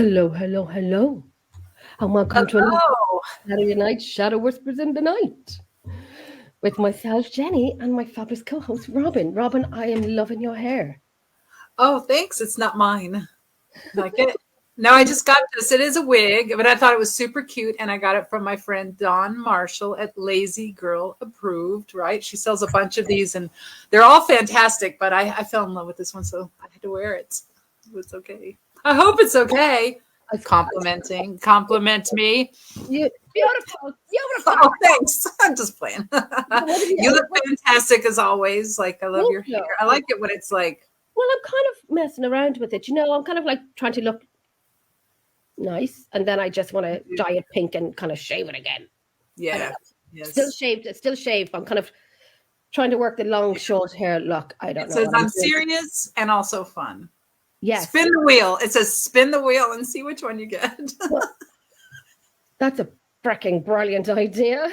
Hello, hello, hello, and welcome to another Hello. Saturday Night Shadow Whispers in the Night with myself, Jenny, and my fabulous co-host, Robin. Robin, I am loving your hair. Oh, thanks. It's not mine. Like it. No, I just got this. It is a wig, but I thought it was super cute, and I got it from my friend Dawn Marshall at Lazy Girl Approved. Right? She sells a bunch of these, and they're all fantastic. But I fell in love with this one, so I had to wear it. It's okay. I hope it's okay. Compliment me. Beautiful, beautiful. Oh, thanks. I'm just playing. You look fantastic as always. Like I love your hair. I like it when it's like. Well, I'm kind of messing around with it. I'm kind of like trying to look nice, and then I just want to dye it pink and kind of shave it again. Yeah. Yes. Still shaved. It's still shaved. I'm kind of trying to work the long, short hair look. I don't know. It says I'm serious and also fun. Yes. Spin the wheel. It says spin the wheel and see which one you get. Well, that's a freaking brilliant idea.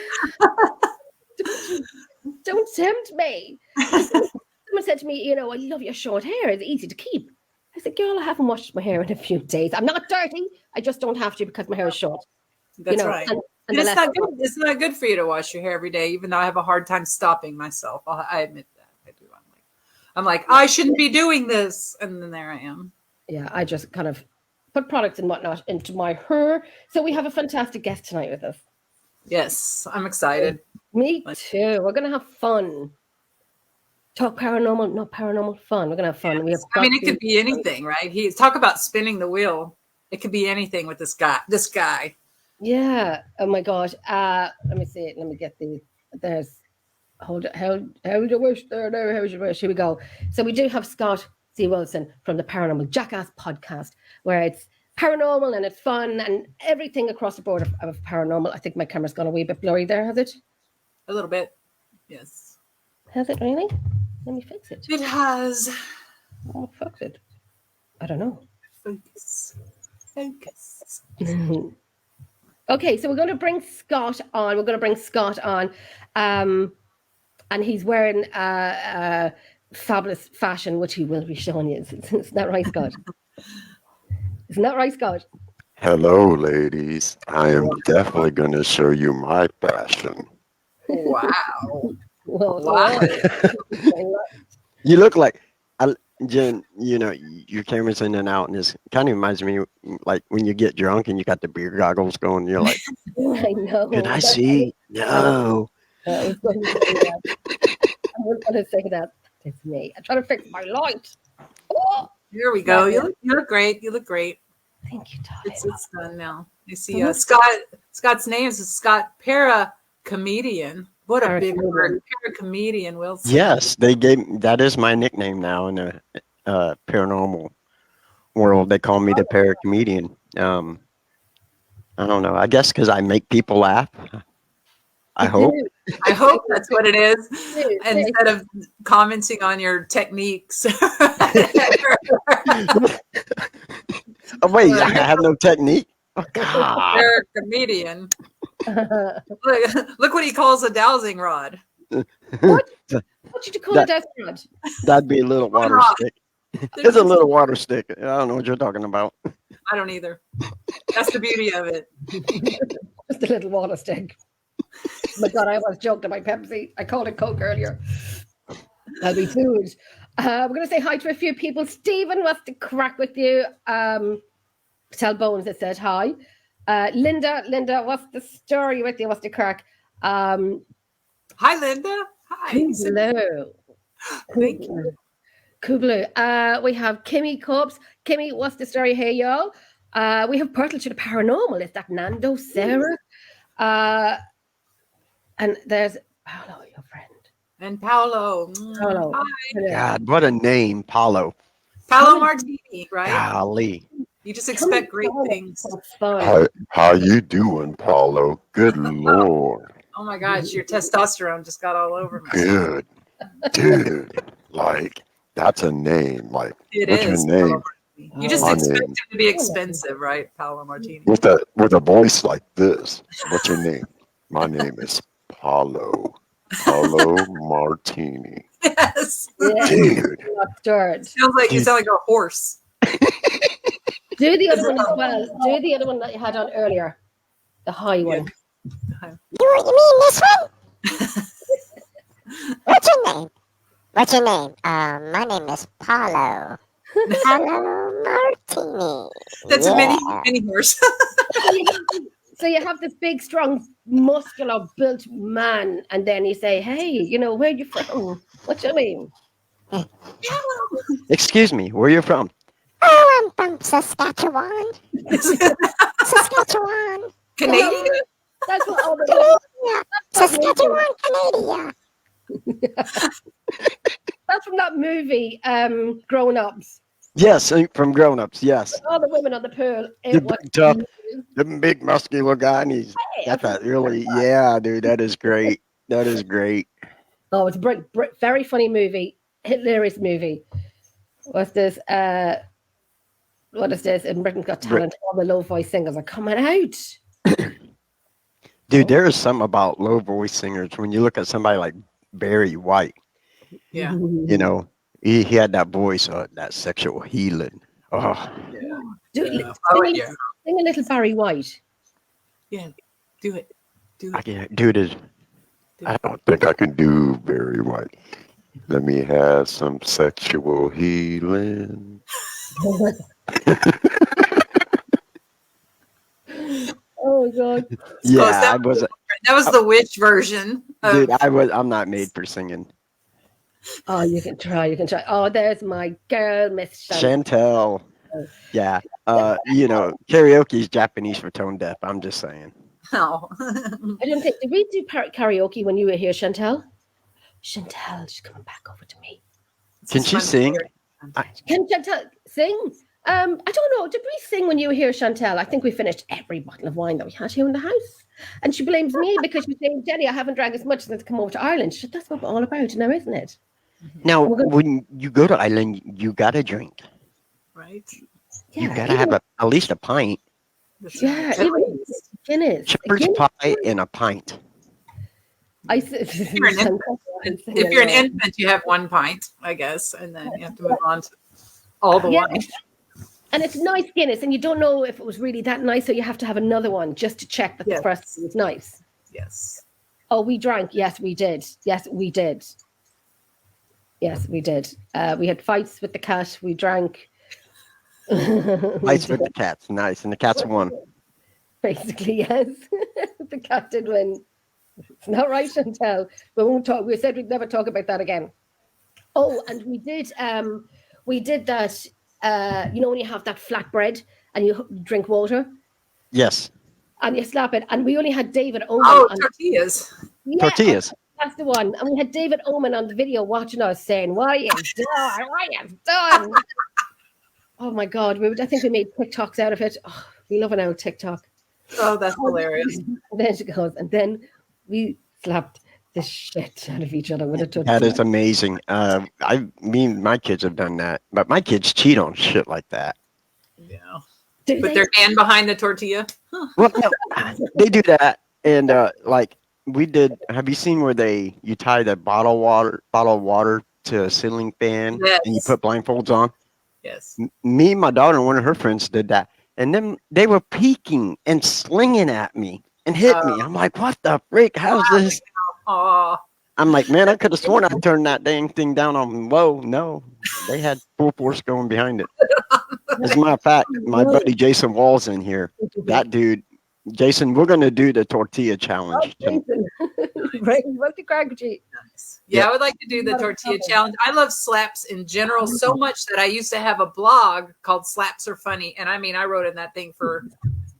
Don't tempt me. Someone said to me, I love your short hair. It's easy to keep. I said, girl, I haven't washed my hair in a few days. I'm not dirty. I just don't have to because my hair is short. That's right. And it's not good. It's not good for you to wash your hair every day, even though I have a hard time stopping myself. I admit that. I do. I'm like, I shouldn't be doing this. And then there I am. Yeah, I just kind of put products and whatnot into my hair. So we have a fantastic guest tonight with us. Yes, I'm excited. Me too. We're going to have fun. Talk paranormal, not paranormal fun. We're going to have fun. Yes. It could be anything, right? Talk about spinning the wheel. It could be anything with this guy. Yeah. Oh my gosh. Let me see it. Let me get these. There's hold it. How would you wish there? How would you wish? Here we go. So we do have Scott C. Wilson from the Paranormal Jackass podcast, where it's paranormal and it's fun and everything across the board of paranormal. I think my camera's gone a wee bit blurry there, has it? A little bit. Yes. Has it really? Let me fix it. It has. Oh, fix it. I don't know. Focus. Okay, so we're going to bring Scott on. And he's wearing fabulous fashion, which he will be showing you. Isn't that right, Scott? Isn't that right, Scott? Hello, ladies. I am definitely going to show you my fashion. Wow. Wow. You look like, Jen, your camera's in and out, and it kind of reminds me like when you get drunk and you got the beer goggles going, and you're like, I know. Can I see? No. I was going to say that. It's me. I'm trying to fix my light. Oh, here we go. You look great. Thank you, darling. It's done now. You see, Scott's name is Scott Comedian. What a big word, Comedian Wilson. Yes, that is my nickname now in the paranormal world. They call me the Comedian. I don't know. I guess because I make people laugh. I hope that's what it is. Instead of commenting on your techniques. Oh, wait, I have no technique. Oh, God. You're a comedian. Look what he calls a dowsing rod. What did you call a dowsing rod? That'd be a little water stick. It's a little water stick. I don't know what you're talking about. I don't either. That's the beauty of it. Just a little water stick. Oh my God, I was joking about Pepsi. I called it Coke earlier. I'll be food. We're going to say hi to a few people. Stephen wants to crack with you. Tell Bones that said hi. Linda, what's the story with you? What's the crack? Hi, Linda. Hi. Hello. Thank you. Cool. We have Kimmy Cubs. Kimmy, what's the story? Hey, y'all. We have Portal to the Paranormal. Is that Nando, Sarah? And there's Paolo, your friend. And Paolo. Hi. God, what a name, Paolo. Paolo Martini, right? Golly. You just expect great things. How you doing, Paolo? Good Lord. Oh my gosh, your testosterone just got all over me. Good. Dude, like, that's a name. Like, it what's is. your name? You just expect it to be expensive, right? Paolo Martini. With a voice like this. What's your name? My name is Paolo Martini. Yes. Dude. Sounds like you sound like a horse. Do the other one as well. Do the other one that you had on earlier. The high one. You mean this one? What's your name? What's your name? My name is Paulo. Paulo Martini. That's a mini horse. So you have this big, strong, muscular, built man, and then you say, "Hey, you know, where you from? What's your name?" Excuse me, where you from? Oh, I'm from Saskatchewan. Saskatchewan. Canadian? That's what all the Canada. Saskatchewan, Canada. That's from that movie, Grown Ups. Yes, from Grown Ups. Yes, All the women on the pool. the big tough, the big muscular guy, and he's got that really. Yeah, dude, that is great. That is great. Oh, it's a very funny movie, hilarious movie. What's this? What is this? In Britain's Got Talent, all the low voice singers are coming out. Dude, there is something about low voice singers when you look at somebody like Barry White. Yeah. You know, he had that voice, that sexual healing. Oh, Dude, Yeah. sing a little Barry White. Yeah. Do it. I can't, dude. I don't think I can do Barry White. Let me have some sexual healing. Oh my God. Yeah, that was the witch version. Dude, I'm not made for singing. Oh, you can try. Oh, there's my girl, Miss Chantel. Yeah. You know, karaoke is Japanese for tone deaf. I'm just saying. Oh. I don't think, did we do karaoke when you were here, Chantel? Chantel, she's coming back over to me. Can she sing? Can Chantel sing? I don't know. Did we sing when you were here, Chantel? I think we finished every bottle of wine that we had here in the house. And she blames me because she's saying, Jenny, I haven't drank as much since I come over to Ireland. She said, that's what we're all about now, isn't it? Now, when you go to Ireland, you got to drink. Right? You got to have at least a pint. Yeah, even Guinness. Shepherd's pie and a pint. If you're an infant, you have 1 pint, I guess, and then you have to move on to all the wine. And it's nice Guinness, and you don't know if it was really that nice, so you have to have another one just to check that the first one was nice. Yes. Oh, we drank. Yes, we did. Yes, we did. Yes, we did. We had fights with the cat. We drank. Fights with the cats. Nice. And the cats won. Basically, yes. The cat did win. It's not right, Chantel. We won't talk. We said we'd never talk about that again. Oh, and we did that. You know when you have that flatbread and you drink water? Yes. And you slap it. And we only had David Oman. Oh, tortillas. Yeah, tortillas. That's the one. And we had David Oman on the video watching us saying, what are you done? What are you done? Oh my God. I think we made TikToks out of it. Oh, we love an old TikTok. Oh, that's hilarious. And then she goes, and then we slapped the shit out of each other with a tortilla. That is amazing. My kids have done that, but my kids cheat on shit like that. Yeah. Put their hand behind the tortilla. Huh. Well, no, they do that, and like we did. Have you seen where you tie the bottle of water to a ceiling fan and you put blindfolds on? Yes. Me, my daughter, and one of her friends did that, and then they were peeking and slinging at me and hit me. I'm like, what the freak? How's this? I'm like, man, I could have sworn I turned that dang thing down on low. No, they had full force going behind it. As a matter of fact, my buddy Jason Wall's in here. That dude, Jason, we're going to do the tortilla challenge. Right, what's the crackety? Yeah, I would like to do the tortilla challenge. I love slaps in general so much that I used to have a blog called Slaps Are Funny. And I mean, I wrote in that thing for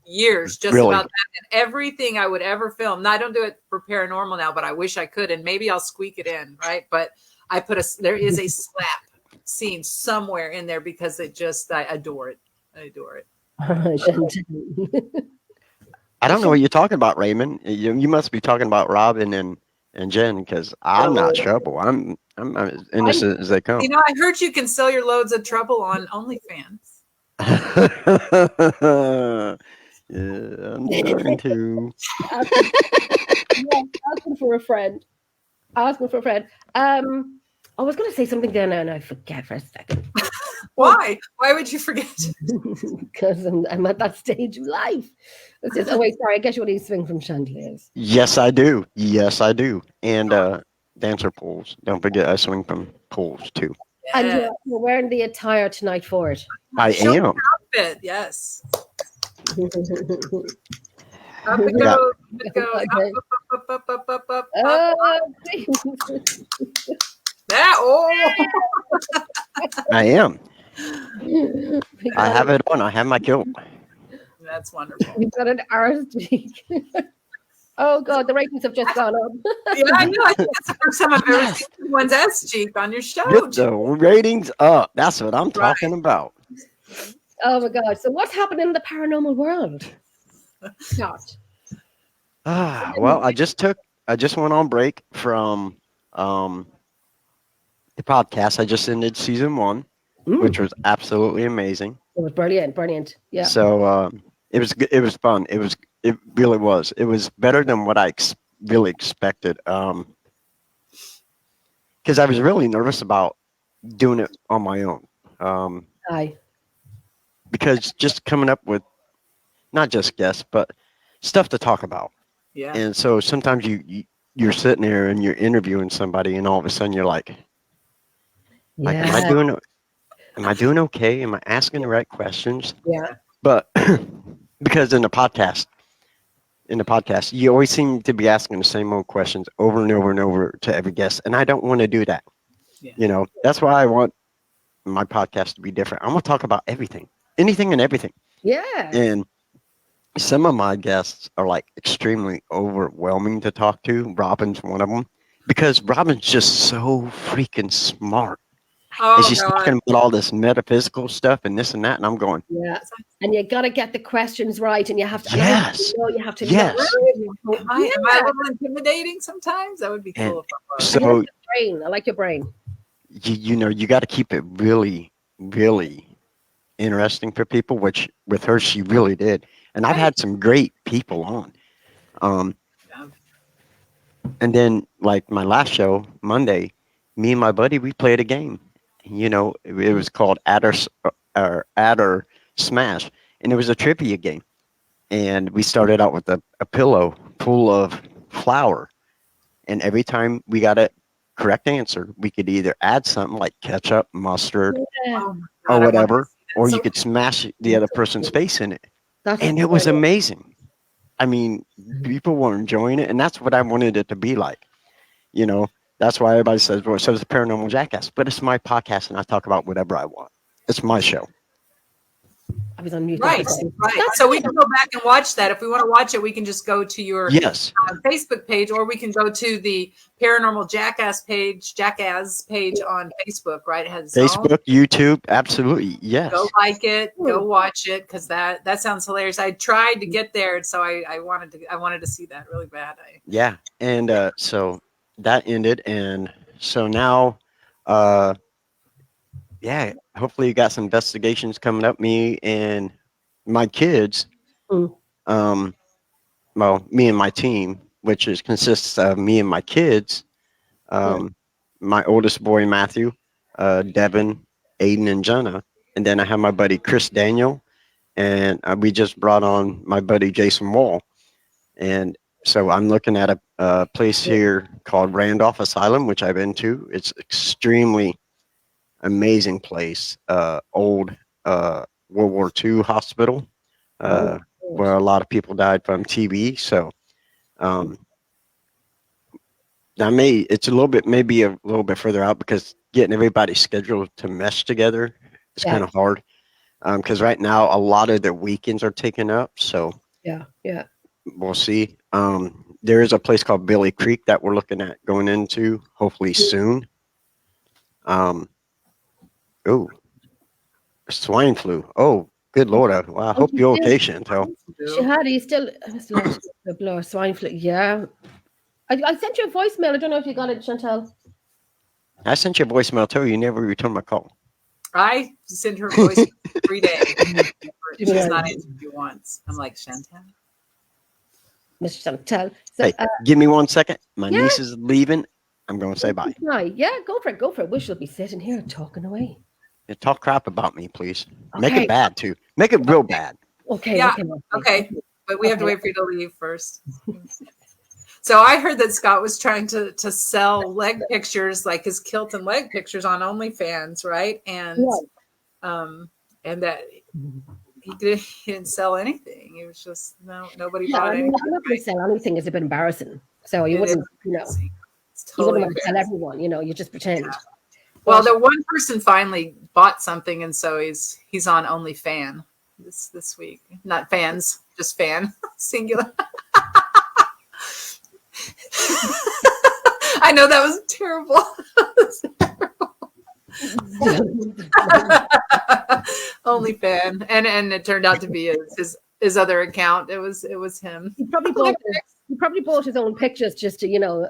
years just about that. And everything I would ever film. Now, I don't do it for paranormal now, but I wish I could. And maybe I'll squeak it in, right? But there is a slap scene somewhere in there because I adore it. I adore it. I don't know what you're talking about, Raymond. You must be talking about Robin and Jen, because I'm not trouble. I'm as innocent as they come. You know, I heard you can sell your loads of trouble on OnlyFans. Yeah, I'm trying to. Asking for a friend. I was going to say something there now and I forget for a second. Why? Why would you forget? Because I'm at that stage of life. It's just, oh, wait, sorry. I guess you want to swing from chandeliers. Yes, I do. Yes, I do. And dancer pools. Don't forget, I swing from pools too. And Yeah. you're wearing the attire tonight for it. I Show am. your outfit. Yes. Up it Yeah. goes. Up it goes. Up. Oh, That. Oh. I am. we I got have it on. I have my kilt. That's wonderful. We got an arse cheek. Oh God, the ratings have just gone up. Yeah, I know. I think that's the first time I've ever seen someone's ass cheek on your show. Get the ratings up. That's what I'm talking about. Oh my God. So what's happening in the paranormal world? Not. Well, I just went on break from the podcast. I just ended season 1, which was absolutely amazing. It was brilliant. Yeah. So it was good. It was fun. It really was. It was better than what I really expected. Because I was really nervous about doing it on my own. Aye. Because just coming up with not just guests, but stuff to talk about. Yeah. And so sometimes you're sitting there and you're interviewing somebody, and all of a sudden you're like, am I doing okay? Am I asking the right questions? Yeah. But because in the podcast, you always seem to be asking the same old questions over and over and over to every guest, and I don't want to do that. Yeah. That's why I want my podcast to be different. I'm gonna talk about everything, anything and everything. Yeah. And some of my guests are like extremely overwhelming to talk to. Robin's one of them because Robin's just so freaking smart. Oh, And she's God. talking about all this metaphysical stuff and this and that, and I'm going, Yeah. And you got to get the questions right, and you have to. Yes. You have to. Yes. Am I a little intimidating sometimes? That would be cool. If I was. so Brain. I like your brain. you got to keep it really, really interesting for people, which with her she really did. And I've had some great people on. And then like my last show Monday, me and my buddy, we played a game. It was called Adder Smash, and it was a trivia game. And we started out with a pillow full of flour, and every time we got a correct answer, we could either add something like ketchup, mustard, Yeah. Oh, my or God, whatever, or so you could smash the other person's face in it. That's And it was amazing. I mean, people were enjoying it, and that's what I wanted it to be like. That's why everybody says, well, so it's a Paranormal Jackass, but it's my podcast, and I talk about whatever I want. It's my show. I was on mute. Right. So we can go back and watch that. If we want to watch it, we can just go to your Yes. Facebook page, or we can go to the Paranormal Jackass page on Facebook, right? It has its own. Facebook, YouTube, absolutely. Yes. Go like it, go watch it, because that sounds hilarious. I tried to get there, so I wanted to see that really bad. Yeah. And so that ended, and so now hopefully you got some investigations coming up. Me and my kids, me and my team, which consists of me and my kids, my oldest boy Matthew, Devin, Aiden, and Jenna, and then I have my buddy Chris Daniel, and we just brought on my buddy Jason Wall. And so I'm looking at a place here called Randolph Asylum, which I've been to. It's extremely amazing place. Old World War II hospital where a lot of people died from TB. So it's maybe a little bit further out, because getting everybody's schedule to mesh together is kind of hard. Because right now a lot of their weekends are taken up. So yeah. we'll see. There is a place called Billy Creek that we're looking at going into hopefully soon. Swine flu. Oh, good Lord. I hope you're okay, Chantel. She had. He's still. The blower swine flu. Yeah. I sent you a voicemail. I don't know if you got it, Chantel. I sent you a voicemail too. You never returned my call. I send her voice every day. She's not answered you once. I'm like, Chantel. Miss Chantel. So, Hey, give me 1 second. My niece is leaving. I'm going to say bye. Hi. Yeah, go for it. Go for it. We shall be sitting here talking away. Talk crap about me, please. Make Okay. it bad too. Make it real bad. Okay. Yeah, Okay. Okay, but we have to Okay. wait for you to leave first. So I heard that Scott was trying to sell leg pictures, like his kilt and leg pictures, on OnlyFans, right? And that he didn't sell anything. He was just nobody Yeah, bought I mean, anything. I'm not going to sell anything. It's a bit embarrassing. So you It wouldn't, is you know, embarrassing. It's you totally wouldn't want to tell embarrassing. everyone. You know, you just pretend. Well, But- the one person finally bought something, and so he's on OnlyFan this week. Not fans, just fan, singular. I know that was terrible. OnlyFan, and it turned out to be his other account. It was him. He probably bought his own pictures just to, you know,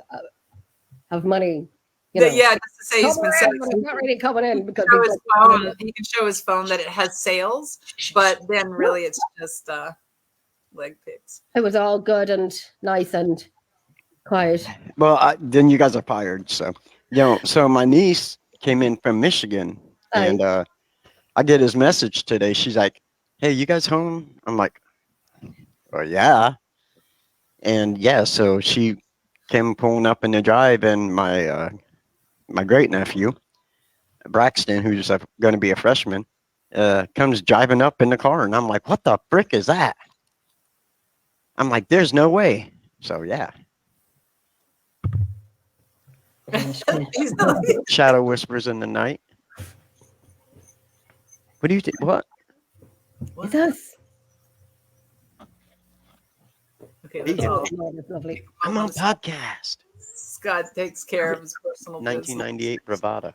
have money. You know. Yeah, just to say he's been selling. But it's not really coming in because Show his phone. He can show his phone that it has sales, but then really it's just leg pics. it was all good and nice and quiet. Well, then you guys are fired. So, so my niece came in from Michigan, and I get his message today. She's like, "Hey, you guys home?" I'm like, "Oh yeah," and yeah. So she came pulling up in the drive, and my great nephew Braxton, who's going to be a freshman, comes driving up in the car, and I'm like, "What the frick is that?" I'm like, "There's no way." So yeah. Shadow whispers in the night. What do you think? What? It does. Okay, that's all. That's lovely. I'm on podcast. Scott takes care of his personal 1998 Bravada.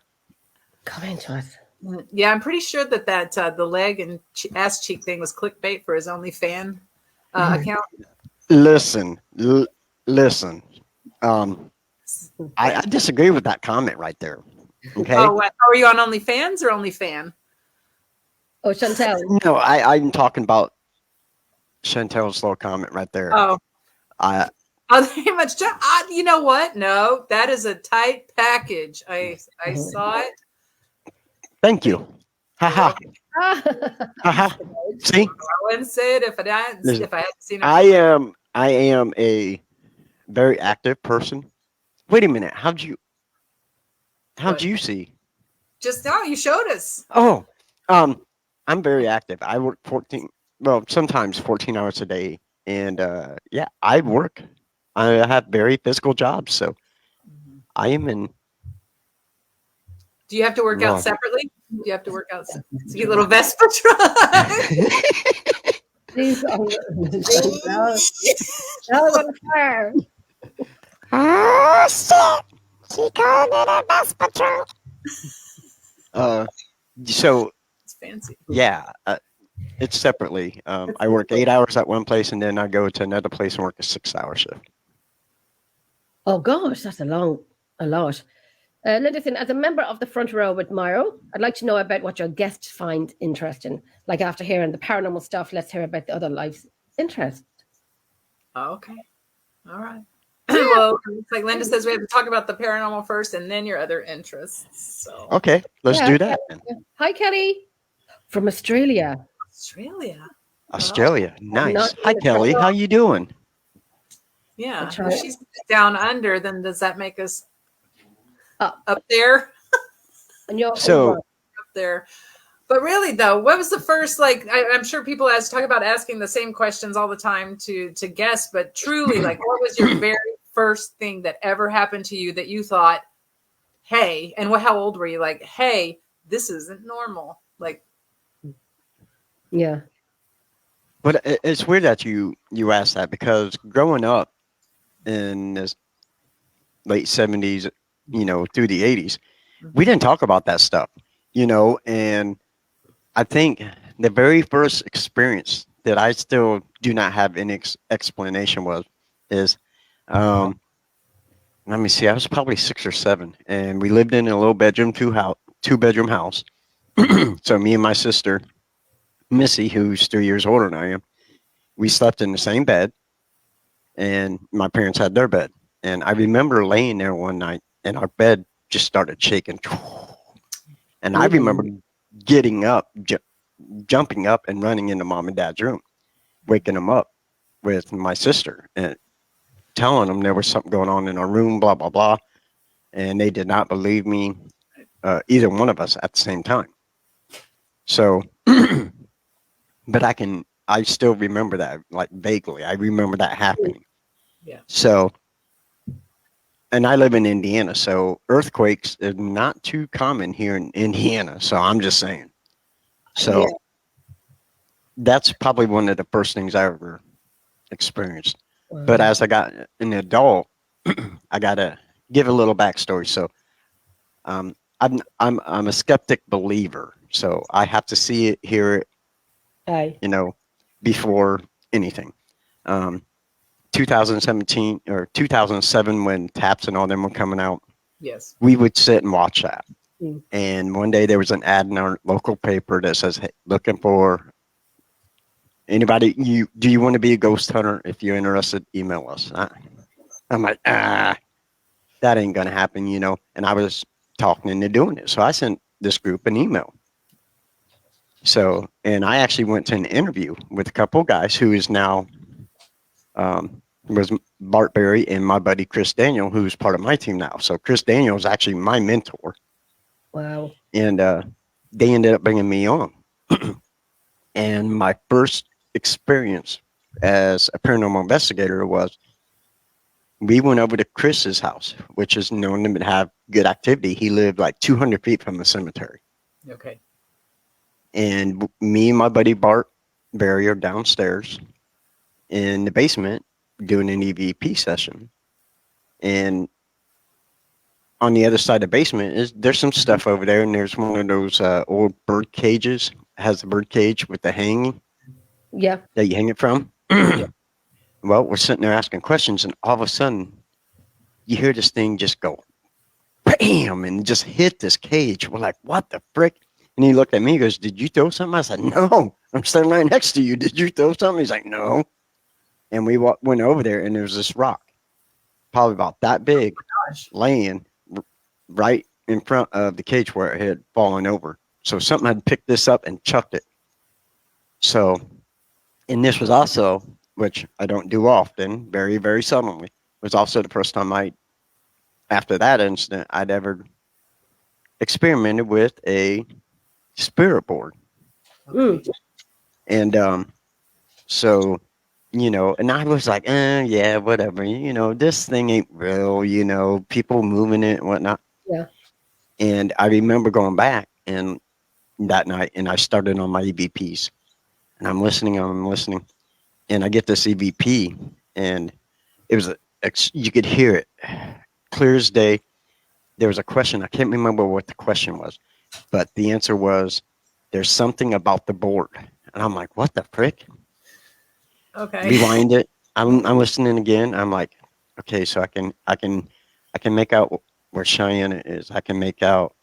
Come into us. business. Yeah, I'm pretty sure that the leg and ass cheek thing was clickbait for his OnlyFan account. Listen. I disagree with that comment right there. Okay. Oh, what? Are you on OnlyFans or OnlyFan? Oh, Chantel. No, I'm talking about Chantel's little comment right there. Oh, I very much. You know what? No, that is a tight package. I saw it. thank you. Haha. Haha. See, I wouldn't say it if I hadn't seen it. I am a very active person. Wait a minute. How'd you see? Just now you showed us. Oh, I'm very active. I work sometimes 14 hours a day. And yeah, I work. I have very physical jobs. So I am in. Do you have to work out Love. separately? Do you have to work out to get a little Vespa truck? Please, Chantel. Chantel on fire. Oh, shit. She called it a Vespa trunk. So It's fancy. yeah, it's separately. I work 8 hours at one place, and then I go to another place and work a 6-hour shift. Oh gosh, that's a lot. Linderson, as a member of the front row with Myro, I'd like to know about what your guests find interesting. Like after hearing the paranormal stuff, let's hear about the other life's interest. Oh, okay. All right. Well, it's like Linda says, we have to talk about the paranormal first and then your other interests. So Okay, let's do that. Then. Hi, Kelly, from Australia. Australia, nice. Not Hi, in the Kelly. How you doing? Yeah. That's right. If she's down under, then does that make us Up. there? And you're So- over. Up there. But really, though, what was the first, I'm sure people talk about asking the same questions all the time to guests, but truly, what was your very first thing that ever happened to you that you thought, hey, and how old were you? Like, hey, this isn't normal. Yeah. But it's weird that you asked that, because growing up in the late 70s, through the 80s, we didn't talk about that stuff, and I think the very first experience that I still do not have any explanation is, let me see, I was probably 6 or 7, and we lived in a little two-bedroom house. So me and my sister, Missy, who's 3 years older than I am, we slept in the same bed, and my parents had their bed. And I remember laying there one night, and our bed just started shaking. And I remember getting up, jumping up and running into mom and dad's room, waking them up with my sister and telling them there was something going on in our room, blah, blah, blah. And they did not believe me, either one of us at the same time. So, but I still remember that, like vaguely. I remember that happening. Yeah. So, and I live in Indiana, so earthquakes are not too common here in Indiana. So I'm just saying. So that's probably one of the first things I ever experienced. Wow. But as I got an adult, I gotta give a little backstory. So, I'm a skeptic believer. So I have to see it, hear it, Aye. before anything. 2017 or 2007, when Taps and all them were coming out, Yes. we would sit and watch that. Mm. And one day there was an ad in our local paper that says, hey, looking for anybody. Do you want to be a ghost hunter? If you're interested, email us. I'm like, that ain't gonna happen, And I was talking into doing it, so I sent this group an email. So, and I actually went to an interview with a couple of guys who is now was Bart Berry and my buddy Chris Daniel, who's part of my team now. So Chris Daniel is actually my mentor, Wow. and they ended up bringing me on. And my first experience as a paranormal investigator was we went over to Chris's house, which is known to have good activity. He lived like 200 feet from the cemetery. Okay. And me and my buddy Bart Berry are downstairs in the basement doing an EVP session. And on the other side of the basement there's some stuff over there, and there's one of those old bird cages. It has the bird cage with the hanging. Yeah. That you hang it from. Well, we're sitting there asking questions, and all of a sudden you hear this thing just go bam and just hit this cage. We're like, what the frick? And he looked at me and goes, did you throw something? I said, no, I'm standing right next to you. Did you throw something? He's like, no. And we went over there, and there was this rock, probably about that big, laying right in front of the cage where it had fallen over. So something had picked this up and chucked it. So, and this was also, which I don't do often, very, very seldomly, was also the first time after that incident, I'd ever experimented with a spirit board. Mm. And so, and I was like, yeah, whatever, this thing ain't real, people moving it and whatnot. Yeah. And I remember going back and that night, and I started on my EVPs, and I'm listening, and I get this EVP, and it was you could hear it clear as day. There was a question. I can't remember what the question was, but the answer was, there's something about the board. And I'm like, what the frick? Okay. Rewind it. I'm listening again. I'm like, okay, so I can make out where Cheyenne is. I can make out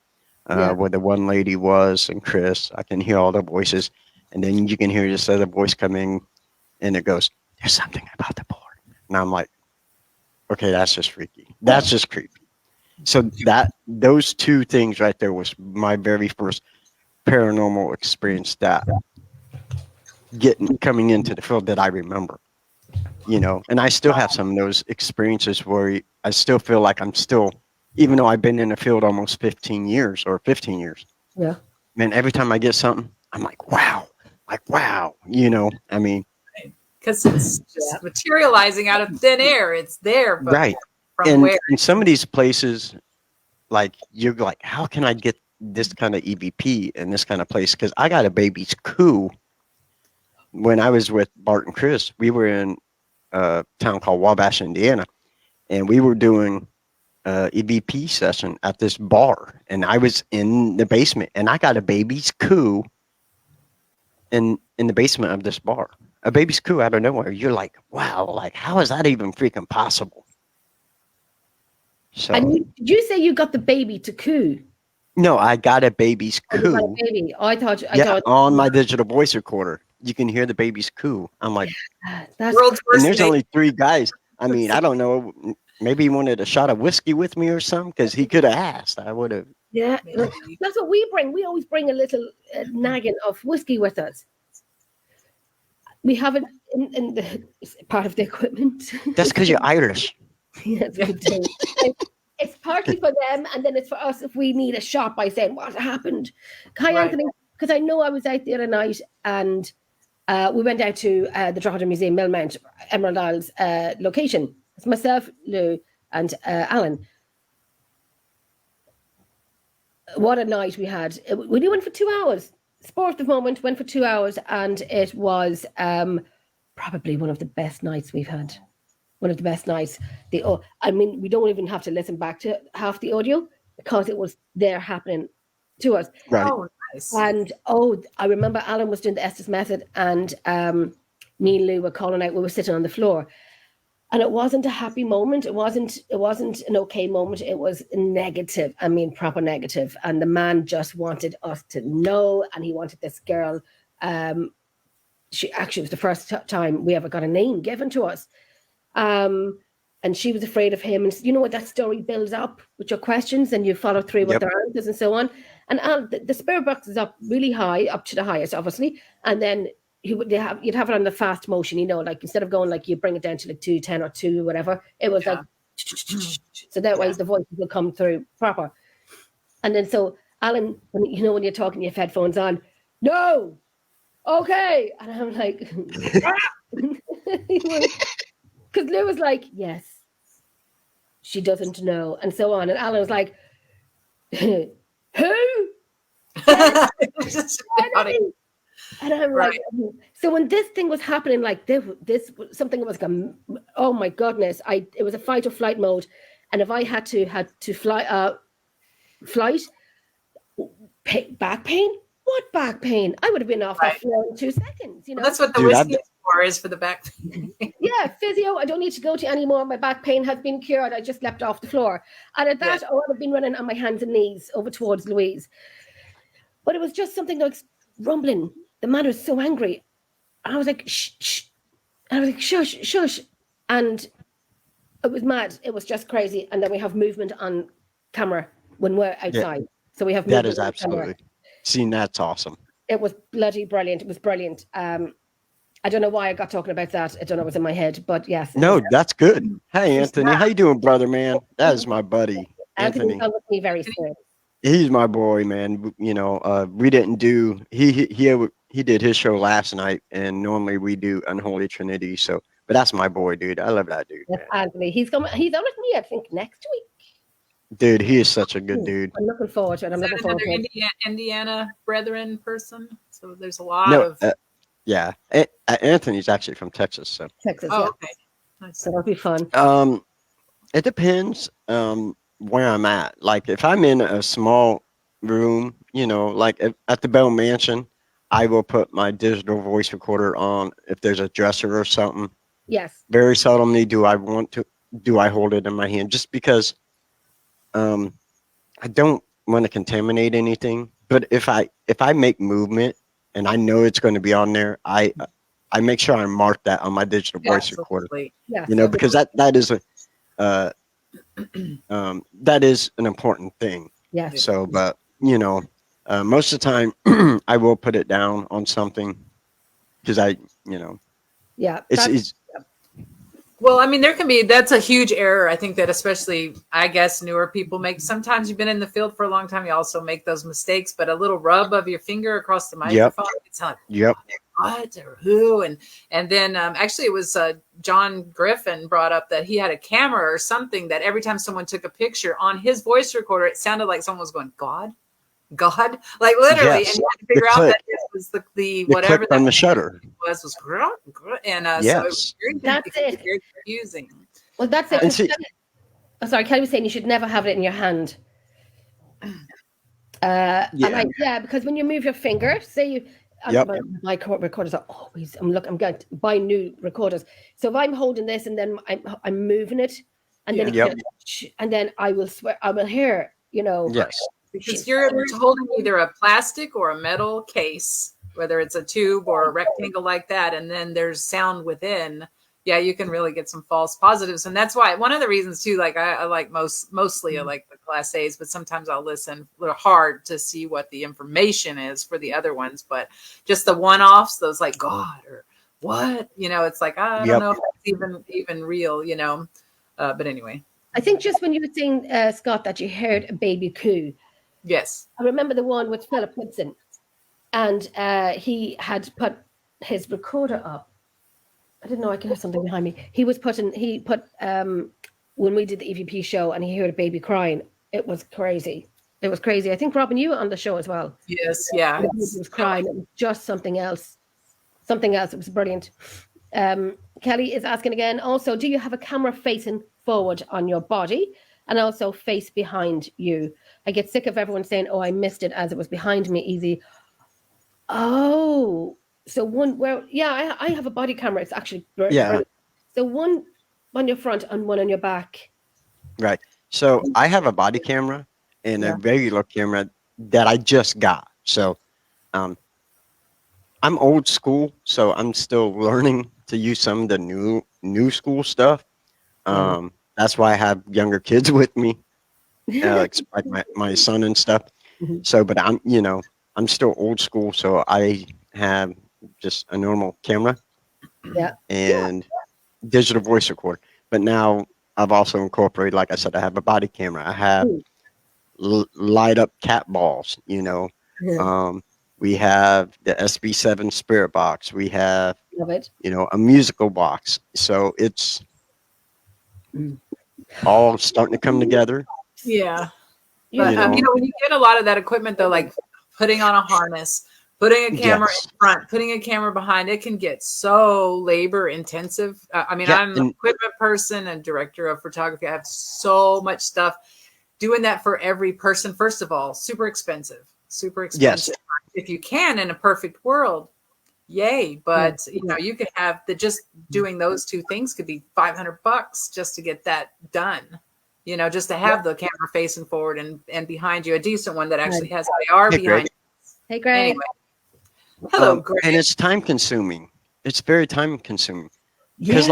where the one lady was and Chris. I can hear all the voices, and then you can hear this other voice coming, and it goes, there's something about the board. And I'm like, okay, that's just freaky. That's just creepy. So those two things right there was my very first paranormal experience that coming into the field that I remember, and I still have some of those experiences where I still feel like I'm still, even though I've been in the field almost 15 years. Yeah. Man, every time I get something, I'm like, wow, I mean, because it's just materializing out of thin air. It's there, but right. From where? In some of these places, like, you're like, how can I get this kind of EVP in this kind of place? Because I got a baby's coup. When I was with Bart and Chris, we were in a town called Wabash, Indiana, and we were doing a EVP session at this bar, and I was in the basement, and I got a baby's coup in the basement of this bar. A baby's coup out of nowhere. You're like, wow, like, how is that even freaking possible? So, And did you say you got the baby to coo? no, I got a baby's Oh, you got a coo. baby. I thought On my digital voice recorder, you can hear the baby's coo. I'm like, that's World's and worst there's name. only 3 guys. I mean, I don't know. Maybe he wanted a shot of whiskey with me or something, because he could have asked. I would have Yeah, maybe. that's what we bring. We always bring a little naggin of whiskey with us. We have it in the it's part of the equipment. That's because you're Irish. Yes, we do. It's partly for them, and then it's for us if we need a shot by saying what happened. Hi, Right. Anthony, because I know I was out the other night and we went out to the Drogheda Museum, Millmount, Emerald Isles location. It's myself, Lou, and Alan. What a night we had. We went for 2 hours. Sport of the moment, went for 2 hours, and it was probably one of the best nights we've had. One of the best nights. I mean, we don't even have to listen back to half the audio because it was there happening to us. Right. Oh, nice. And I remember Alan was doing the Estes method, and me and Lou were calling out. We were sitting on the floor, and it wasn't a happy moment. It wasn't an okay moment. It was negative. I mean, proper negative. And the man just wanted us to know, and he wanted this girl. She actually was the first time we ever got a name given to us. And she was afraid of him. And you know what, that story builds up with your questions and you follow through with their answers and so on. And the spirit box is up really high, up to the highest, obviously. And then you'd have it on the fast motion, you know, like instead of going like you bring it down to like 210 or 2 whatever, it was like so that way the voices will come through proper. And then so Alan, when you're talking, you have headphones on, no, okay, and I'm like, because Lou was like, yes, she doesn't know, and so on, and Alan was like, who? And I'm like, so when this thing was happening, like this something was going, oh my goodness, it was a fight or flight mode, and if I had to flight, back pain. What back pain? I would have been off that floor in 2 seconds. You know, that's what the whiskey is for, is for the back pain. Yeah, physio. I don't need to go to anymore. My back pain has been cured. I just leapt off the floor, and at that, I would have been running on my hands and knees over towards Louise. But it was just something like rumbling. The man was so angry. I was like, shh, shh. And I was like, shush, shush. And it was mad. It was just crazy. And then we have movement on camera when we're outside. Yeah. So we have movement. That is absolutely. Seeing that's awesome. It was bloody brilliant. It was brilliant. I don't know why I got talking about that. I don't know what's in my head, but yes. No, that's good. Hey, Anthony, how you doing, brother, man? That is my buddy, Anthony. Anthony with me very soon. He's my boy, man. You know, we didn't do. He did his show last night, and normally we do Unholy Trinity. So, but that's my boy, dude. I love that dude. That's Anthony. He's on with me, I think, next week. Dude, he is such a good dude. I'm looking forward to it. I'm looking forward to it. Indiana brethren person. So there's a lot of. Yeah, Anthony's actually from Texas. So Texas. Oh, yeah. okay. Nice. So that'll be fun. It depends where I'm at. Like if I'm in a small room, you know, like at the Bell Mansion, I will put my digital voice recorder on if there's a dresser or something. Yes. Very seldomly do I hold it in my hand, just because I don't want to contaminate anything. But if I make movement and I know it's going to be on there, I make sure I mark that on my digital voice recorder. Yeah, you know, because that is that is an important thing. Yeah. So, but you know, most of the time I will put it down on something because yeah, it's well, I mean, that's a huge error. I think that especially, I guess, newer people make. Sometimes you've been in the field for a long time, you also make those mistakes, but a little rub of your finger across the microphone, it's like, what or who? And then actually it was John Griffin brought up that he had a camera or something that every time someone took a picture on his voice recorder, it sounded like someone was going, God, like literally. Yes. And you had to figure out that this was the whatever on the shutter was and so it was that's it. Very confusing. Well, that's it. Sorry, Kelly was saying you should never have it in your hand. Because when you move your finger, say you. My recorders are always. I'm going to buy new recorders. So if I'm holding this and then I'm moving it, and then I will hear. You know. Yes. Because you're holding either a plastic or a metal case, whether it's a tube or a rectangle like that, and then there's sound within. you can really get some false positives. And that's why one of the reasons too, like I like mostly I like the class A's, but sometimes I'll listen a little hard to see what the information is for the other ones. But just the one-offs, those like God or what, it's like, I don't know if that's even real, but anyway. I think just when you were saying, Scott, that you heard a baby coo. Yes. I remember the one with Philip Hudson, and he had put his recorder up. I didn't know I could have something behind me. He put when we did the EVP show, and he heard a baby crying. It was crazy. I think, Robin, you were on the show as well. Yes, yeah. The baby was crying. It was just something else. It was brilliant. Kelly is asking again, also, do you have a camera facing forward on your body and also face behind you? I get sick of everyone saying, oh, I missed it as it was behind me, easy. Oh, so I have a body camera. It's actually brilliant. So one on your front and one on your back. Right. So I have a body camera and a regular camera that I just got. So I'm old school, so I'm still learning to use some of the new school stuff. That's why I have younger kids with me, like my son and stuff. Mm-hmm. So, but I'm still old school, so I have just a normal camera and digital voice recorder. But now I've also incorporated, like I said, I have a body camera. I have light up cat balls, we have the SB7 spirit box. We have, a musical box. So it's all starting to come together. Yeah. But, when you get a lot of that equipment, though, like putting on a harness, putting a camera in front, putting a camera behind, it can get so labor intensive. I'm an equipment person and director of photography. I have so much stuff. Doing that for every person, first of all, super expensive. Yes. If you can, in a perfect world, yay. But, you could have just doing those two things could be $500 just to get that done. Just to have the camera facing forward and behind you, a decent one that actually has IR behind you. Hey, Greg. Anyway. Hello, Greg. And it's time consuming. It's very time consuming. Because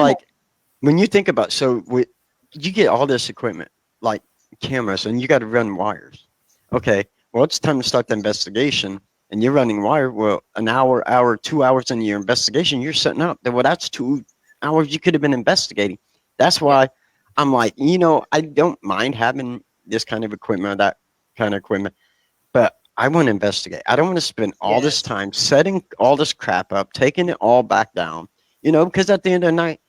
when you think about, you get all this equipment, like cameras, and you got to run wires. Okay. Well, it's time to start the investigation, and you're running wire. Well, an hour, 2 hours into your investigation, you're setting up. Well, that's 2 hours you could have been investigating. That's why I'm like, I don't mind having this kind of equipment or that kind of equipment, but I want to investigate. I don't want to spend all this time setting all this crap up, taking it all back down, because at the end of the night,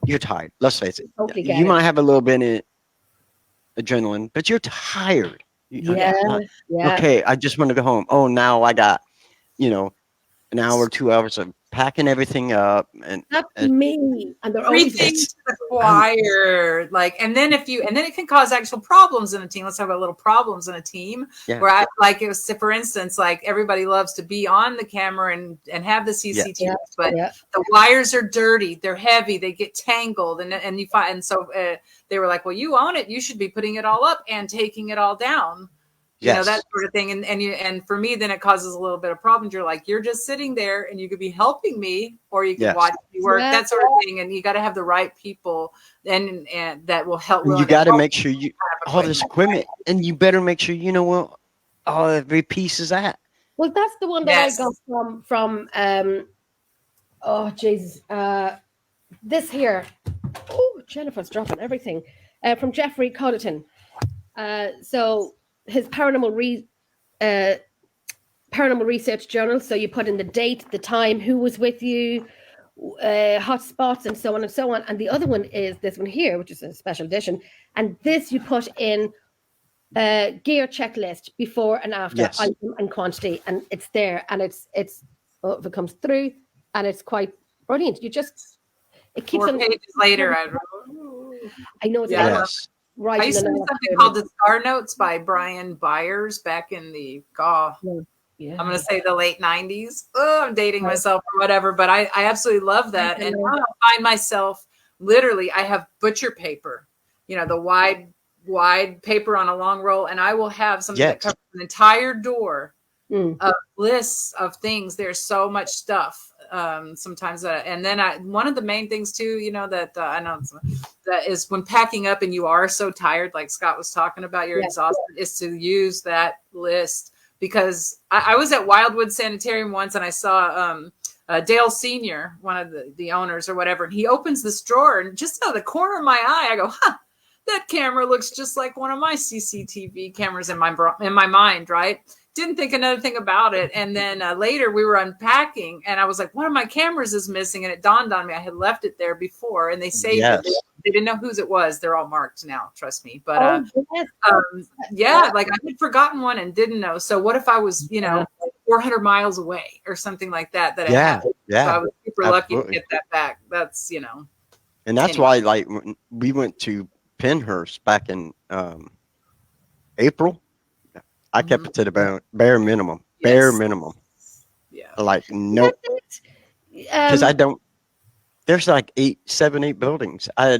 you're tired. Let's face it. You might have a little bit of adrenaline, but you're tired. Okay, I just want to go home. Oh, now I got, an hour, 2 hours of packing everything up, and that's me. And they're always things required. And then it can cause actual problems in a team. Let's talk about little problems in a team. Yeah. Where it was, for instance, like everybody loves to be on the camera and have the CCTVs, but the wires are dirty, they're heavy, they get tangled, and you find, and so they were like, well, you own it, you should be putting it all up and taking it all down. That sort of thing. And for me, then it causes a little bit of problems. You're like, you're just sitting there and you could be helping me, or you can watch me work, that sort of thing. And you got to have the right people and that will help. You got to make sure you all this equipment, and you better make sure every piece is at. Well, that's the one that I got from oh Jesus, this here. Oh, Jennifer's dropping everything. From Jeffrey Codditon. So his paranormal research journal. So you put in the date, the time, who was with you, hot spots, and so on and so on. And the other one is this one here, which is a special edition. And this you put in gear checklist before and after, item and quantity, and it's there. And it's if it comes through, and it's quite brilliant. It keeps 4 pages later. I know it's I used to do something called the Star Notes by Brian Byers back in the I'm going to say the late 90s. Oh, I'm dating myself or whatever, but I absolutely love that. And I find myself literally, I have butcher paper, the wide paper on a long roll, and I will have something that covers an entire door of lists of things. There's so much stuff sometimes. And then one of the main things too, that I know that is when packing up and you are so tired, like Scott was talking about, you're exhausted, is to use that list. Because I was at Wildwood Sanitarium once and I saw Dale Sr., one of the owners or whatever, and he opens this drawer and just out of the corner of my eye, I go, that camera looks just like one of my CCTV cameras in my mind, right? Didn't think another thing about it. And then later we were unpacking and I was like, one of my cameras is missing. And it dawned on me, I had left it there before and they saved it. They didn't know whose it was. They're all marked now, trust me. But like I had forgotten one and didn't know. So what if I was, 400 miles away or something like that? So I was super lucky to get that back. That's, And that's why, like, when we went to Pennhurst back in April, I kept it to the bare minimum. Bare minimum. Yeah. Like, no. Because I don't. There's like 7, 8 buildings. I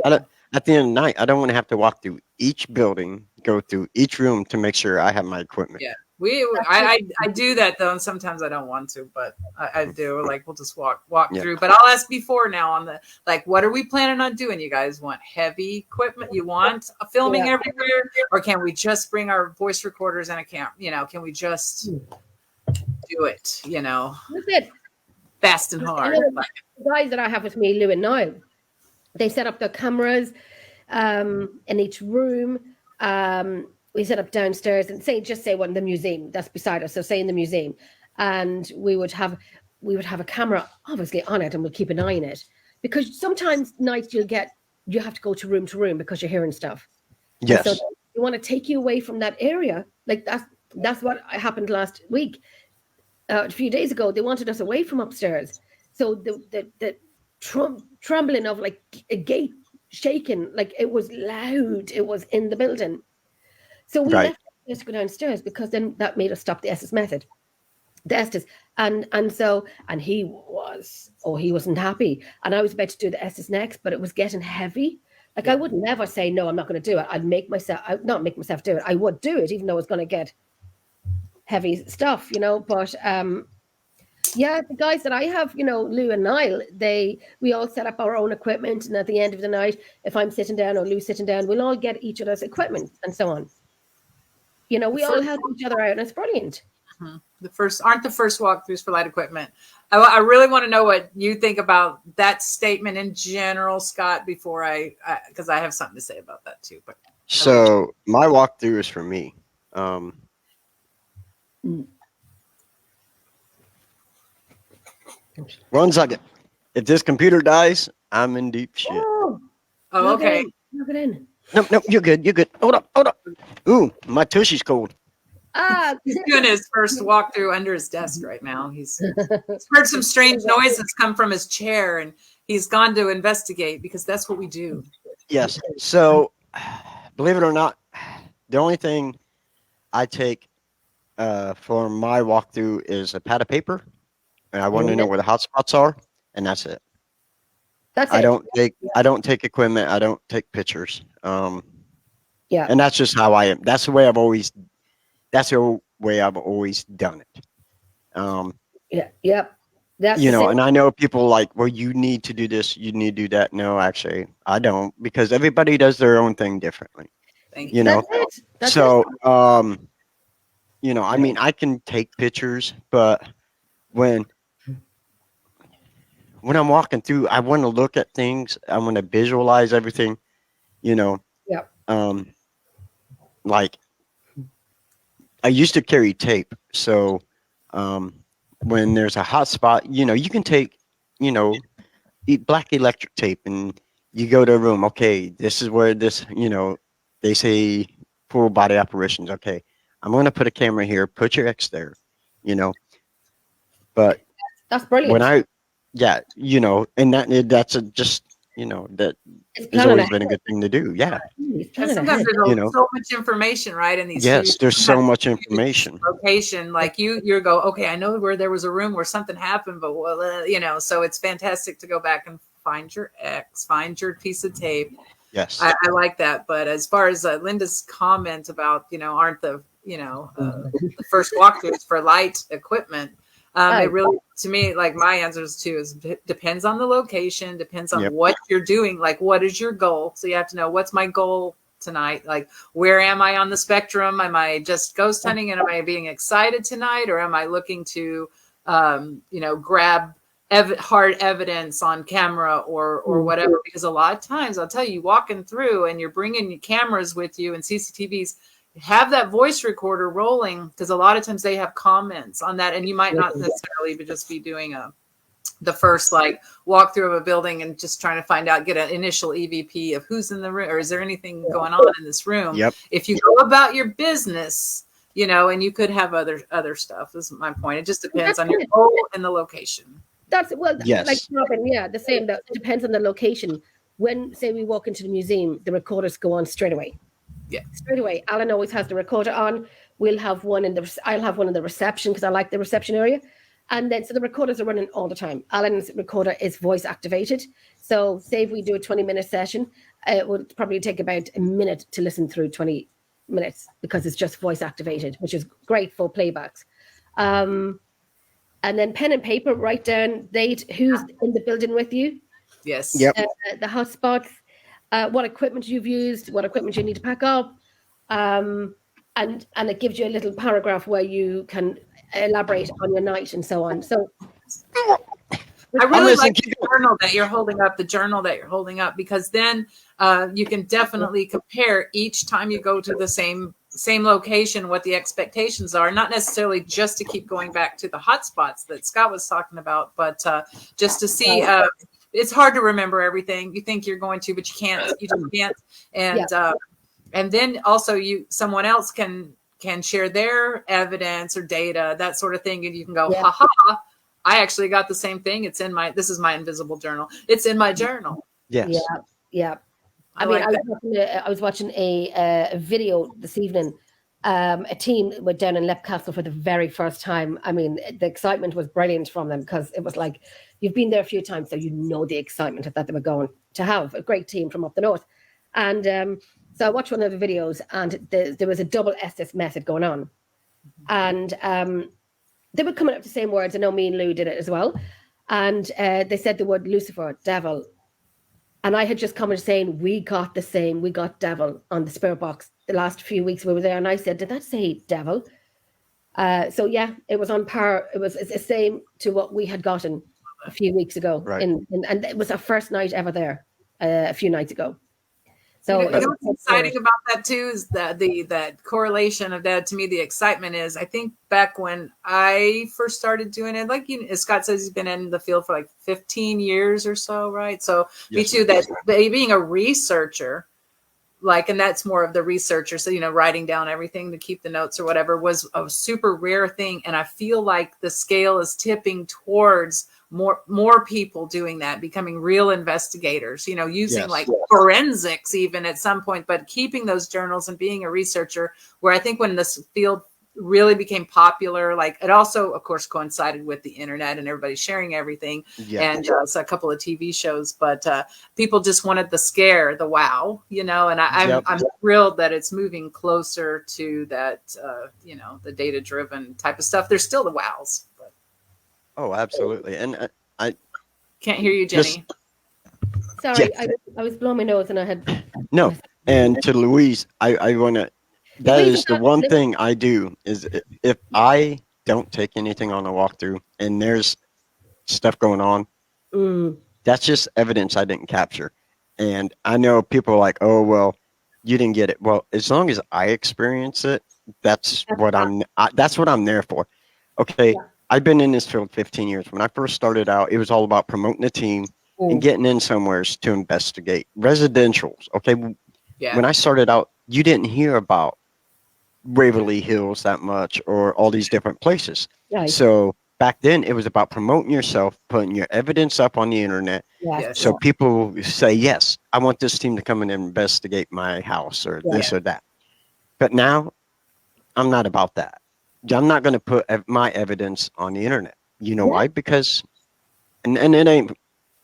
don't, at the end of the night, I don't want to have to walk through each building, go through each room to make sure I have my equipment. Yeah. I do that though, and sometimes I don't want to, but I do. Like we'll just walk through. But I'll ask before now on the what are we planning on doing? You guys want heavy equipment? You want filming everywhere, or can we just bring our voice recorders and a camera? Can we just do it? That's it. Fast and hard. The guys that I have with me, Lou and Niall, they set up their cameras in each room. We set up downstairs and say one in the museum that's beside us. So say in the museum, and we would have a camera obviously on it, and we'll keep an eye on it because sometimes nights you have to go to room because you're hearing stuff. Yes. So you want to take you away from that area. Like that's what happened last week. A few days ago, they wanted us away from upstairs. So the trembling of like a gate shaking, like it was loud. It was in the building. So we left to go downstairs because then that made us stop the Estes method. The Estes. And he wasn't happy. And I was about to do the Estes next, but it was getting heavy. Like I would never say, no, I'm not going to do it. I'd not make myself do it. I would do it, even though it's going to get heavy stuff, but the guys that I have, Lou and Niall, we all set up our own equipment, and at the end of the night, if I'm sitting down or Lou's sitting down, we'll all get each other's equipment and so on. We all help each other out, and it's brilliant. Mm-hmm. The first walkthroughs for light equipment. I really want to know what you think about that statement in general, Scott, before because I have something to say about that too. But so my walkthrough is for me. One second. If this computer dies, I'm in deep shit. Oh, okay. Look it in. No, you're good. You're good. Hold up. Ooh, my tushy's cold. He's doing his first walkthrough under his desk right now. He's heard some strange noises come from his chair, and he's gone to investigate because that's what we do. Yes. So, believe it or not, the only thing I take for my walkthrough is a pad of paper, and I want to know where the hot spots are, and that's it. I don't take equipment. I don't take pictures. And that's just how I am. That's the way I've always done it. That's and I know people like, well, you need to do this, you need to do that. No, actually, I don't, because everybody does their own thing differently. Thank you. That's it. I mean, I can take pictures, but when I'm walking through, I want to look at things. I want to visualize everything, like I used to carry tape. So when there's a hot spot, you can take, black electric tape and you go to a room. Okay, this is where this, they say full body apparitions. Okay, I'm going to put a camera here, put your X there, but that's brilliant. When and that's just, that has always been a good thing to do. Yeah. Sometimes there's so much information, right? In these there's so much information. Location, like you go, okay, I know where there was a room where something happened, but so it's fantastic to go back and find your X, find your piece of tape. Yes, I like that. But as far as Linda's comment about, aren't the the first walkthroughs for light equipment. It really, to me, like my answers too is depends on the location, depends on what you're doing. Like, what is your goal? So you have to know, what's my goal tonight? Like, where am I on the spectrum? Am I just ghost hunting and am I being excited tonight? Or am I looking to, grab hard evidence on camera or whatever? Because a lot of times, I'll tell you, walking through and you're bringing your cameras with you and CCTVs, have that voice recorder rolling, because a lot of times they have comments on that, and you might not necessarily just be doing the first like walkthrough of a building and just trying to find out, get an initial EVP of who's in the room, or is there anything going on in this room. If you go about your business, and you could have other stuff, is my point. It just depends on your goal and the location. That's like Robin, the same. That depends on the location. When, say, we walk into the museum, the recorders go on straight away. Straight away. Alan always has the recorder on. I'll have one in the reception, because I like the reception area. And then, so the recorders are running all the time. Alan's recorder is voice activated. So say if we do a 20-minute session, it would probably take about a minute to listen through 20 minutes, because it's just voice activated, which is great for playbacks. And then pen and paper, write down date, who's in the building with you. Yes. The hotspots. What equipment you've used, what equipment you need to pack up, and it gives you a little paragraph where you can elaborate on your night and so on. So I really like the journal that you're holding up, because then you can definitely compare each time you go to the same location what the expectations are, not necessarily just to keep going back to the hotspots that Scott was talking about, but just to see. It's hard to remember everything. You think you're going to, but you can't. You just can't. And then also someone else can share their evidence or data, that sort of thing, and you can go, ha ha, I actually got the same thing. It's in this is my invisible journal. It's in my journal. Yes. Yeah. I was watching a video this evening. A team went down in Lep Castle for the very first time. I mean, the excitement was brilliant from them, because it was like, you've been there a few times, so the excitement that they were going to have a great team from up the north. And so I watched one of the videos, and there was a double SS method going on. And they were coming up with the same words. I know me and Lou did it as well. And they said the word Lucifer, devil. And I had just come and saying, we got devil on the spirit box the last few weeks we were there. And I said, did that say devil? So it was on par. It's the same to what we had gotten a few weeks ago. Right. And it was our first night ever there a few nights ago. So what's exciting about that too is that correlation of that. To me, the excitement is, I think back when I first started doing it, like as Scott says, he's been in the field for like 15 years or so, right? So me too. That being a researcher, and that's more of the researcher. So writing down everything to keep the notes or whatever was a super rare thing, and I feel like the scale is tipping towards more people doing that, becoming real investigators, using forensics even at some point, but keeping those journals and being a researcher, where I think when this field really became popular, like it also of course coincided with the internet and everybody sharing everything. And so a couple of TV shows, but people just wanted the scare, the wow, and I'm thrilled that it's moving closer to that, the data driven type of stuff. There's still the wows. Oh, absolutely. And I can't hear you, Jenny. Sorry, I was blowing my nose and I had... No, and to Louise, I want to... That is the one thing I do, is if I don't take anything on a walkthrough and there's stuff going on, that's just evidence I didn't capture. And I know people are like, oh, well, you didn't get it. Well, as long as I experience it, that's what I'm there for. Okay. Yeah. I've been in this field 15 years. When I first started out, it was all about promoting a team and getting in somewheres to investigate residentials. Okay. Yeah. When I started out, you didn't hear about Waverly Hills that much or all these different places. Yeah. So back then it was about promoting yourself, putting your evidence up on the internet. Yes. So people say, yes, I want this team to come and investigate my house or this or that. But now I'm not about that. I'm not going to put my evidence on the internet. You know why? Because, and it ain't,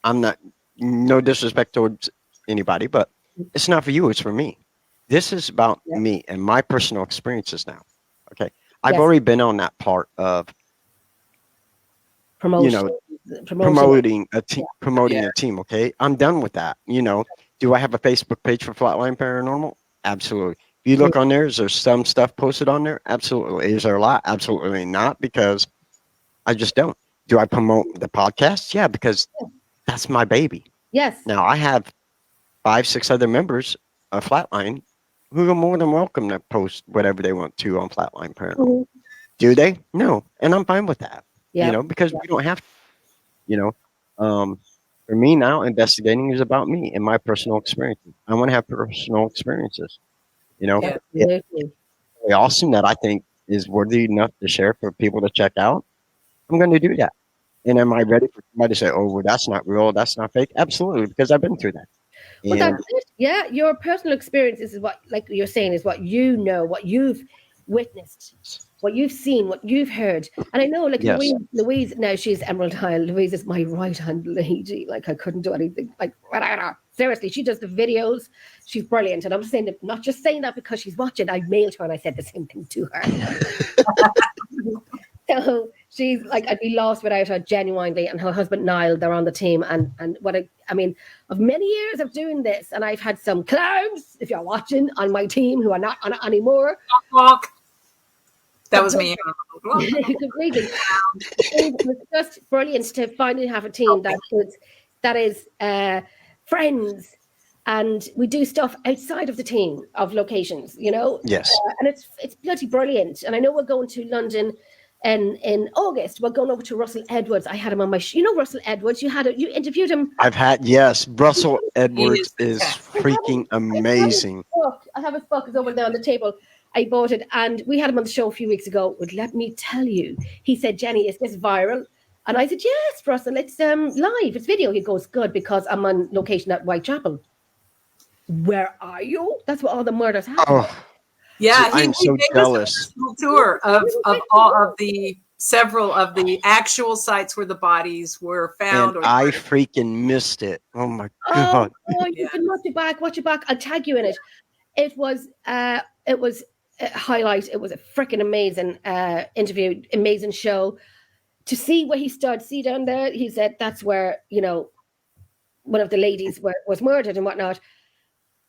I'm not, no disrespect towards anybody, but it's not for you. It's for me. This is about me and my personal experiences now. Okay. I've already been on that part of promotion, promoting a team, Yeah. a team. Okay, I'm done with that. Do I have a Facebook page for Flatline Paranormal? Absolutely. If you look on there, is there some stuff posted on there? Absolutely. Is there a lot? Absolutely not, because I just don't. Do I promote the podcast? Yeah, because that's my baby. Yes. Now I have 5, 6 other members of Flatline who are more than welcome to post whatever they want to on Flatline Paranormal. Do they? No, and I'm fine with that. Yeah. Because we don't have. For me now, investigating is about me and my personal experiences. I want to have personal experiences. Yeah. It's Absolutely. really awesome that I think is worthy enough to share for people to check out. I'm going to do that. And am I ready for somebody to say, "Oh, well, that's not real, that's not fake"? Absolutely, because I've been through that. Well, And that's it. Yeah, your personal experiences is what, like you're saying, is what you know, what you've witnessed, what you've seen, what you've heard. And I know, like Yes. Louise, now she's Emerald Isle. Louise is my right hand lady. Like I couldn't do anything. Like seriously, she does the videos. She's brilliant. And I'm saying that, not just saying that because she's watching. I mailed her and I said the same thing to her. So she's like, I'd be lost without her, genuinely. And her husband Niall, they're on the team. And what I mean, of many years of doing this, and I've had some clowns, if you're watching, on my team who are not on it anymore. Walk. That was me. Completely. It was just brilliant to finally have a team that is friends, and we do stuff outside of the team of locations, yes, and it's bloody brilliant. And I know we're going to London in August. We're going over to Russell Edwards. I had him on my Russell Edwards. You interviewed him. I've had, yes, Russell Edwards is freaking amazing. I have his book. It's over there on the table. I bought it, and we had him on the show a few weeks ago. But let me tell you, he said, "Jenny, is this viral?" And I said, "Yes, Russell, it's live. It's video." He goes, "Good, because I'm on location at Whitechapel." Where are you? That's where all the murders happen. Oh, Yeah, I'm so gave jealous. us a personal tour of all of the several of the actual sites where the bodies were found. And I freaking missed it. Oh my god! You can watch it back. Watch it back. I'll tag you in it. It was a highlight. It was a freaking amazing interview, amazing show. To see where he stood, see down there, he said that's where one of the ladies was murdered and whatnot.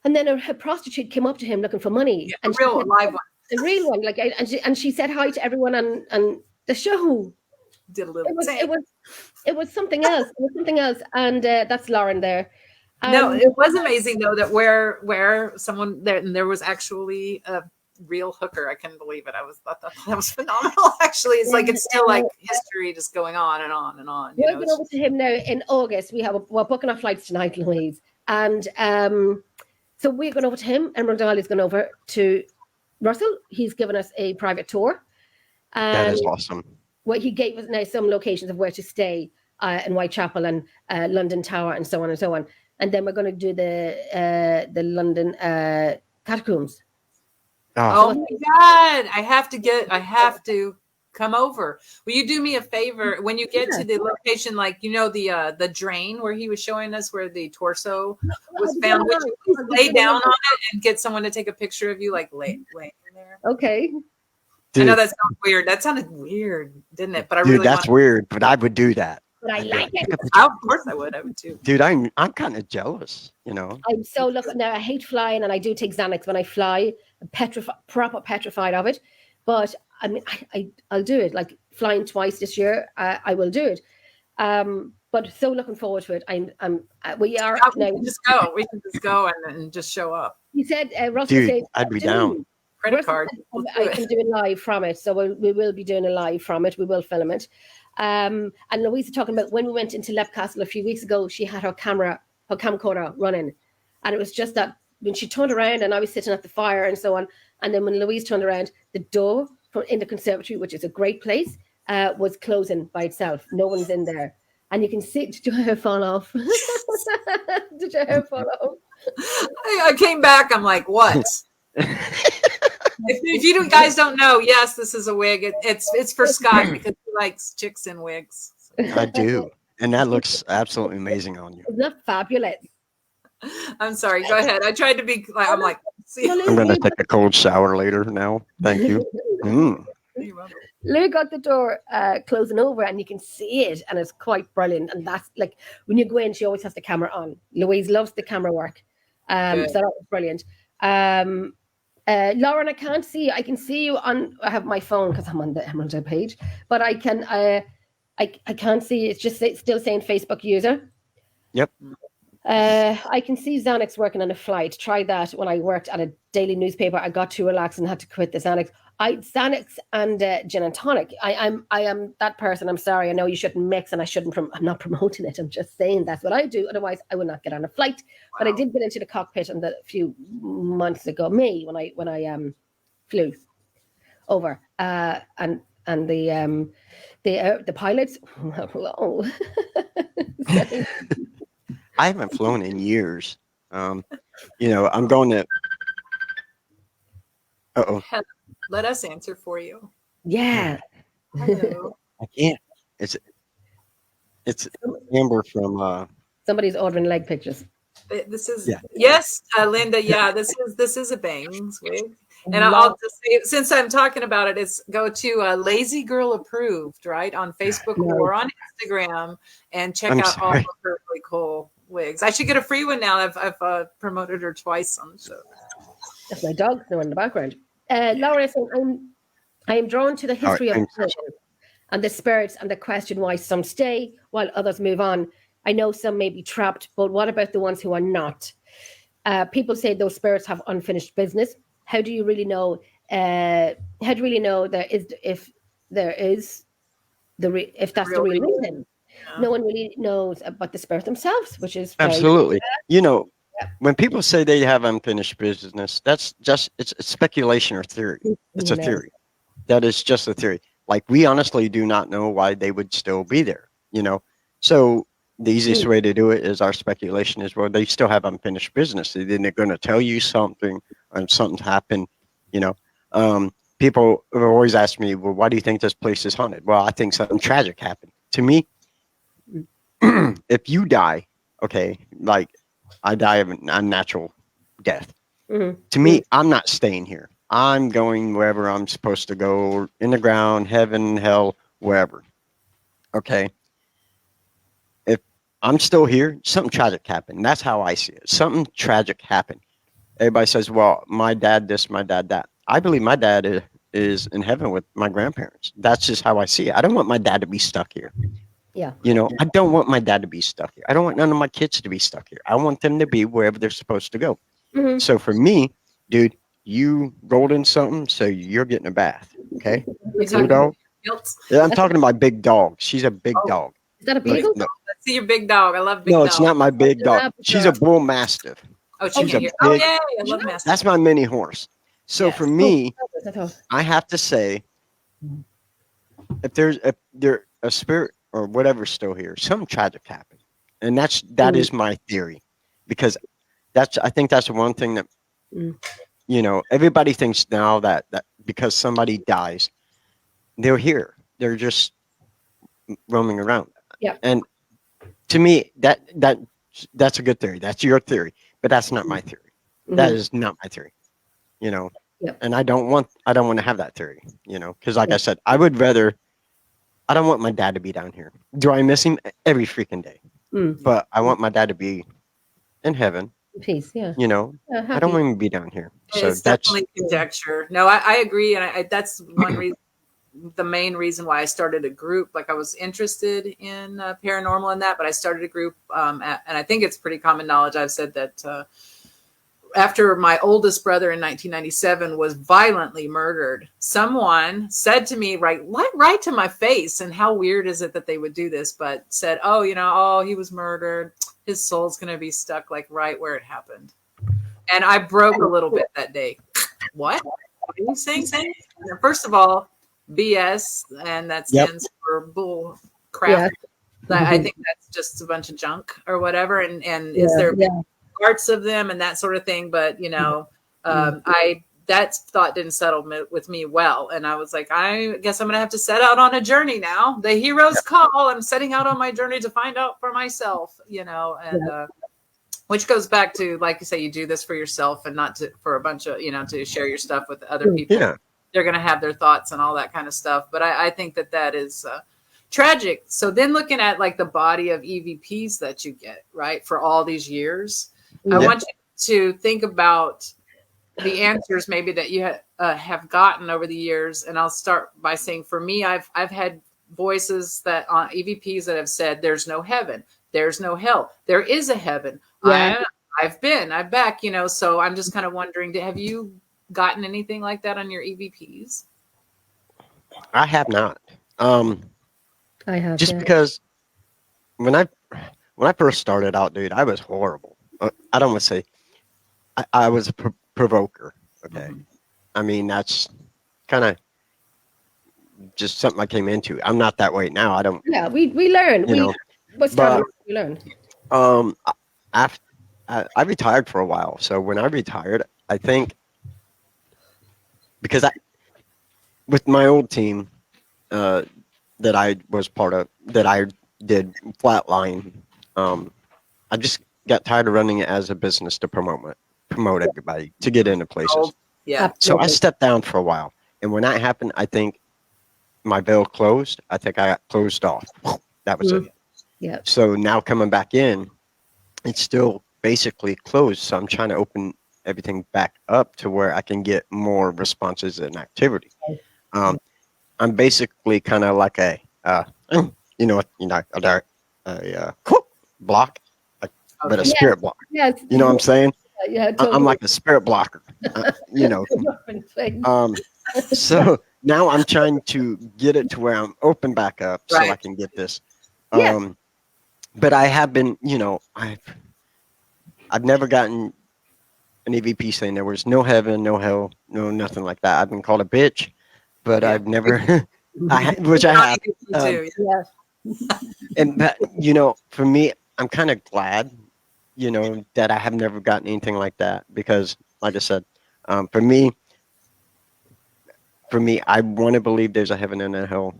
And then a prostitute came up to him looking for money. Yeah, and a real live one. A real one. Like, and she said hi to everyone on the show. Did a little. It was something else. It was something else. And that's Lauren there. No, it was amazing though that where someone there was actually a real hooker. I couldn't believe it. I thought that was phenomenal. Actually, it's like it's still like history just going on and on and on. We're going over to him now in August. We're booking our flights tonight, Louise, and so we're going over to him. Emerald Isle is going over to Russell. He's given us a private tour. That is awesome. Well, he gave us now some locations of where to stay in Whitechapel and London Tower and so on and so on. And then we're going to do the London catacombs. Oh my God! I have to come over. Will you do me a favor when you get to the location, like the drain where he was showing us where the torso was found? Would you please lay down on it and get someone to take a picture of you, like laying there? Okay. Dude, I know that sounds weird. That sounded weird, didn't it? But I dude, really that's weird. But I would do that. But I like it. Of course I would. I would too. Dude, I'm kind of jealous. I'm so lucky. Now I hate flying, and I do take Xanax when I fly. I'm proper petrified of it. But I mean, I'll do it. Like flying twice this year, I will do it. But so looking forward to it. We are now. We can just go. We can just go and just show up. He said, Russell Dude, said, I'd be down. Credit card. I can do a live from it. So we will be doing a live from it. We will film it. And Louise is talking about when we went into Lep Castle a few weeks ago, she had her camcorder running. And it was just that when she turned around and I was sitting at the fire and so on. And then when Louise turned around, the door in the conservatory, which is a great place, was closing by itself. No one's in there. And you can see, did your hair fall off? Did your hair fall off? I came back. I'm like, what? If you guys don't know, yes, this is a wig. It's for Scott because he likes chicks in wigs. I do. And that looks absolutely amazing on you. Isn't that fabulous? I'm sorry. Go ahead. I tried to be like, I'm like, see. I'm going to take a cold shower later now. Thank you. Lou got the door closing over, and you can see it, and it's quite brilliant. And that's like when you go in, she always has the camera on. Louise loves the camera work, so that was brilliant. Lauren, I can't see you. I can see you on. I have my phone because I'm on the Emerald page, but I can. I can't see. It's just still saying Facebook user. Yep. I can see Xanax working on a flight. Tried that when I worked at a daily newspaper. I got too relaxed and had to quit the Xanax. Xanax and gin and tonic. I am that person. I'm sorry. I know you shouldn't mix, and I shouldn't. I'm not promoting it. I'm just saying that's what I do. Otherwise, I would not get on a flight. Wow. But I did get into the cockpit a few months ago. When I flew over and the pilots. Whoa. I haven't flown in years. I'm going to. Uh-oh. Let us answer for you. Yeah. Hello. I can't. It's Amber from. Somebody's ordering leg pictures. This is yes, Linda. Yeah, this is a bangs wig. And I'll just say, since I'm talking about it, it's go to Lazy Girl Approved, right, on Facebook or on Instagram, and check out all of her really cool wigs. I should get a free one now. I've promoted her twice on the show. That's my dog there in the background. Laura, I am drawn to the history of religion and the spirits and the question why some stay while others move on. I know some may be trapped, but what about the ones who are not? People say those spirits have unfinished business. How do you really know? How do you really know if that's the real reason? Yeah. No one really knows about the spirit themselves, which is absolutely. When people say they have unfinished business, that's just it's speculation or theory. It's a theory. That is just a theory. Like, we honestly do not know why they would still be there. So the easiest way to do it is our speculation is, well, they still have unfinished business. They're going to tell you something, and something's happened. People have always asked me, well, why do you think this place is haunted? Well, I think something tragic happened. To me, if you die, okay, like I die of a natural death. Mm-hmm. To me, I'm not staying here. I'm going wherever I'm supposed to go, in the ground, heaven, hell, wherever. Okay. If I'm still here, something tragic happened. That's how I see it. Something tragic happened. Everybody says, well, my dad this, my dad that. I believe my dad is in heaven with my grandparents. That's just how I see it. I don't want my dad to be stuck here. Yeah. I don't want my dad to be stuck here. I don't want none of my kids to be stuck here. I want them to be wherever they're supposed to go. Mm-hmm. So for me, dude, you rolled in something, so you're getting a bath. Okay? Exactly. Dog? Yeah, I'm talking about Big Dog. She's a big dog. Is that a beagle? No. Let's see your big dog. I love big dog. No, it's not my big dog. She's a bull mastiff. Oh, she's I love mastiff. That's my mini horse. So for me, I have to say, if there's a spirit or whatever still here, something tragic happened, and that is my theory, because I think that's the one thing that everybody thinks now that because somebody dies, they're here, they're just roaming around. Yeah. And to me, that's a good theory. That's your theory, but that's not my theory. Mm-hmm. That is not my theory. Yep. And I don't want to have that theory. Because like I said, I don't want my dad to be down here. Do I miss him every freaking day? But I want my dad to be in heaven. Peace, yeah. I don't want him to be down here. So it's definitely conjecture. No, I agree, and that's one reason. The main reason why I started a group. Like, I was interested in paranormal and that, but I started a group, and I think it's pretty common knowledge. I've said that after my oldest brother in 1997 was violently murdered, someone said to me, right to my face, and how weird is it that they would do this, but said, he was murdered. His soul's going to be stuck like right where it happened. And I broke a little bit that day. What are you saying? First of all, BS, and that stands for bull crap. Yeah. I think that's just a bunch of junk or whatever. And is there parts of them and that sort of thing? But that thought didn't settle with me well, and I was like, I guess I'm gonna have to set out on a journey now. The hero's call. I'm setting out on my journey to find out for myself. Which goes back to, like you say, you do this for yourself and not for a bunch of to share your stuff with other people. Yeah. they're going to have their thoughts and all that kind of stuff. But I think that is tragic. So then looking at like the body of EVPs that you get, right, for all these years, I want you to think about the answers maybe that you have gotten over the years. And I'll start by saying, for me, I've had voices that on EVPs that have said, there's no heaven, there's no hell, there is a heaven. Yeah. I'm back, you know, so I'm just kind of wondering, have you gotten anything like that on your EVPs? I have not. I have. Just because when I first started out, dude, I was horrible. I don't want to say I was a provoker. Okay. Mm-hmm. I mean, that's kind of just something I came into. I'm not that way now. I don't. Yeah, we learn. You know, We learn. I retired for a while. So when I retired, I think because with my old team that I was part of, that I did Flatline, I just got tired of running it as a business to promote everybody to get into places. Yeah. So I stepped down for a while. And when that happened, I think my veil closed. I think I got closed off. That was it. Yeah. So now coming back in, it's still basically closed. So I'm trying to open everything back up to where I can get more responses and activity. I'm basically kind of like a block, but a spirit block. Yes. You know what I'm saying? Yeah. I'm like a spirit blocker. So now I'm trying to get it to where I'm open back up so I can get this. But I have been, I've never gotten an EVP saying there was no heaven, no hell, no nothing like that. I've been called a bitch, but I've never, which I have. And that, for me, I'm kind of glad, that I have never gotten anything like that because, like I said, for me, I want to believe there's a heaven and a hell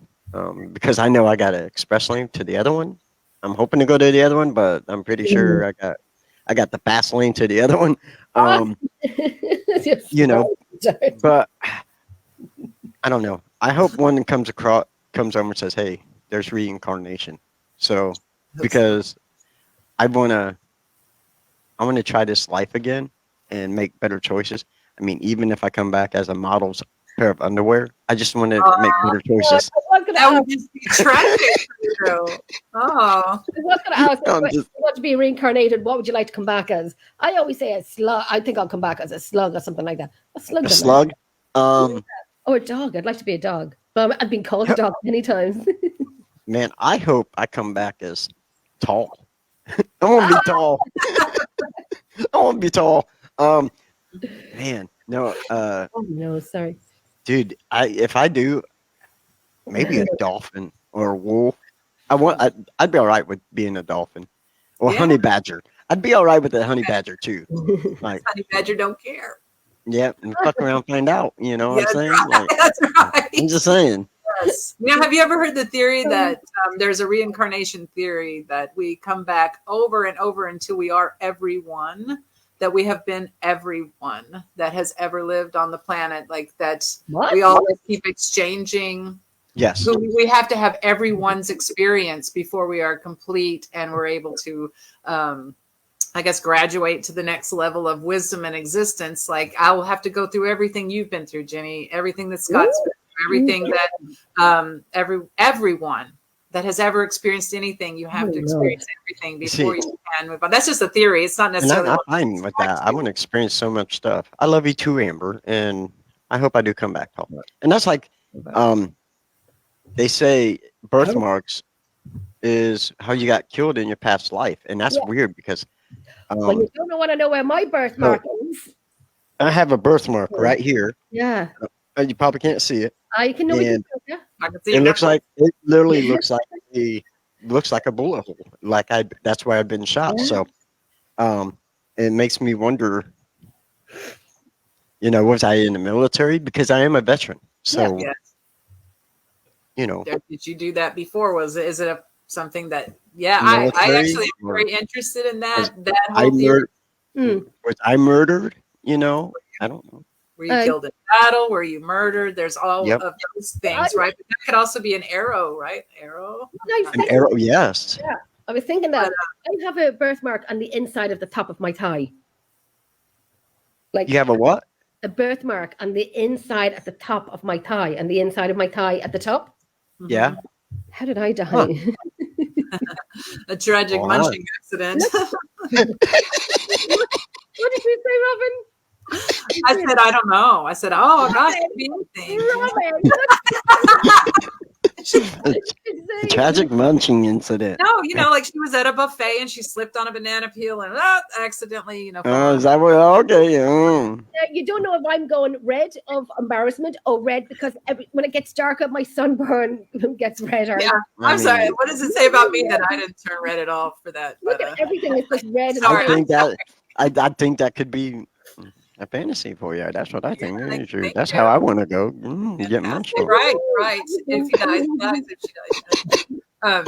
because I know I got an express lane to the other one. I'm hoping to go to the other one, but I'm pretty sure I got the fast lane to the other one. But I don't know. I hope one comes over and says, "Hey, there's reincarnation." So because I want to try this life again and make better choices. I mean, even if I come back as a model's pair of underwear, I just want to make better choices. That would just be tragic. Oh, I was going to ask, if you want to be reincarnated, what would you like to come back as? I always say a slug. I think I'll come back as a slug or something like that. A slug. A slug? Or a dog. I'd like to be a dog. But I've been called a dog many times. Man, I hope I come back as tall. I want to be tall. I want to be tall. Man, no. Oh no, sorry, dude. If I do, maybe a dolphin or a wolf. I'd be all right with being a dolphin or honey badger. I'd be all right with a honey badger too. Like honey badger don't care. Yeah, and fuck around, find out. You know what I'm saying? Right. Like, that's right. I'm just saying. Yes. Have you ever heard the theory that there's a reincarnation theory that we come back over and over until we are everyone, that we have been everyone that has ever lived on the planet, like that we always keep exchanging. Yes. We have to have everyone's experience before we are complete and we're able to, I guess, graduate to the next level of wisdom and existence. Like I will have to go through everything you've been through, Jenny, everything that Scott's been through, everything that everyone that has ever experienced anything, you have to experience everything before you can move on. That's just a theory. It's not necessarily. I'm fine with that. I want to experience so much stuff. I love you too, Amber, and I hope I do come back home. And that's like, they say birthmarks is how you got killed in your past life, and that's weird because. Well, you don't want to know where my birthmark is. I have a birthmark right here. Yeah. You probably can't see it. I can know it. It looks like it literally looks like a bullet hole. Like that's why I've been shot. Yeah. So, it makes me wonder. Was I in the military? Because I am a veteran. So, did you do that before? Is it something that? Yeah, I actually am very interested in that. Was I murdered? I don't know. Were you killed in battle? Were you murdered? There's all Yep. of those things, right? But that could also be an arrow, right? Arrow. An arrow, yes. Yeah, I was thinking that I have a birthmark on the inside of the top of my thigh. Like You have a what? a birthmark on the inside at the top of my thigh, and the inside of my thigh at the top. Yeah. How did I die? Huh. A tragic Wow. munching accident. What did you say, Robin? I said, I don't know. I said, oh gosh, it could be anything. A tragic munching incident. No, you know, like she was at a buffet and she slipped on a banana peel and accidentally, you know. Oh, is that what? Okay. You don't know if I'm going red of embarrassment or red because when it gets darker, my sunburn gets redder. Yeah, I'm sorry. What does it say about me that I didn't turn red at all for that? Look But, at everything is just red. Sorry. I think that could be a fantasy for you. That's what I think. thank That's you. how I want to go. Get munching. Right. If he dies, he dies. If she dies.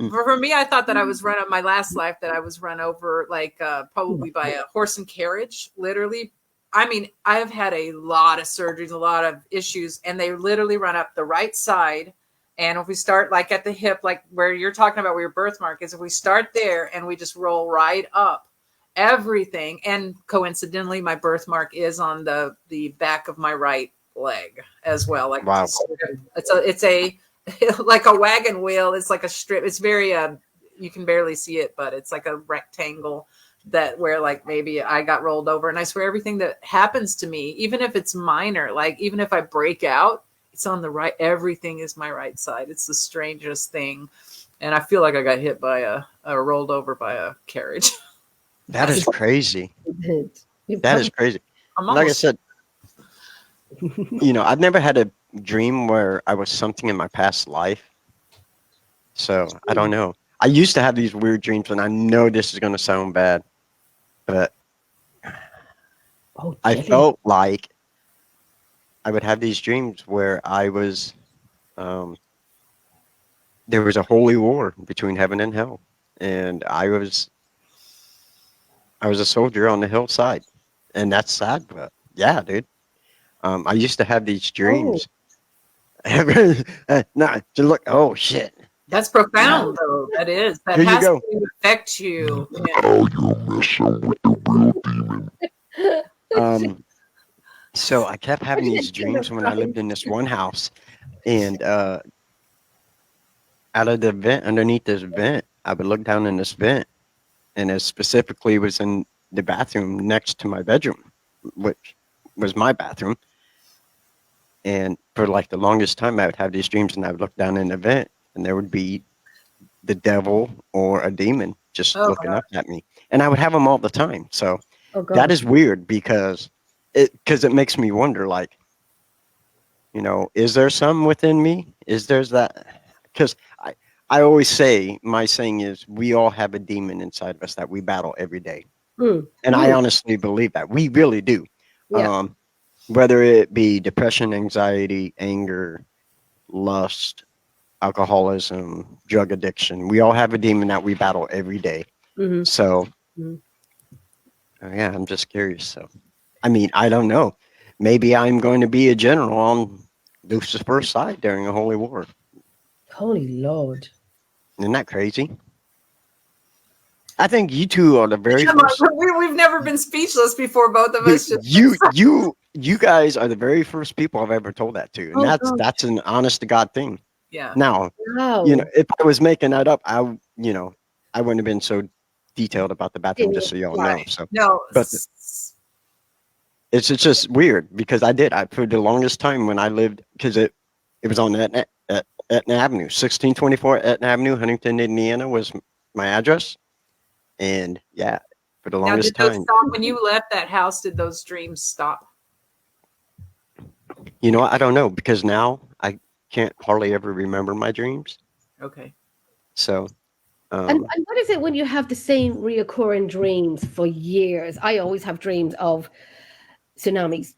For me, I thought that I was run my last life that I was run over like probably by a horse and carriage. Literally, I mean, I've had a lot of surgeries, a lot of issues, and they literally run up the right side. And if we start like at the hip, like where you're talking about where your birthmark is, if we start there and we just roll right up everything, and coincidentally, my birthmark is on the back of my right leg as well. Like wow, it's a like a wagon wheel. It's like a strip. It's very you can barely see it, but it's like a rectangle that where like maybe I got rolled over. And I swear everything that happens to me, even if it's minor, like even if I break out, it's on the right. Everything is my right side. It's the strangest thing. And I feel like I got hit by a rolled over by a carriage. That is crazy. That is crazy. Like I said, you know, I've never had a dream where I was something in my past life. So I don't know. I used to have these weird dreams, and I know this is going to sound bad, but I felt like I would have these dreams where I was, there was a holy war between heaven and hell, and I was a soldier on the hillside, and that's sad, but yeah, dude. I used to have these dreams. No, to look. Oh shit. That's profound, though. That is. That Here you has go. to affect you. Oh, you're messing with the real demon. So I kept having these dreams when I lived in this one house, and out of the vent, underneath this vent, I would look down in this vent, and it specifically was in the bathroom next to my bedroom, which was my bathroom. And for like the longest time, I would have these dreams, and I would look down in the vent, and there would be the devil or a demon just looking up at me, and I would have them all the time. So that is weird because it makes me wonder, like, you know, is there some within me? Is there's that? Because I always say, my saying is, we all have a demon inside of us that we battle every day. And I honestly believe that. We really do. Yeah. Whether it be depression, anxiety, anger, lust, alcoholism, drug addiction, we all have a demon that we battle every day. So, yeah, I'm just curious. So, I mean, I don't know. Maybe I'm going to be a general on Lucifer's side during a holy war. Holy Lord. Isn't that crazy? I think you two are the very first. We've never been speechless before, both of us. You guys are the very first people I've ever told that to, and that's an honest to God thing. Yeah. Now, you know, if I was making that up, I wouldn't have been so detailed about the bathroom, just so y'all know. So no, but it's just weird because I for the longest time when I lived, because it was on Etna Avenue, 1624 Etna Avenue, Huntington, Indiana was my address. And yeah, for the longest time. When you left that house, did those dreams stop? You know, I don't know, because now I can't hardly ever remember my dreams. Okay. So. And what is it when you have the same reoccurring dreams for years? I always have dreams of tsunamis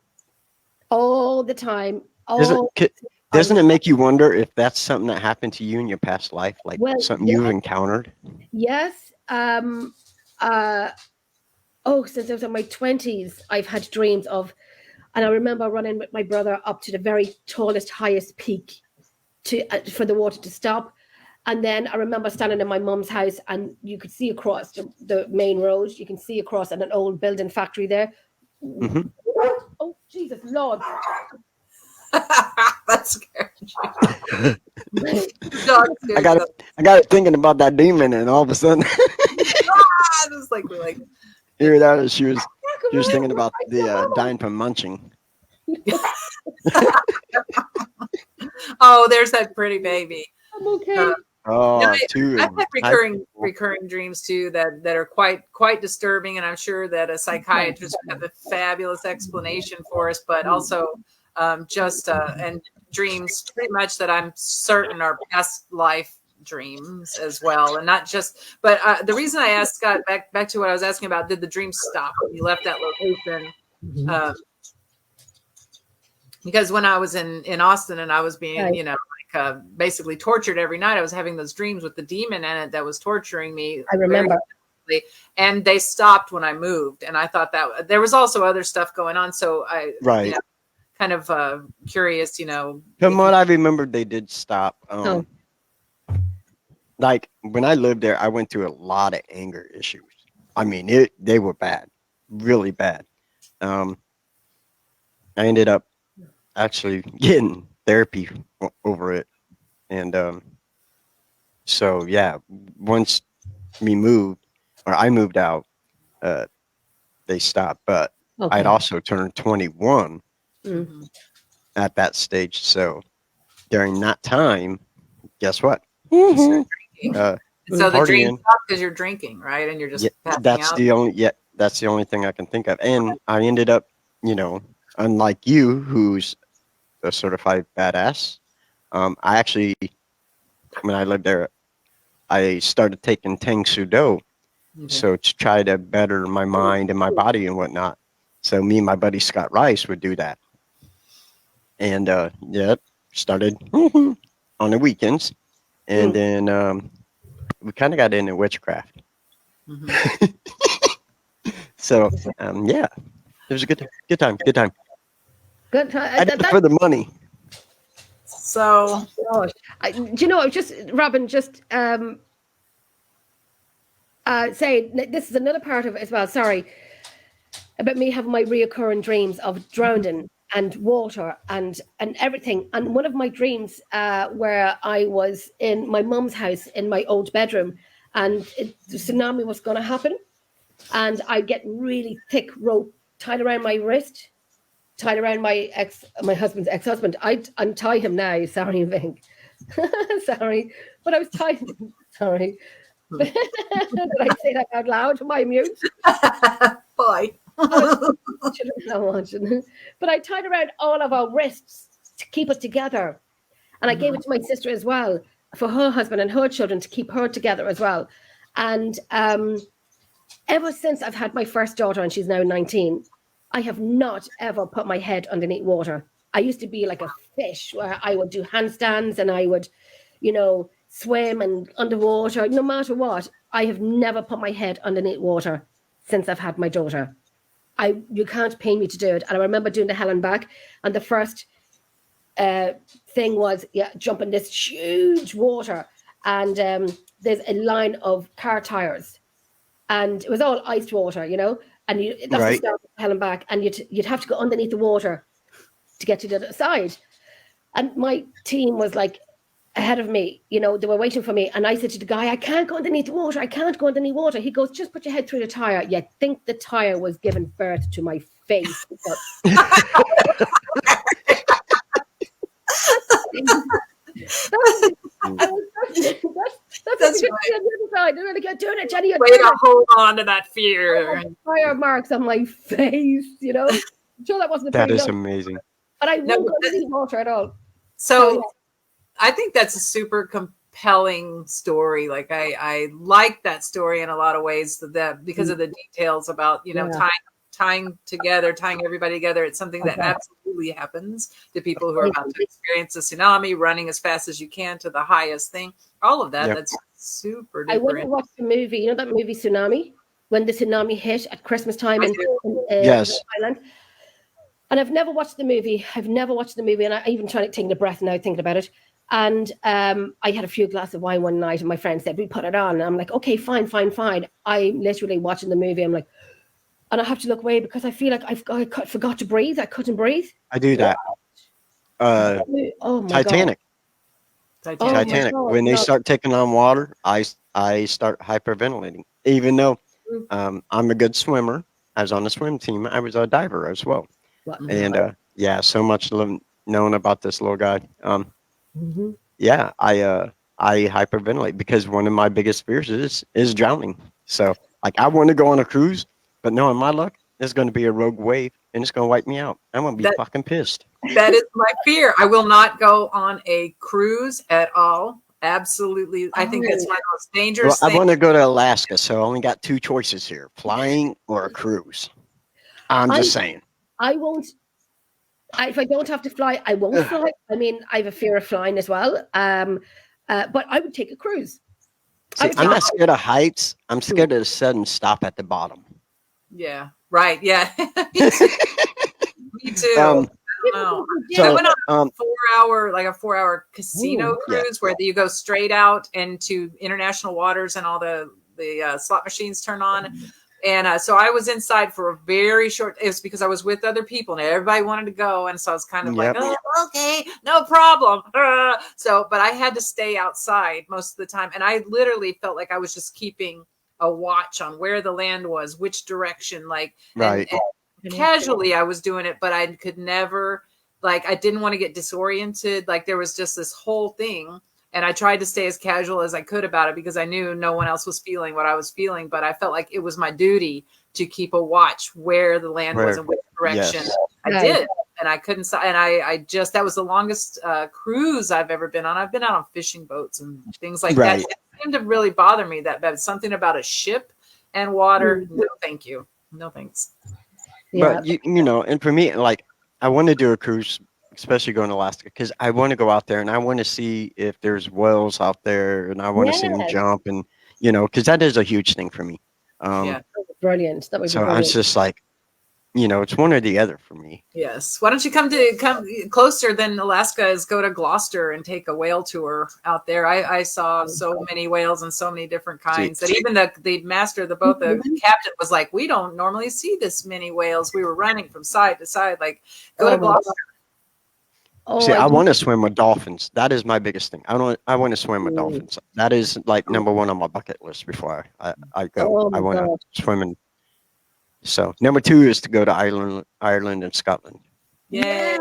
all the time. Doesn't it make you wonder if that's something that happened to you in your past life, like something you've encountered? Yes. Since I was in my 20s, I've had dreams of And I remember running with my brother up to the very tallest, highest peak for the water to stop. And then I remember standing in my mum's house, and you could see across the main road. You can see across at an old building factory there. Mhm. Oh, Jesus, Lord. That's scary. I got it thinking about that demon, and all of a sudden, Just like we're like, here that she was thinking about the dying from munching. oh, there's that pretty baby. I'm okay. Oh, No, two. I've had recurring dreams too that are quite disturbing, and I'm sure that a psychiatrist would have a fabulous explanation for us. But also, and dreams pretty much that I'm certain are past life dreams as well, and not just. But the reason I asked Scott back to what I was asking about, did the dream stop when you left that location? Because when I was in Austin and I was being, Right. Basically tortured every night, I was having those dreams with the demon in it that was torturing me. I remember. And they stopped when I moved. And I thought that there was also other stuff going on. So I, Right. kind of curious, From what I remember, they did stop. Oh. Like when I lived there, I went through a lot of anger issues. I mean, they were bad, really bad. I ended up actually getting therapy over it, and so yeah, once I moved out, they stopped. But Okay. I'd also turned 21 Mm. at that stage, so during that time, guess what? So the Partying. dream stopped because you're drinking, right? And you're just passing that's out. that's the only thing I can think of. And I ended up, unlike you, who's a certified badass, I actually, when I lived there, I started taking Tang Sudo, so to try to better my mind and my body and whatnot. So me and my buddy Scott Rice would do that, and started on the weekends, and then we kind of got into witchcraft. So it was a good time. Good time. I did it for the money. So Gosh. Robin, saying this is another part of it as well. Sorry about me having my reoccurring dreams of drowning and water and everything. And one of my dreams where I was in my mum's house in my old bedroom, and the tsunami was going to happen, and I get really thick rope tied around my wrist, tied around my husband's ex-husband. I'd untie him now. Sorry, Vink. Sorry, but I was tied. Sorry. Did I say that out loud? Am I mute? bye. But I tied around all of our wrists to keep us together. And I gave it to my sister as well for her husband and her children to keep her together as well. And ever since I've had my first daughter, and she's now 19, I have not ever put my head underneath water. I used to be like a fish where I would do handstands and I would, swim and underwater, no matter what. I have never put my head underneath water since I've had my daughter. You can't pay me to do it. And I remember doing the hell and back, and the first thing was jumping this huge water, and there's a line of car tires, and it was all iced water, and that's the Right. start of hell and back, and you'd have to go underneath the water to get to the other side. And my team was like ahead of me, they were waiting for me. And I said to the guy, I can't go underneath the water. I can't go underneath water. He goes, just put your head through the tire. You think the tire was giving birth to my face. That's right. They're going to get doing it, Jenny. Way to hold on to that fear. Tire marks on my face, I'm sure that wasn't a That pretty is look, amazing. but I won't go underneath water at all. So I think that's a super compelling story. Like I like that story in a lot of ways because of the details about, tying everybody together. It's something that absolutely happens to people who are about to experience a tsunami, running as fast as you can to the highest thing. All of that. Yep. That's super I went duper. to watch the movie, that movie Tsunami, when the tsunami hit at Christmas time in Yes. Thailand. And I've never watched the movie. And I even tried taking a breath now thinking about it. And I had a few glasses of wine one night, and my friend said, we put it on. And I'm like, okay, fine. I'm literally watching the movie. I'm like, and I have to look away because I feel like I forgot to breathe. I couldn't breathe. I do that. Oh my Titanic. God. Titanic. God, When they no. start taking on water, I start hyperventilating. Even though I'm a good swimmer, I was on the swim team. I was a diver as well. What? And yeah, so much known about this little guy. Mm-hmm. Yeah, I hyperventilate because one of my biggest fears is drowning. So like I want to go on a cruise, but knowing my luck, there's going to be a rogue wave and it's going to wipe me out. I'm going to be fucking pissed. That is my fear. I will not go on a cruise at all. Absolutely. I think that's one of the most dangerous Well, I things. want to go to Alaska, so I only got two choices here: flying or a cruise. I'm just saying. I won't. If I don't have to fly, I won't fly. I mean, I have a fear of flying as well. But I would take a cruise. See, I'm not scared of heights. I'm scared of the sudden stop at the bottom. Yeah. Right. Yeah. Me too. I went on a 4-hour casino cruise where you go straight out into international waters and all the slot machines turn on. And so I was inside for a very short, it was because I was with other people and everybody wanted to go. And so I was kind of like, oh, okay, no problem. But I had to stay outside most of the time. And I literally felt like I was just keeping a watch on where the land was, which direction, like, right. And casually I was doing it, but I could never, like, I didn't want to get disoriented. Like there was just this whole thing. And I tried to stay as casual as I could about it because I knew no one else was feeling what I was feeling. But I felt like it was my duty to keep a watch where the land was and which direction. Yes. I did. And I couldn't. And I just, that was the longest cruise I've ever been on. I've been out on fishing boats and things like that. It seemed to really bother me that bad. Something about a ship and water. No, thank you. No, thanks. But you know, and for me, like, I want to do a cruise, especially going to Alaska, because I want to go out there and I want to see if there's whales out there, and I want to see them jump, and you know, because that is a huge thing for me. That was brilliant. That was so brilliant. I was just like, you know, it's one or the other for me. Yes. Why don't you come closer than Alaska is go to Gloucester and take a whale tour out there. I saw so many whales and so many different kinds that even the master of the boat, the captain was like, we don't normally see this many whales. We were running from side to side, like go to Gloucester. See, I want to swim with dolphins. That is my biggest thing. I want to swim with dolphins. That is like number one on my bucket list before I go. I want to swim in. So number two is to go to Ireland and Scotland. Yes.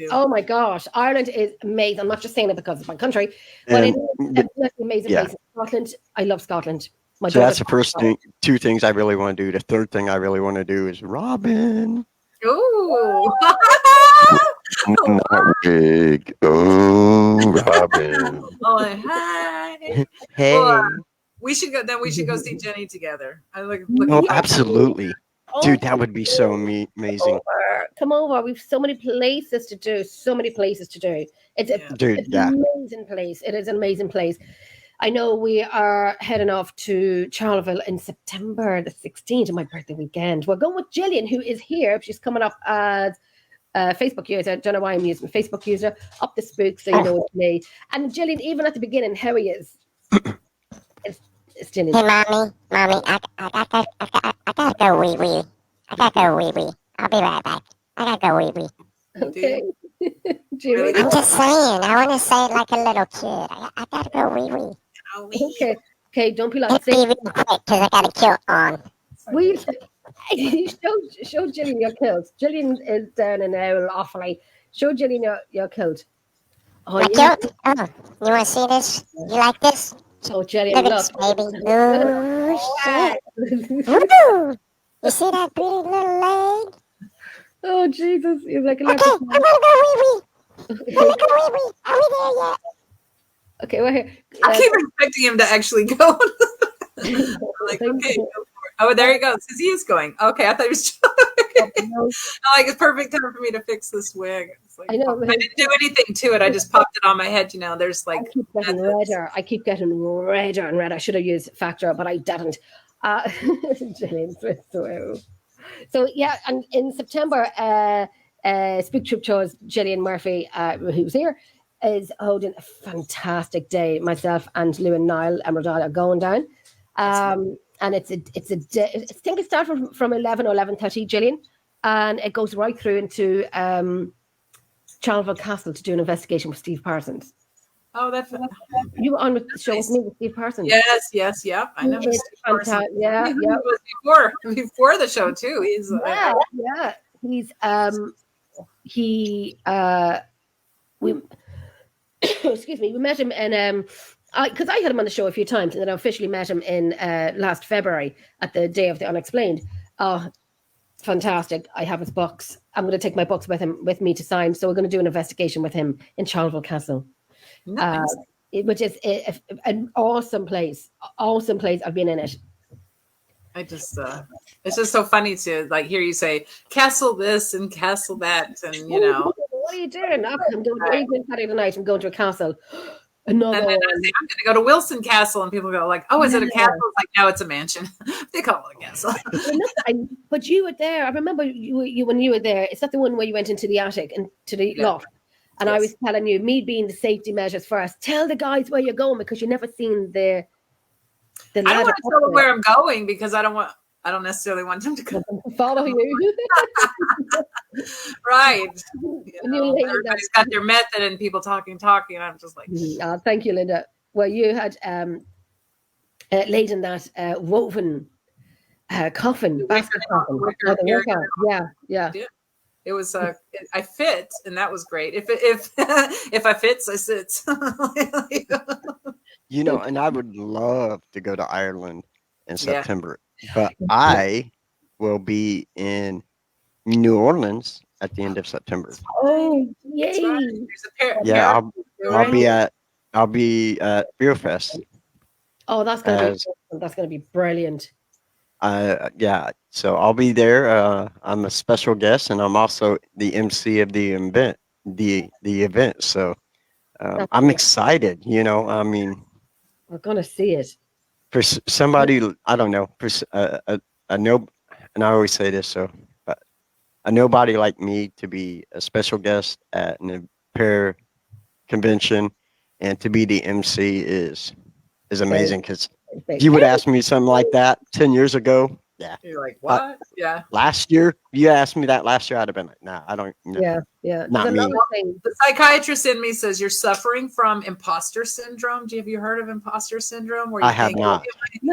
Oh my gosh, Ireland is amazing. I'm not just saying it because it's my country, but it is definitely an amazing place. Scotland, I love Scotland. So that's the first thing. Two things I really want to do. The third thing I really want to do is Robin. Ooh. Not wig. Oh, Robin. Oh, hi. Hey. Well, we should go. Then we should go see Jenny together. Absolutely, dude. That would be so amazing. Come over. We've so many places to do. It's an amazing place. It is an amazing place. I know we are heading off to Charleville in September the 16th, my birthday weekend. We're going with Gillian, who is here. She's coming up as a Facebook user. I don't know why I'm using Facebook user. Up the spook, so you know it's me. And Gillian, even at the beginning, how he is. It's Gillian. Hey, mommy, I gotta go wee wee. I'll be right back. I gotta go wee wee. Okay. I'm just saying. I want to say it like a little kid. I gotta go wee wee. Okay, don't be like Let's be real quick because I got a kilt on. Show Gillian your kilt. Gillian is down and out awfully. Show Gillian your kilt. Oh, my kilt? Oh, you want to see this? You like this? Oh, Gillian, look. This, baby. Oh, shit. Woo! You see that pretty little leg? Oh, Jesus. You're like a okay, I'm going to go wee-wee. Are we there yet? Okay, we're here. I keep expecting him to actually go. Like, okay, go for it. Oh, there he goes. He is going. Okay, I thought he was. Like, it's perfect time for me to fix this wig. It's like, I know. I didn't do anything to it. I just popped it on my head. You know, there's like. I keep getting redder and redder. I should have used Factor, but I didn't. So yeah, and in September, Speak Trip Shows, Gillian Murphy, who's here, is holding a fantastic day. Myself and Lou and Niall Emerald are going down. And it's a day, I think it starts from 11 or 11:30, Gillian, and it goes right through into Charleville Castle to do an investigation with Steve Parsons. Oh, that's You were on with the show with me with Steve Parsons. yes, yep. I know. It's fantastic. Yeah, He yeah. was before the show too. He's Yeah. He's we excuse me, we met him in because I had him on the show a few times, and then I officially met him in last February at the Day of the Unexplained. Oh, fantastic. I have his books. I'm going to take my books with me to sign. So we're going to do an investigation with him in Charleville Castle. nice. Which is an awesome place. Awesome place. I've been in it. I just it's just so funny to like hear you say castle this and castle that, and you know. What are you doing? I'm going to Saturday night. I'm going to a castle. Another And then one. I say, I'm going to go to Wilson Castle, and people go like, "Oh, is it a castle?" It's like, no, it's a mansion. They call it a castle. But you were there. I remember you when you were there. Is that the one where you went into the attic and to the loft? And I was telling you, me being the safety measures first. Tell the guys where you're going because you've never seen the. I don't want to tell them where I'm going because I don't necessarily want them to go. Follow you. Right. You Everybody's got their method and people talking. And I'm just like, thank you, Linda. Well, you had laid in that woven coffin, basket coffin. Yeah. It was I fit, and that was great. If I fits, I sit. You know, and I would love to go to Ireland in September, but I will be in New Orleans at the end of September. Oh, yay! Yeah, I'll be at Beer Fest. Oh, that's gonna be brilliant. Yeah, so I'll be there. I'm a special guest, and I'm also the MC of the event. The event. So I'm excited. You know, I mean, we're gonna see it. For somebody, I don't know, I know, and I always say this, so, but a nobody like me to be a special guest at an Impair convention and to be the MC is amazing. Because if you would ask me something like that 10 years ago, you're like, what? Last year, you asked me that last year, I'd have been like, nah, I don't. No, yeah. Not me. The psychiatrist in me says you're suffering from imposter syndrome. Have you heard of imposter syndrome? Where you I have not.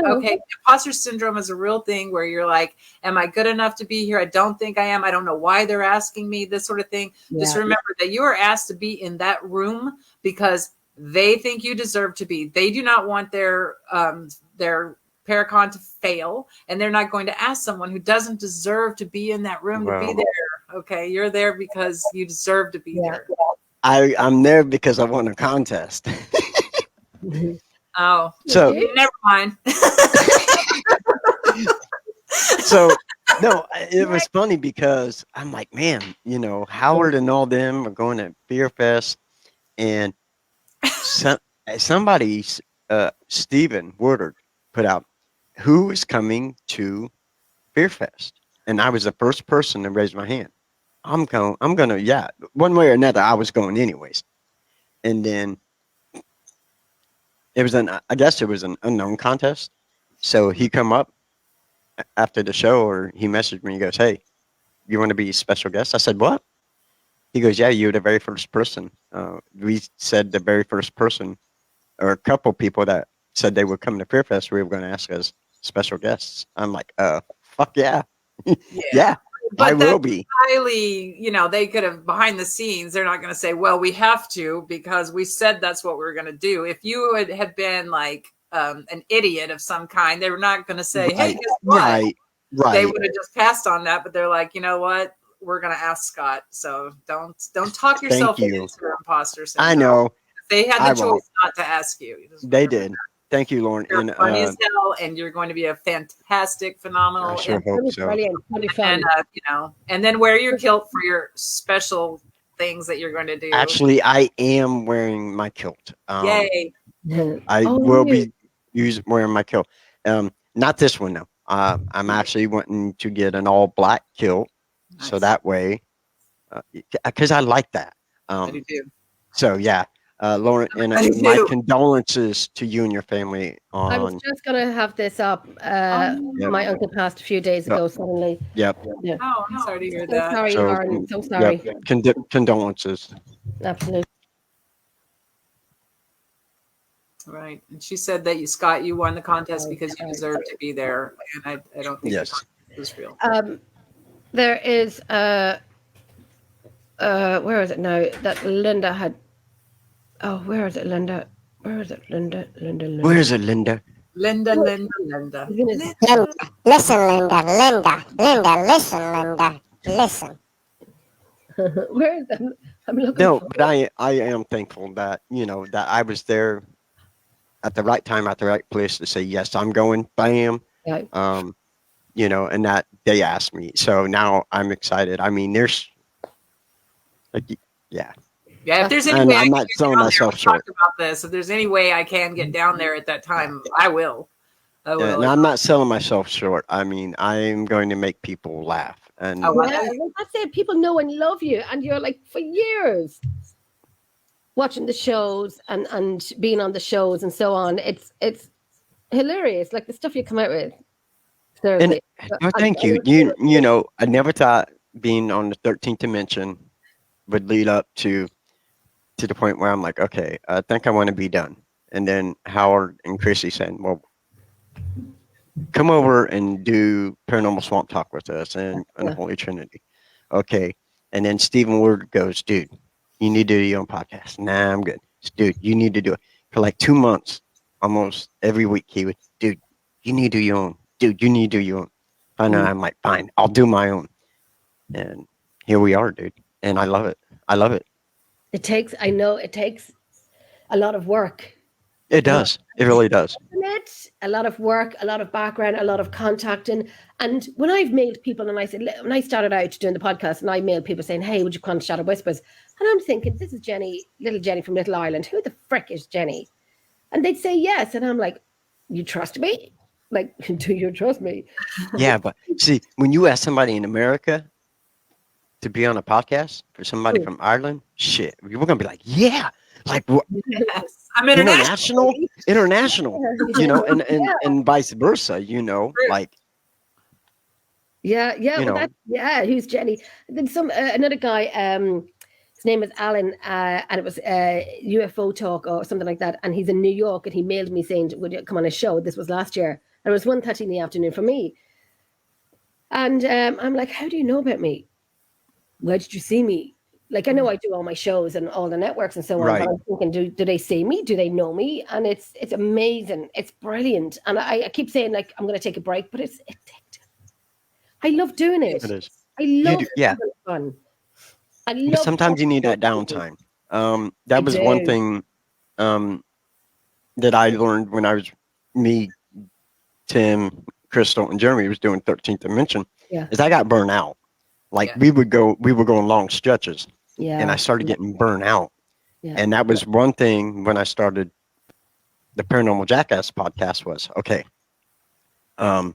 Okay, imposter syndrome is a real thing where you're like, am I good enough to be here? I don't think I am. I don't know why they're asking me, this sort of thing. Just remember that you are asked to be in that room because they think you deserve to be. They do not want their Paracon to fail, and they're not going to ask someone who doesn't deserve to be in that room to be there. Okay, you're there because you deserve to be there. I'm there because I won a contest. Oh, so never mind. So no, it was funny because I'm like, man, you know, Howard and all them are going to Beer Fest, and somebody, Stephen Woodard, put out who is coming to Beer Fest, and I was the first person to raise my hand. I'm gonna, yeah, one way or another, I was going anyways. And then I guess it was an unknown contest. So he come up after the show, or he messaged me. He goes, "Hey, you want to be a special guest?" I said, "What?" He goes, "Yeah, you're the very first person." We said the very first person, or a couple people that said they would come to Fear Fest, we were going to ask as special guests. I'm like, fuck yeah. Yeah, but I will be. Highly, you know, they could have behind the scenes, they're not going to say, well, we have to because we said that's what we were going to do. If you would have been like an idiot of some kind, they were not going to say, hey, guess what? Right. They would have just passed on that, but they're like, you know what? We're going to ask Scott. So don't talk yourself into imposter syndrome. I know. They had the choice not to ask you. They did. Thank you, Lauren. You're funny as hell, and you're going to be a fantastic, phenomenal. I sure hope so. Brilliant. And you know, and then wear your kilt for your special things that you're going to do. Actually, I am wearing my kilt. Yay! I will be wearing my kilt. Not this one though. I'm actually wanting to get an all black kilt, so that way, because I like that. I do too. So yeah, Lauren, and I do my too. condolences to you and your family I was on. just going to have this up. Yep. My uncle passed a few days ago suddenly. Yep. Yeah. Oh, I'm sorry to hear So that. sorry, So Lauren. So yep. sorry. Condolences. Absolutely. Right. And she said that Scott, you won the contest because you deserved to be there. And I don't think the Yes. contest was real. There is where is it now that Linda had? Oh, where is it, Linda? Where is it, Linda? Where is it, Linda? Linda. Linda, listen, Linda, listen, Linda, listen. Where is it? I'm looking. No, For but I am thankful that that I was there at the right time at the right place to say yes, I'm going. Bam. yeah. And that they asked me. So now I'm excited. I mean, there's like, yeah. Yeah, if there's any And way I I'm can not get selling down there, myself we short. talked about this. If there's any way I can get down there at that time, I will. I will. And I'm not selling myself short. I mean, I'm going to make people laugh. And Oh, Yeah, well, that's it. People know and love you, and you're like for years watching the shows and being on the shows and so on. It's hilarious, like the stuff you come out with. and Seriously. no, thank you. I never thought being on the 13th dimension would lead up to the point where I'm like, okay, I think I want to be done. And then Howard and Chrissy said, well, come over and do Paranormal Swamp Talk with us and Holy Trinity. Okay. And then Stephen Ward goes, dude, you need to do your own podcast. Nah, I'm good. Dude, you need to do it. For like 2 months, almost every week, he would, dude, you need to do your own. Dude, you need to do your own. And I'm like, fine, I'll do my own. And here we are, dude. And I love it. I love it. I know it takes a lot of work. It does. It really does. A lot of work, a lot of background, a lot of contacting. And when I've mailed people, and I said, when I started out doing the podcast, and I mailed people saying, hey, would you come to Shadow Whispers? And I'm thinking, this is Jenny, little Jenny from Little Ireland. Who the frick is Jenny? And they'd say yes. And I'm like, you trust me? Like, do you trust me? Yeah, but see, when you ask somebody in America to be on a podcast for somebody from Ireland, shit, we're gonna be like, yeah, like what? Yes. I'm international. International, and vice versa, like. Yeah. Who's Jenny? Then another guy. His name is Alan, and it was UFO talk or something like that. And he's in New York, and he mailed me saying, "Would you come on a show?" This was last year, and it was 1:30 in the afternoon for me. And I'm like, "How do you know about me? Where did you see me?" Like, I know I do all my shows and all the networks and so on, Right. but I'm thinking, do they see me? Do they know me? And it's amazing. It's brilliant. And I keep saying, like, I'm going to take a break, but it's addictive. I love doing it. It is. I love yeah. having fun. I But love sometimes you need that downtime. That was one thing that I learned when I was me, Tim, Crystal, and Jeremy was doing 13th Dimension. Yeah. Is I got burnt out. Like we were going long stretches. Yeah. And I started getting burnt out. Yeah. And that was one thing when I started the Paranormal Jackass podcast was, okay, I'm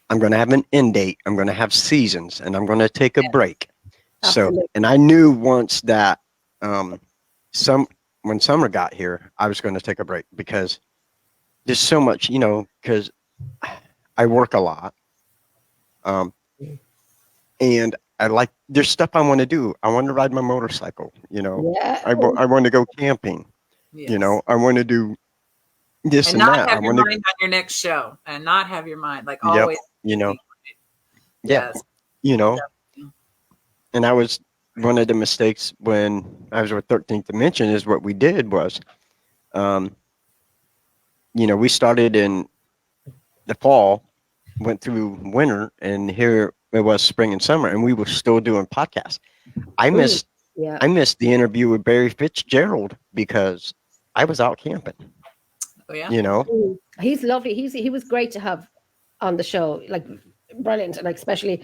going to have an end date. I'm going to have seasons, and I'm going to take a break. Absolutely. So, and I knew once that when summer got here, I was going to take a break because there's so much, because I work a lot. And there's stuff I want to do. I want to ride my motorcycle, Yeah. I want to go camping, Yes. I want to do this And and not that. have I your want mind on your next show, and not have your mind like Yep. always. Yeah, Yes. And that was one of the mistakes when I was with 13th Dimension is what we did was, we started in the fall, went through winter, and here it was spring and summer, and we were still doing podcasts. I missed the interview with Barry Fitzgerald because I was out camping. Oh yeah. He's lovely. He was great to have on the show, like brilliant, and like especially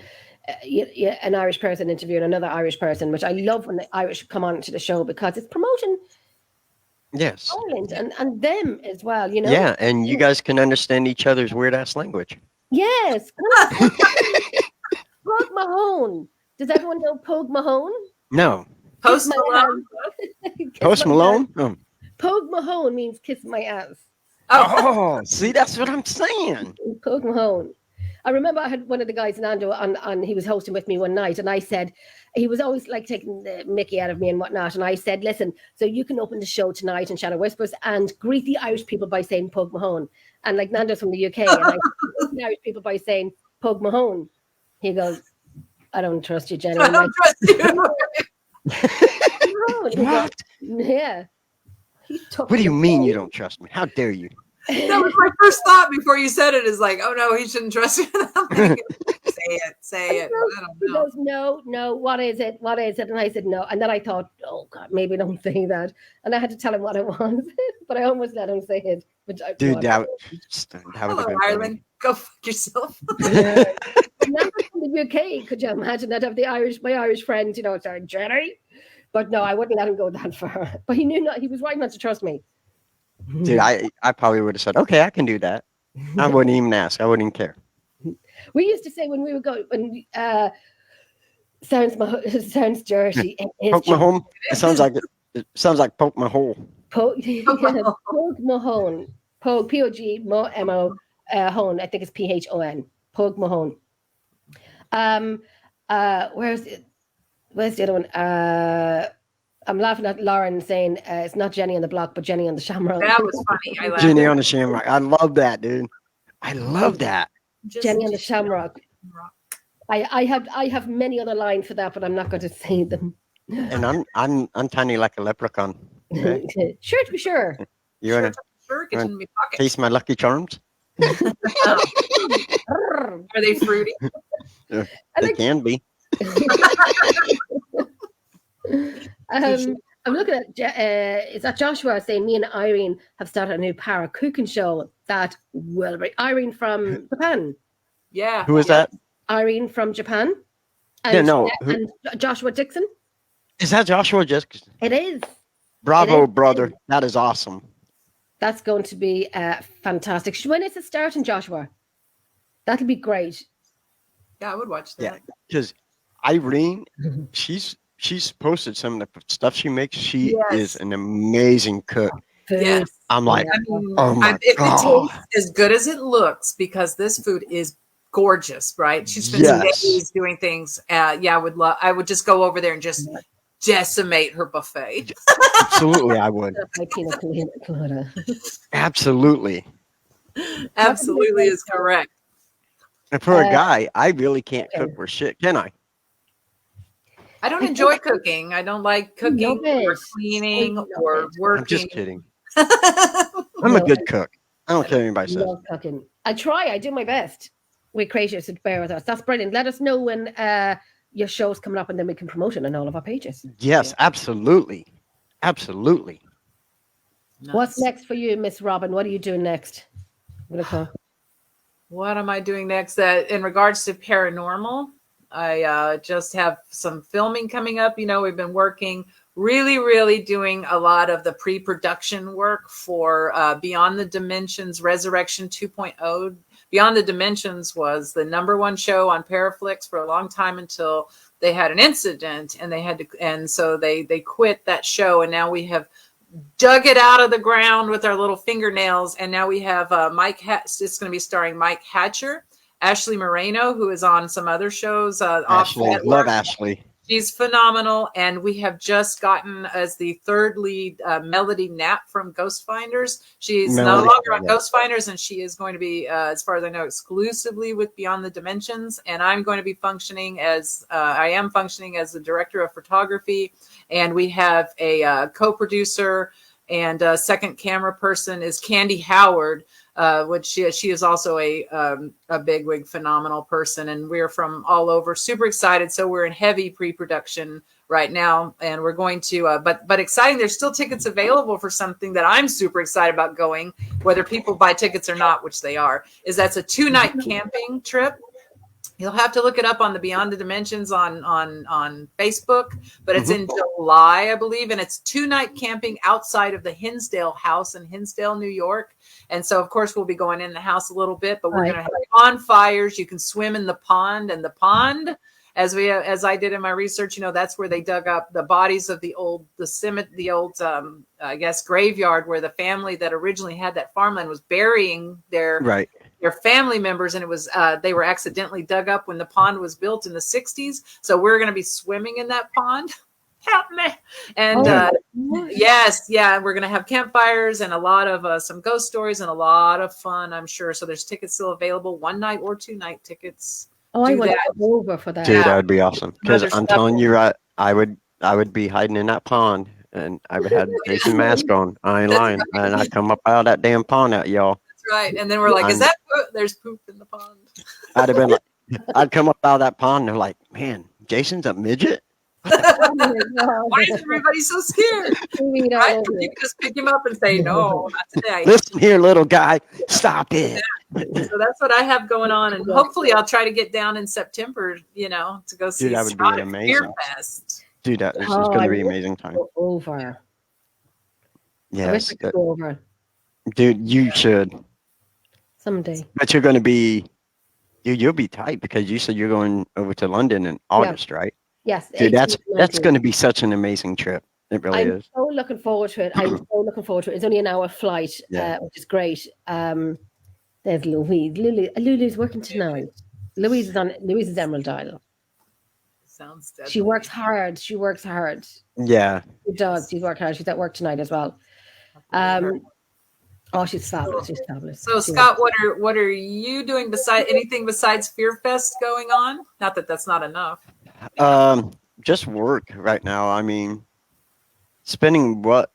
an Irish person interviewing another Irish person, which I love when the Irish come on to the show because it's promoting Yes. Ireland and them as well, Yeah, and you guys can understand each other's weird ass language. Yes. Pug Mahone. Does everyone know Pug Mahone? No. Post Kiss my Malone. ass. Kiss Post my Malone? ass. Pogue Mahone means kiss my ass. Oh, Oh, see, that's what I'm saying. Pogue Mahone. I remember I had one of the guys, Nando, on he was hosting with me one night, and I said, he was always like taking the mickey out of me and whatnot. And I said, listen, so you can open the show tonight in Shadow Whispers and greet the Irish people by saying Pogue Mahone. And like Nando's from the UK, and I greet the Irish people by saying Pogue Mahone. He goes, I don't trust you, Jenny. I don't trust you. Mahone. He goes, What? yeah. He's tough. What do you mean you don't trust me? How dare you? That was my first thought before you said it. Is like, oh no, he shouldn't trust you. I'm thinking, say it. I don't He know. goes, no, what is it? What is it? And I said, no. And then I thought, oh God, maybe don't say that. And I had to tell him what it was, but I almost let him say it. But Dude, that would Hello, have been Ireland. Go fuck yourself. funny. Not from the UK. Could you imagine that of the Irish, my Irish friend, sorry, Jenny? But no, I wouldn't let him go that far. But he knew not. He was right not to trust me. Dude, I probably would have said, okay, I can do that. I wouldn't even ask. I wouldn't even care. We used to say when we would go, when sounds dirty. It is Poke my home. It sounds like poke my hole. Pogue Mahone. Pogue, P-O-G, M-O, Hone. I think it's P-H-O-N. Pogue Mahone. Where's the other one? I'm laughing at Lauren saying it's not Jenny on the block, but Jenny on the Shamrock. That was funny. I laughed. Jenny on the Shamrock. I love that, dude. I love that. Jenny on the Shamrock. I have many other lines for that, but I'm not going to say them. And I'm tiny like a leprechaun. Okay? Sure, to be sure. You wanna Sure, get in my pocket. taste my Lucky Charms? Are they fruity? They can be. I'm looking at is that Joshua saying me and Irene have started a new para cooking show that will be Irene from Japan. Yeah. Who is that? Irene from Japan. And, Yeah, no. and Joshua Dixon. Is that Joshua? Just It is. bravo, It is. brother. That is awesome. That's going to be fantastic. When is it starting, Joshua? That'll be great. Yeah, I would watch that. Yeah, because Irene, she's posted some of the stuff she makes. She is an amazing cook. Yes. I'm like, I mean, oh my if God. it tastes as good as it looks, because this food is gorgeous, right? She spends Yes. days doing things. I would just go over there and just decimate her buffet. Absolutely, I would. My pina colada. Absolutely. Absolutely is correct. And for a guy, I really can't cook for shit, can I? I don't enjoy cooking. I don't like cooking or cleaning or working. I'm just kidding. I'm a good cook. I don't care what anybody says. Love cooking. I try. I do my best. We're creators to bear with us. That's brilliant. Let us know when your show's coming up, and then we can promote it on all of our pages. Yes, absolutely. Absolutely. Nice. What's next for you, Miss Robin? What are you doing next? What am I doing next? In regards to paranormal, I just have some filming coming up. We've been working really doing a lot of the pre-production work for Beyond the Dimensions Resurrection 2.0. Beyond the Dimensions was the #1 show on Paraflix for a long time until they had an incident, and so they quit that show, and now we have dug it out of the ground with our little fingernails, and now we have it's going to be starring Mike Hatcher, Ashley Moreno, who is on some other shows. Ashley, love Ashley. She's phenomenal, and we have just gotten as the third lead Melody Knapp from Ghost Finders. She's no longer on Ghost Finders, and she is going to be, as far as I know, exclusively with Beyond the Dimensions. And I'm going to be functioning as the director of photography, and we have a co-producer and a second camera person is Candy Howard. Which she is also a bigwig, phenomenal person, and we're from all over. Super excited. So we're in heavy pre-production right now, and we're going to. But exciting. There's still tickets available for something that I'm super excited about going. Whether people buy tickets or not, which they are, that's a 2-night camping trip. You'll have to look it up on the Beyond the Dimensions on Facebook, but it's in July, I believe, and it's 2-night camping outside of the Hinsdale house in Hinsdale, New York. And so, of course, we'll be going in the house a little bit, but we're going to have bonfires. You can swim in the pond, and as I did in my research, that's where they dug up the bodies of the old I guess graveyard where the family that originally had that farmland was burying their Right. family members, and it was they were accidentally dug up when the pond was built in the 60s. So we're going to be swimming in that pond. Help me. And yes, yeah, we're going to have campfires and a lot of some ghost stories and a lot of fun, I'm sure. So there's tickets still available, 1-night or 2-night tickets. Oh, I want to go over for that. Dude, that would be awesome. Because Other I'm stuff. telling you, I would be hiding in that pond, and I would have Jason mask on. I ain't lying, and I'd come up out of that damn pond at y'all. That's right. And then we're like, is that poop? There's poop in the pond. I'd have been like, I'd come up out of that pond, and they're like, man, Jason's a midget. Oh my God. Why is everybody so scared? Seaweed all Right? over You it. can just pick him up and say, no, not today. Listen here, little guy, stop it. So that's what I have going on, and hopefully I'll try to get down in September, to go see Dude, that would be Scott at amazing. Fear Fest. Dude, this is Oh, going I to be wish amazing time. Go over. I Yes, wish I could go over dude, you should. someday. But you're going to be, dude, you'll be tight because you said you're going over to London in August, right? Yes, Dude, 18, that's 19. going to be such an amazing trip. It really I'm is. so looking forward to it. I'm so looking forward to it. It's only an hour flight, Yeah. which is great. There's Louise. Lulu's working tonight. Louise is Emerald Isle. Sounds deadly. She works hard. She works hard. Yeah. She does. She works hard. She's at work tonight as well. Oh, she's fabulous. She's fabulous. So Scott, what are you doing anything besides Fear Fest going on? Not that that's not enough. Just work right now. I mean, spending what?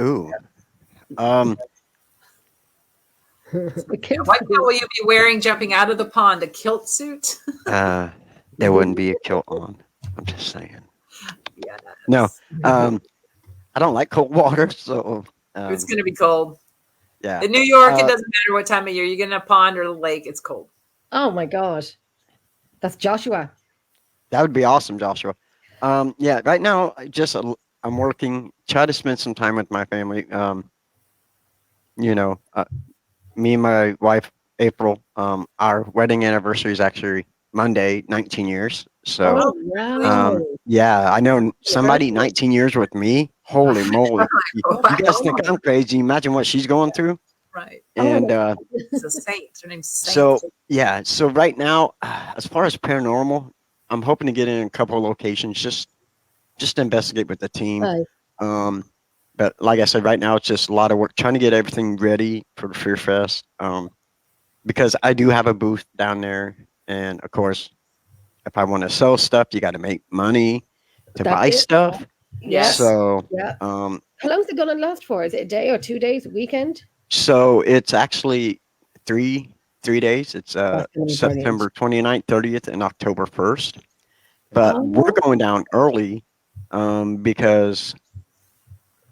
Ooh. What will you be wearing jumping out of the pond? A kilt suit? There wouldn't be a kilt on. I'm just saying. Yes. No. I don't like cold water, so It's going to be cold. yeah. In New York, it doesn't matter what time of year. You get in a pond or a lake, it's cold. Oh my gosh, that's Joshua. That would be awesome, Joshua. Yeah, right now, I'm working, try to spend some time with my family. Me and my wife, April, our wedding anniversary is actually Monday, 19 years. So, Oh, wow. yeah, I know somebody 19 years with me. Holy moly. You guys think I'm crazy. Imagine what she's going through. Right. And It's a saint. Her name's Saint. so, yeah, so right now, as far as paranormal, I'm hoping to get in a couple of locations just to investigate with the team. Right. But like I said, right now it's just a lot of work trying to get everything ready for the Fear Fest. Because I do have a booth down there, and of course, if I want to sell stuff, you got to make money to buy stuff. Yes. So, Yeah. um, How long is it going to last for? Is it a day or 2 days, a weekend? so it's actually three days. It's That's gonna be September 29th, 30th, and October 1st. But we're going down early because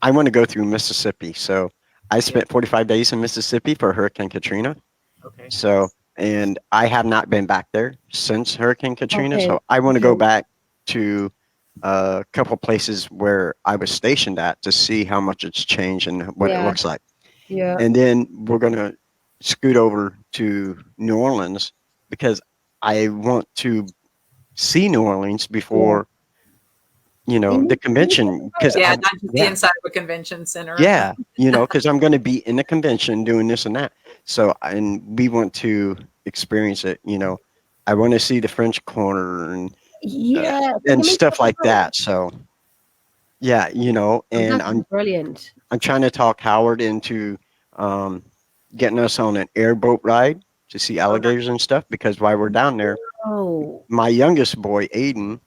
I want to go through Mississippi. So I spent 45 days in Mississippi for Hurricane Katrina. Okay. So, and I have not been back there since Hurricane Katrina. Okay. So I want to go back to a couple places where I was stationed at to see how much it's changed and what it Yeah. looks like. Yeah. And then we're going to scoot over to New Orleans because I want to see New Orleans before, the convention. Because Yeah, not just the inside of a convention center. yeah, because I'm going to be in the convention doing this and that. So, and we want to experience it. I want to see the French Quarter and and stuff like that. So, yeah, and I'm brilliant. I'm trying to talk Howard into getting us on an airboat ride to see alligators and stuff. Because while we're down there, Oh, my youngest boy, Aiden,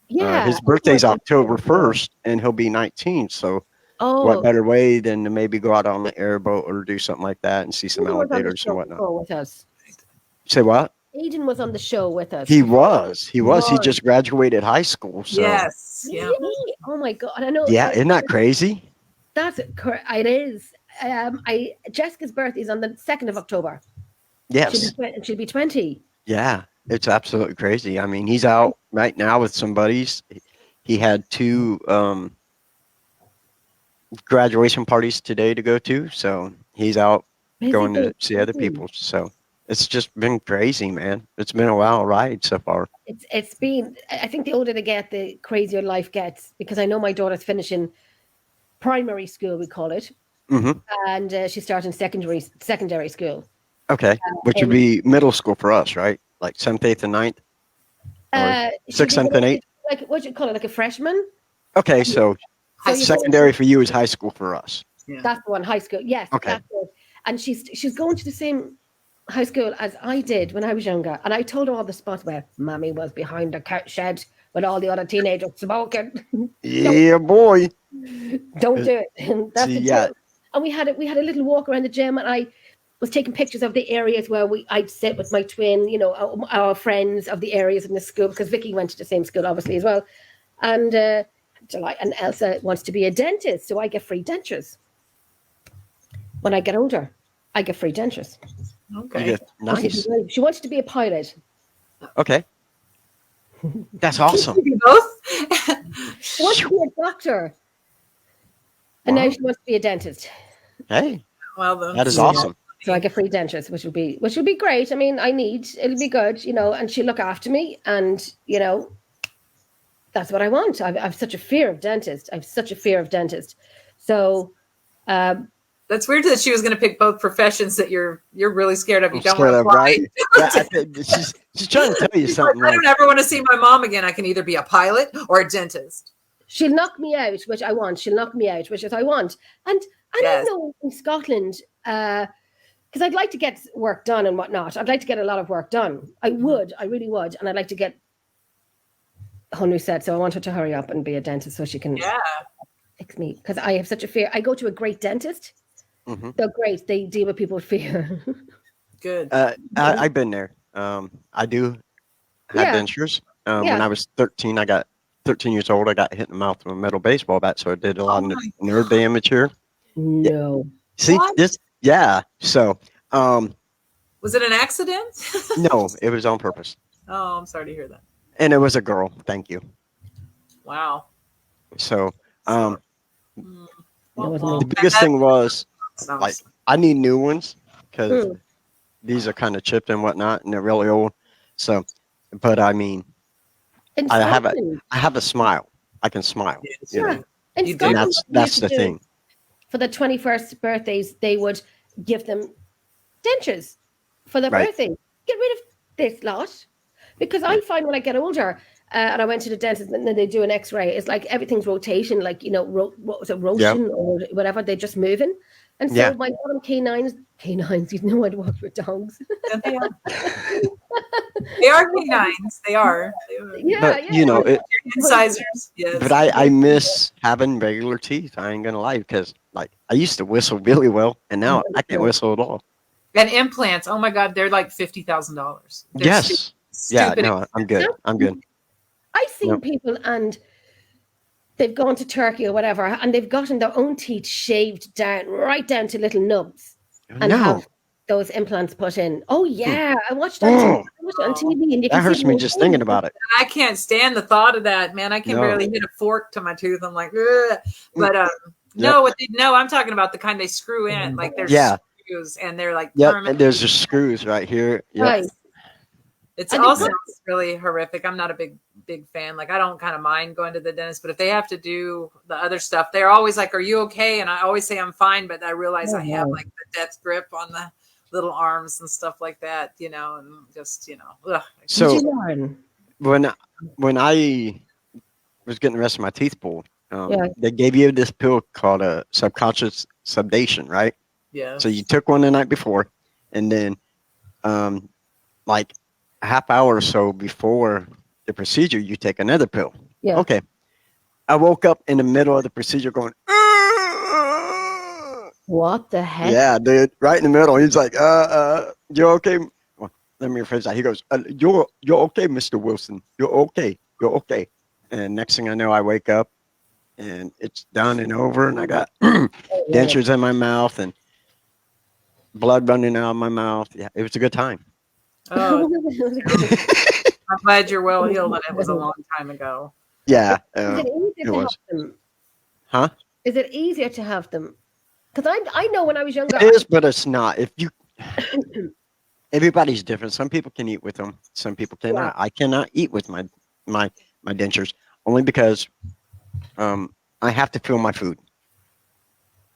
yeah. his birthday's October 1st, and he'll be 19. So, what better way than to maybe go out on the airboat or do something like that and see some alligators and whatnot? With us. Say what? Aiden was on the show with us. He was. He just graduated high school. So. Yes. Yeah. Really? Oh my God! I know. Yeah, isn't that crazy? That's correct. It is. Jessica's birthday is on the 2nd of October. Yes. She'll be 20. Yeah, it's absolutely crazy. I mean, he's out right now with some buddies. He had 2 graduation parties today to go to, so he's out going to see other people. So It's just been crazy, man. It's been a wild ride so far. It's been. I think the older they get, the crazier life gets. Because I know my daughter's finishing primary school, we call it, Hmm. and she's starting secondary school. Okay, which would And be middle school for us, right? Like 7th, 8th, and 9th, or she'll 6th, be 7th, and 8th. like what do you call it, like a freshman. Okay, so So you go, secondary for you is high school for us. Yeah. that's the one, high school. Yes, Okay. that's it. And she's going to the same high school as I did when I was younger. And I told her all the spots where Mommy was behind the shed with all the other teenagers smoking. Yeah, boy. Don't do it. And that's See, the yeah. truth. And we had a little walk around the gym, and I was taking pictures of the areas where I'd sit with my twin, our friends of the areas in the school, because Vicky went to the same school obviously as well. And July and Elsa wants to be a dentist, so I get free dentures. When I get older, I get free dentures. Okay. Yeah, nice. She wants to be a pilot. Okay. That's awesome. You both? She wants to be a doctor. And now Wow. she wants to be a dentist. Hey, Well, then. that is awesome. So I get free dentures, which will be great. I mean, it'll be good, and she'll look after me, and that's what I want. I've such a fear of dentists. So That's weird that she was going to pick both professions that you're really scared of. You I'm don't scared want to of, apply. right? Yeah, I think she's trying to tell you She's like, something. I don't ever want to see my mom again. I can either be a pilot or a dentist. she'll knock me out, which I want. She'll knock me out, which is I want. And I Yes. don't know in Scotland, because I'd like to get work done and whatnot. I'd like to get a lot of work done. I really would. And I'd like to get Hunu said, so I want her to hurry up and be a dentist so she can Yeah. fix me. Because I have such a fear. I go to a great dentist. Mm-hmm. They're great. They deal with people with fear. Good. I've been there. I do have Yeah. dentures. When Yeah. I was 13, I got 13 years old. I got hit in the mouth with a metal baseball bat, so I did a lot Oh of my nerve damage here. No. See What? this? Yeah. So, Was it an accident? no, it was on purpose, Oh, I'm sorry to hear that. and it was a girl. Thank you. Wow. So, Mm. It Well, wasn't well, the biggest thing was sounds- like I need new ones because Mm. these are kind of chipped and whatnot, and they're really old. So, but I mean, In I have Scotland, a smile. I can smile. Yes, You know? yeah. In You do. Scotland, And what we that's used the to do thing. for the 21st birthdays, they would give them dentures for their Right. birthday. Get rid of this lot. Because I find when I get older, and I went to the dentist and then they do an x-ray, it's like everything's rotation, like, what was it, rotation or whatever, they're just moving. And so Yeah. my bottom canines, you know, I'd walk with dogs. Yeah, they are. They are canines. They are. Yeah, But yeah. you know, Incisors. Yes. but I miss having regular teeth. I ain't gonna lie, because like I used to whistle really well, and now I can't whistle at all. And implants. Oh my God, they're like $50,000. Yes. Yeah. Stupid. No, I'm good. I'm good. I've seen Yep. people and they've gone to Turkey or whatever, and they've gotten their own teeth shaved down, right down to little nubs, and No, have those implants put in. Oh yeah, I watched that. Oh. I watched it on TV, and you that can hurts see me them just all thinking over. about it. I can't stand the thought of that, man. I can No. barely hit a fork to my tooth. I'm like, ugh. But no, I'm talking about the kind they screw in, like there's Yeah. screws, and they're like Yep. permanent. And there's just screws right here. Yep. Right. It's And also it's- really horrific. I'm not a big fan. Like I don't kind of mind going to the dentist, but if they have to do the other stuff, they're always like, "Are you okay?" And I always say I'm fine, but I realize Oh, I have wow. like the death grip on the little arms and stuff like that, and just ugh. So Did you learn? when I was getting the rest of my teeth pulled, Yeah. they gave you this pill called a subconscious sedation, right? Yeah. So you took one the night before, and then, like a half hour or so before the procedure, you take another pill. Yeah. Okay. I woke up in the middle of the procedure going, What the heck? yeah, dude, right in the middle. He's like, you're okay. Well, let me rephrase that. He goes, you're okay, Mr. Wilson. You're okay. You're okay. And next thing I know, I wake up and it's done and over, and I got dentures in my mouth and blood running out of my mouth. Yeah, it was a good time. Oh, I'm glad you're well healed, and it was a long time ago. Yeah, Is it easier it to was. have them? Huh? Is it easier to have them? Because I know when I was younger, It is, but it's not. If you everybody's different. Some people can eat with them. Some people cannot. I cannot eat with my dentures only because I have to feel my food.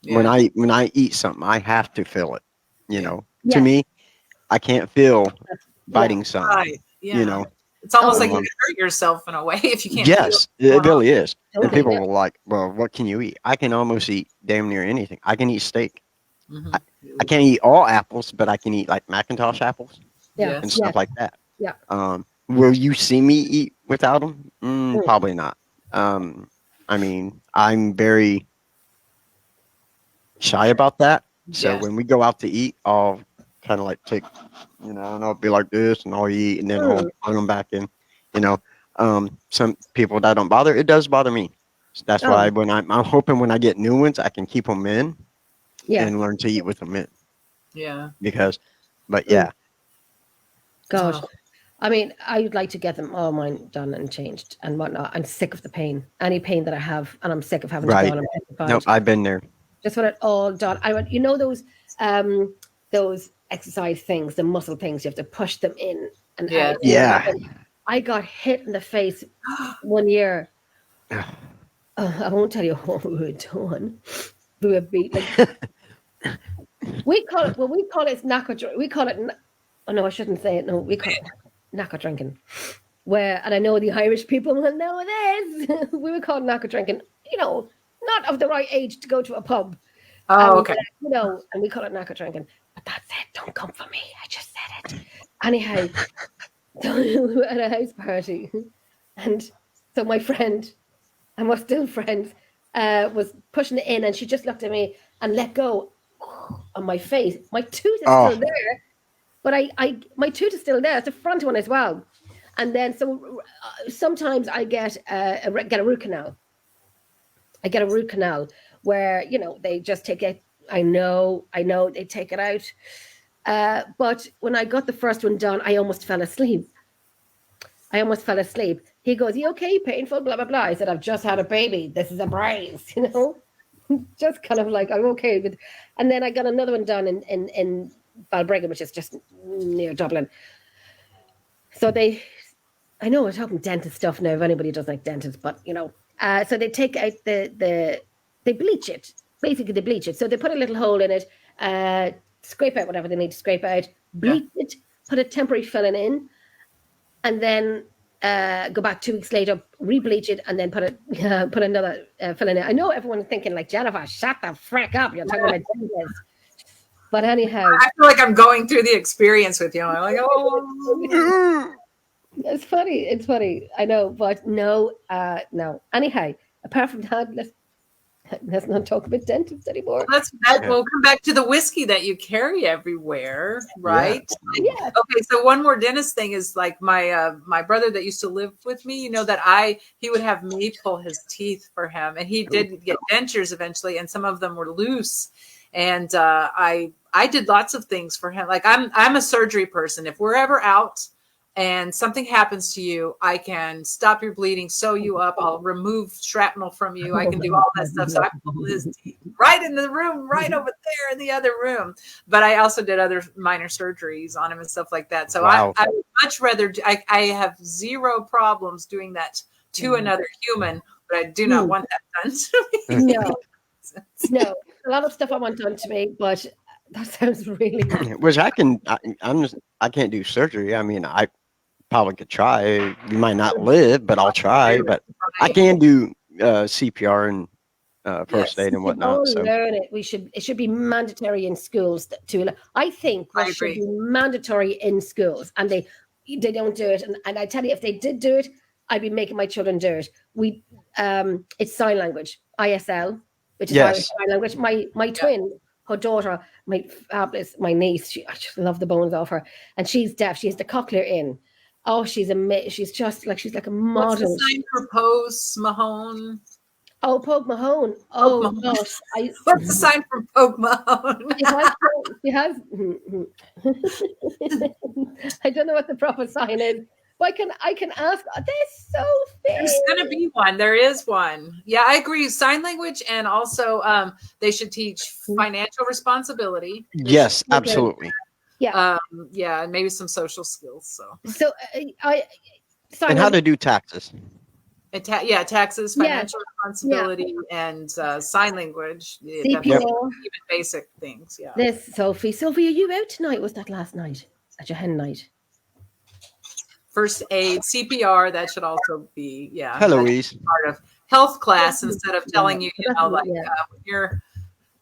When I eat something, I have to feel it. You know, to me, I can't feel biting something. Right. Yeah. You know, it's almost like you can hurt yourself in a way if you can't. Yes, feel it really is. Totally, And people yeah. were like, "Well, what can you eat?" I can almost eat damn near anything. I can eat steak. Mhm. I can't eat all apples, but I can eat like Macintosh apples Yeah. and stuff like that. Yeah. Will you see me eat without them? Mm. Probably not. I mean, I'm very shy about that. So when we go out to eat, I'll kind of like take, and I'll be like this, and I'll eat, and then I'll put them back in. You know, some people that don't bother. It does bother me. So that's why when I'm hoping when I get new ones, I can keep them in and learn to eat with them in. Yeah. But yeah. Gosh. I mean, I would like to get them all mine done and changed and whatnot. I'm sick of the pain. Any pain that I have, and I'm sick of having to go on and petrified. No, I've been there. Just want it all done. I want, those exercise things, the muscle things, you have to push them in and out. Yeah. I got hit in the face one year. I won't tell you what we were doing. We were beat we call it knacker. We call it. Oh no, I shouldn't say it. No, we call it knacker drinking. And I know the Irish people will know this. We were called knacker drinking. Not of the right age to go to a pub. Okay. And we call it knacker drinking. But that's it. Don't come for me. I just said it. Anyhow, so we were at a house party, and so my friend, and we're still friends, was pushing it in, and she just looked at me and let go on my face. My tooth is still there, but my tooth is still there. It's the front one as well. And then sometimes I get a root canal. I get a root canal where they just take it. I know they take it out. But when I got the first one done, I almost fell asleep. He goes, "You okay? Painful? Blah blah blah." I said, "I've just had a baby. This is a brace." Just kind of like I'm okay with. And then I got another one done in Balbriggan, which is just near Dublin. So I know we're talking dentist stuff now. If anybody does like dentists, but so they take out they bleach it. Basically, they bleach it. So they put a little hole in it, scrape out whatever they need to scrape out, bleach it, put a temporary filling in, and then go back 2 weeks later, re-bleach it, and then put another filling in. I know everyone's thinking like, Jennifer, shut the frick up. You're talking about dentists. But anyhow, I feel like I'm going through the experience with you. I'm like, oh. It's funny. I know, but no. Anyhow, apart from that, let's not talk about dentists anymore. We'll come back to the whiskey that you carry everywhere, right? Yeah. Okay, so one more dentist thing is like my brother that used to live with me. He would have me pull his teeth for him, and he did get dentures eventually, and some of them were loose. And I did lots of things for him. Like I'm a surgery person. If we're ever out and something happens to you, I can stop your bleeding, sew you up. I'll remove shrapnel from you. I can do all that stuff. So I pulled his teeth right in the room, right over there in the other room. But I also did other minor surgeries on him and stuff like that. So I would much rather, I have zero problems doing that to another human, but I do not want that done to me. No, a lot of stuff I want done to me, but that sounds really. Which I can't do surgery. I mean, I probably could try. You might not live, but I'll try. But I can do CPR and first aid and whatnot. So learn it. It should be mandatory in schools I think it should be mandatory in schools, and they don't do it. And I tell you, if they did do it, I'd be making my children do it. It's sign language, ISL. Which is Irish Sign Language. My twin, her daughter, my niece, I just love the bones off her. And she's deaf. She has the cochlear in. Oh, she's amazing. She's like a model. What's the sign for Pose Mahone? Oh, Pogue Mahone. Oh, gosh. What's the sign for Pogue Mahone? She has. I don't know what the proper sign is. But I can ask. They're so fair. There's going to be one. There is one. Yeah, I agree. Sign language, and also they should teach financial responsibility. Yes, absolutely. Yeah. Yeah, and maybe some social skills. So And how to do taxes. Taxes, Yeah. financial responsibility, and sign language. CPR. Even basic things. Yeah. This Sophie. Sophie, are you out tonight? Was that last night at your hen night? First aid, CPR. That should also be Hi, Louise. part of health class instead of telling you, like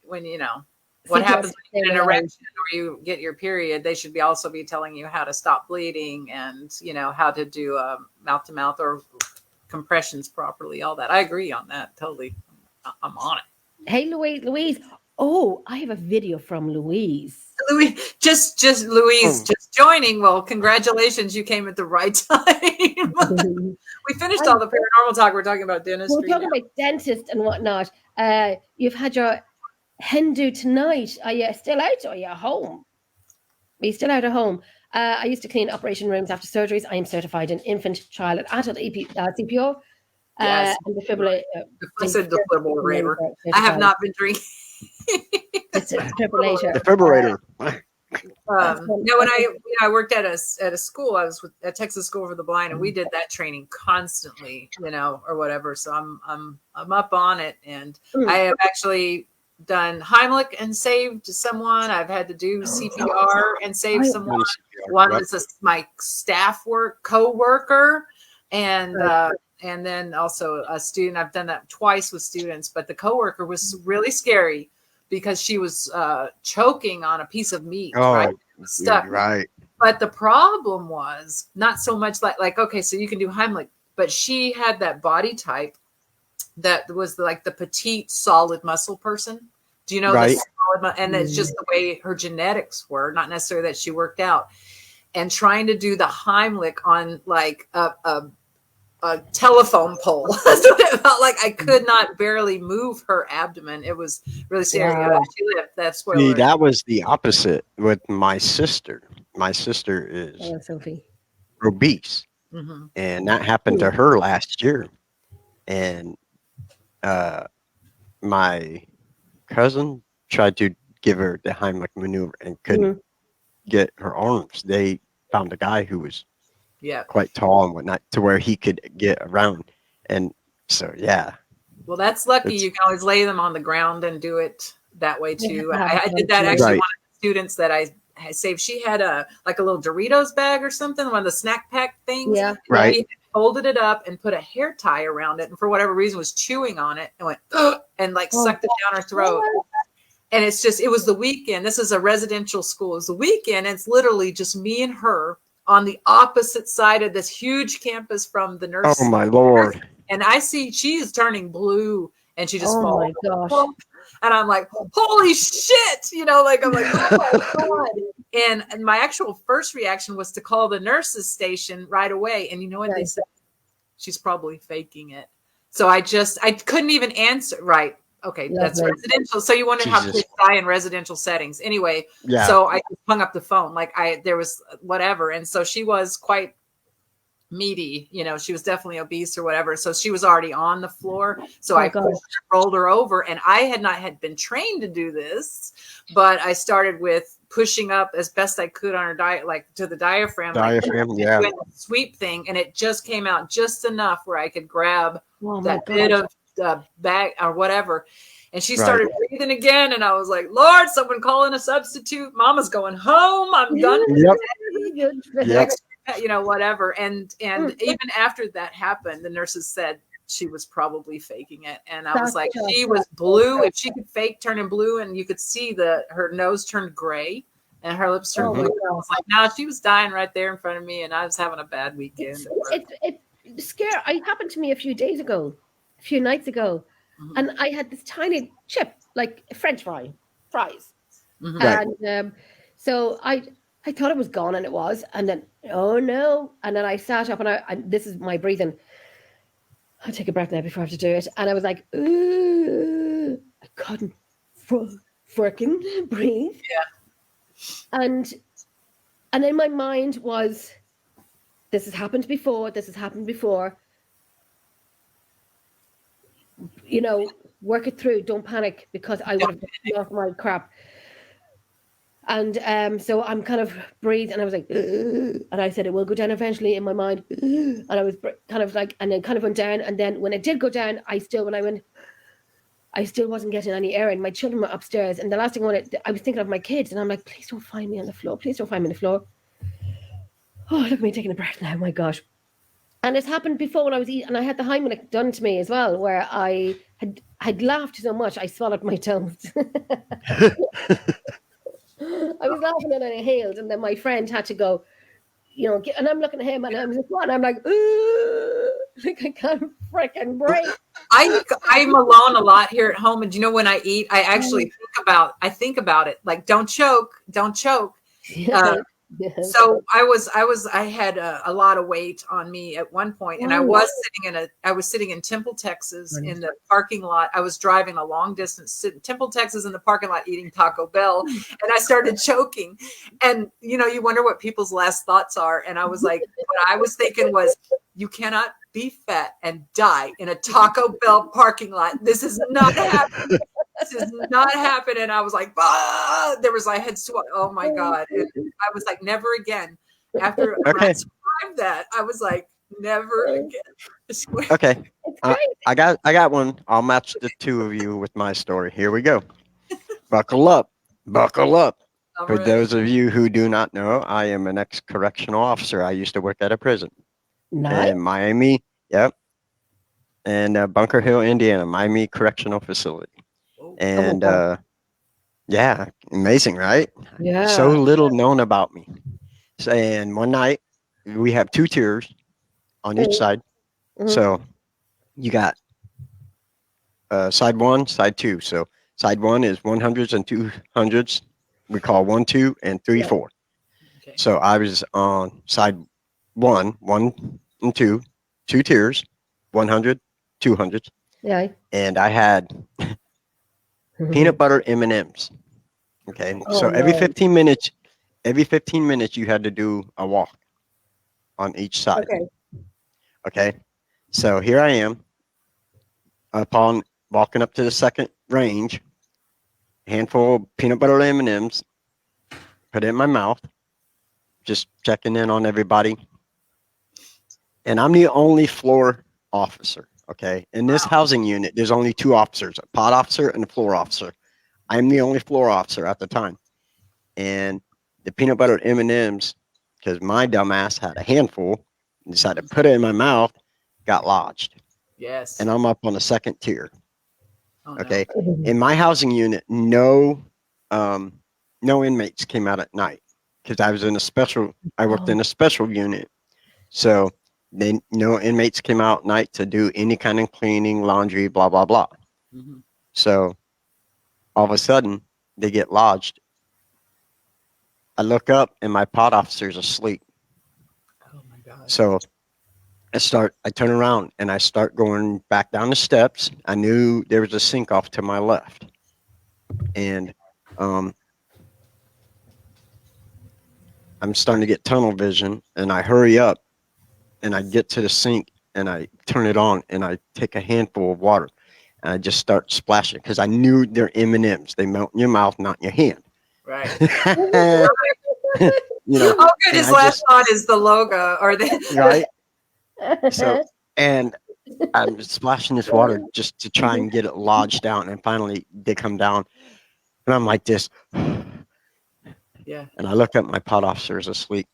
when what CPR happens when you get an alive. erection or you get your period. They should also be telling you how to stop bleeding and how to do mouth to mouth or compressions properly. All that. I agree on that totally. I'm on it. Hey, Louise. Oh, I have a video from Louise. Louise, just joining. Well, congratulations, you came at the right time. We finished all the paranormal talk. We're talking about dentistry. We're talking about dentists and whatnot. You've had your hen do tonight. Are you still out or are you home? Are you still out at home? I used to clean operation rooms after surgeries. I am certified in infant, child, and adult CPO. Yes. And defibrillator. I said defibrillator. I have not been drinking. It's a defibrillator. Defibrillator. When I worked at a school, I was at Texas School for the Blind, and we did that training constantly, or whatever. So I'm up on it, and I have actually done Heimlich and saved someone. I've had to do CPR and save someone. One was my staff co-worker, and then also a student. I've done that twice with students, but the coworker was really scary because she was choking on a piece of meat. Right? Stuck. Right. But the problem was not so much like okay, so you can do Heimlich, but she had that body type that was like the petite, solid muscle person. Do you know the solid? And it's just the way her genetics were, not necessarily that she worked out. And trying to do the Heimlich on like a telephone pole. That's what it felt like. I could not barely move her abdomen. It was really scary. Wow. She lived. That's what. See, that was the opposite with my sister. My sister is Sophie. obese, and that happened to her last year. And my cousin tried to give her the Heimlich maneuver and couldn't get her arms. They found a guy who was quite tall and whatnot to where he could get around. And so, well, that's lucky. You can always lay them on the ground and do it that way too. I did that actually. One of the students that I saved, she had a little Doritos bag or something, one of the snack pack things. Yeah. Right. He folded it up and put a hair tie around it, and for whatever reason was chewing on it and went and sucked it down her throat. And it was the weekend. This is a residential school. It was the weekend. And it's literally just me and her on the opposite side of this huge campus from the nurse. Oh my Lord. And I see she is turning blue and she just falls. My gosh. And I'm like, holy shit. I'm like, oh my God. And my actual first reaction was to call the nurses station right away. And you know what they said? She's probably faking it. So I couldn't even answer. Right. Okay, that's residential. So you wonder how kids die in residential settings. Anyway, so I hung up the phone. There was whatever. And so she was quite meaty. She was definitely obese or whatever. So she was already on the floor. So I rolled her over. And I had been trained to do this. But I started with pushing up as best I could on her diet, to the diaphragm. Doing the sweep thing. And it just came out just enough where I could grab that bit of bag or whatever, and she started breathing again, and I was like, Lord, someone call in a substitute. Mama's going home. I'm done. Whatever. And even after that happened, the nurses said she was probably faking it, and I was like, she was blue. If she could fake turning blue, and you could see her nose turned gray and her lips turned blue, I was like, no, she was dying right there in front of me, and I was having a bad weekend. It's scary. It happened to me a few nights ago, and I had this tiny chip, like French fries, and so I thought it was gone, and it was, and then oh no, and then I sat up, and this is my breathing. I'll take a breath now before I have to do it, and I was like, I couldn't freaking breathe, and in my mind was, this has happened before. Work it through. Don't panic, because I would have been off my crap. And so I'm kind of breathe, and I was like, "Ugh," and I said it will go down eventually in my mind, "Ugh," and I was kind of like, and then kind of went down, and then when it did go down, I still wasn't getting any air in. My children were upstairs, and the last thing I was thinking of my kids, and I'm like, please don't find me on the floor. Please don't find me on the floor. Oh, look at me taking a breath now. My gosh. And it's happened before when I was eating, and I had the Heimlich done to me as well, where I had laughed so much I swallowed my toes. I was laughing and I inhaled, and then my friend had to go, and I'm looking at him, and I'm like, what? And I'm like, ooh, like I can't freaking breathe. I'm alone a lot here at home, and when I eat, I actually think about it, like don't choke. Yes. So I had a lot of weight on me at one point, and I was sitting in Temple, Texas, in the parking lot. I was driving a long distance to Temple, Texas, in the parking lot eating Taco Bell, and I started choking. And you wonder what people's last thoughts are. And I was like, what I was thinking was, you cannot be fat and die in a Taco Bell parking lot. This is not happening. This is not happening. I was like, I had sweat. Oh my God. I was like, never again. After I survived that, I was like, never again. Okay. I got one. I'll match the two of you with my story. Here we go. Buckle up. Buckle up. For those of you who do not know, I am an ex-correctional officer. I used to work at a prison in Miami. Yep. And Bunker Hill, Indiana, Miami Correctional Facility. And yeah, amazing, right? Yeah. So little known about me. So, and one night we have 2 tiers on each side. Mm-hmm. So you got side 1, side 2. So side 1 is 100s and 200s. We call 1, 2, and 3, 4. Okay. So I was on side 1 and 2 tiers, 100, 200s. Yeah. And I had peanut butter M&Ms. Okay. So every 15 minutes you had to do a walk on each side. Okay. So here I am upon walking up to the second range, handful of peanut butter M&Ms, put it in my mouth, just checking in on everybody. And I'm the only floor officer. Okay. In this housing unit, there's only 2 officers, a pod officer and a floor officer. I'm the only floor officer at the time. And the peanut butter M&Ms, because my dumbass had a handful, and decided to put it in my mouth, got lodged. Yes. And I'm up on the second tier. Oh, Okay. No. In my housing unit, no inmates came out at night because I worked in a special unit. So no inmates came out at night to do any kind of cleaning, laundry, blah, blah, blah. Mm-hmm. So all of a sudden they get lodged. I look up and my pod officer's asleep. Oh my God. So I turn around and I start going back down the steps. I knew there was a sink off to my left. And I'm starting to get tunnel vision, and I hurry up and I get to the sink and I turn it on and I take a handful of water and I just start splashing because I knew they're M&Ms. They melt in your mouth, not in your hand. Right. Oh, good. His last thought is the logo or the right. So, and I'm splashing this water just to try and get it lodged down. And finally they come down and I'm like this. Yeah. And I look up, my pod officer is asleep.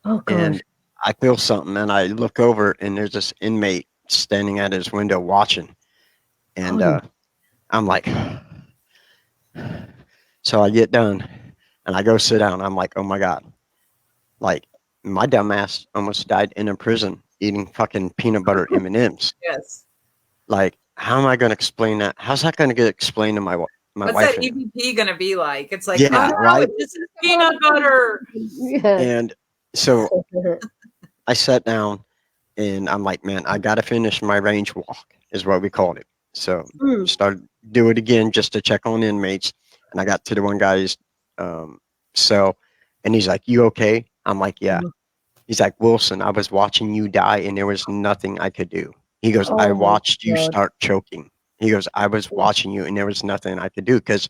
Oh, gosh. And I feel something and I look over and there's this inmate standing at his window watching. And I'm like, so I get done and I go sit down. I'm like, oh my God. Like my dumb ass almost died in a prison eating fucking peanut butter M&Ms. Yes. Like, how am I going to explain that? How's that going to get explained to my wife? What's that EVP going to be like? It's like, yeah, right? This is peanut butter. Yeah. And so I sat down and I'm like, man, I got to finish my range walk is what we called it. So started do it again just to check on inmates. And I got to the one guy's cell and he's like, you okay? I'm like, yeah. He's like, Wilson, I was watching you die and there was nothing I could do. He goes, I watched you start choking. He goes, I was watching you and there was nothing I could do because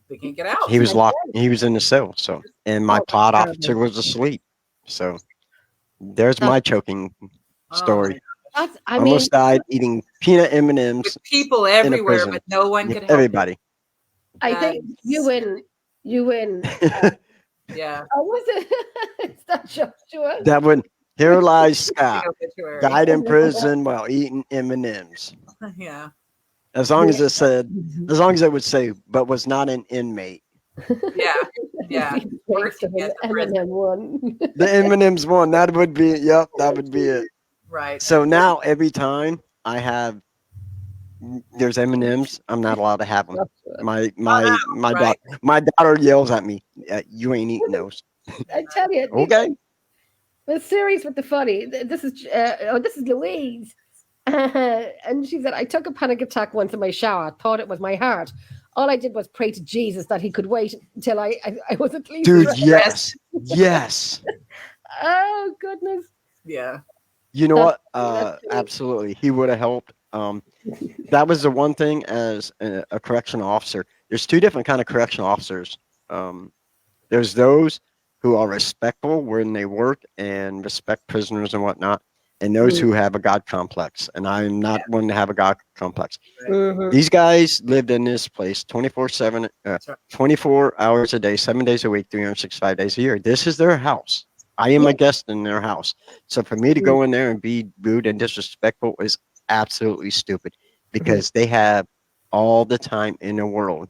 They can't get out. He was locked. He was in the cell. So, and my Oh, plot terrible. officer was asleep. So, there's my choking story. Oh, I Almost died eating peanut M&Ms with people in a everywhere, prison. but no one could help Everybody. I That think you win. You win. Yeah. Oh, was it? Is that Joshua? That would. Here lies Scott, Obituary. died in prison while eating M&Ms. Yeah. As long as it said, as long as it would say, but was not an inmate. Yeah. Yeah. Waste of an M&M one. The M&Ms one. That would be. Yep, that would be it. Right. So now every time I have, there's M&Ms, I'm not allowed to have them. My right. my daughter yells at me, "You ain't eating those." I tell you, Okay. the series with the funny. This is Louise, and she said, "I took a panic attack once in my shower. Thought it was my heart. All I did was pray to Jesus that he could wait until I was at least." Dude, yes, yes. Oh goodness. Yeah. You know That's what? true. Absolutely, he would have helped. That was the one thing as a correctional officer. There's two different kind of correctional officers. There's those who are respectful when they work and respect prisoners and whatnot, and those who have a God complex. And I'm not one to have a God complex. Mhm. These guys lived in this place 24/7, 24 hours a day, 7 days a week, 365 days a year. This is their house. I am a guest in their house. So for me to go in there and be rude and disrespectful is absolutely stupid because they have all the time in the world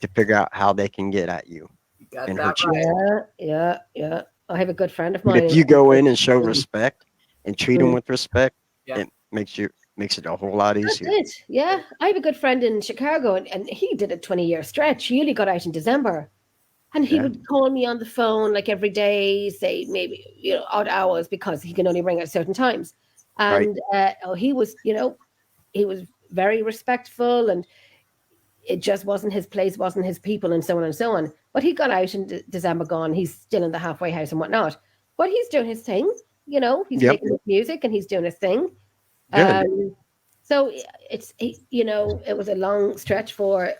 to figure out how they can get at you You got and that hurt you. right. Yeah. I have a good friend of But mine. if you go in and show respect and treat them with respect, Yeah. it makes it a whole lot That's easier. it. Yeah. I have a good friend in Chicago, and he did a 20-year stretch. He only got out in December. And he Yeah. would call me on the phone like every day, say maybe, odd hours because he can only ring at certain times. And he was, he was very respectful, and it just wasn't his place, wasn't his people, and so on and so on. But he got out in December gone. He's still in the halfway house and whatnot. But he's doing his thing, he's Yep. making his music and he's doing his thing. Good. So it was a long stretch for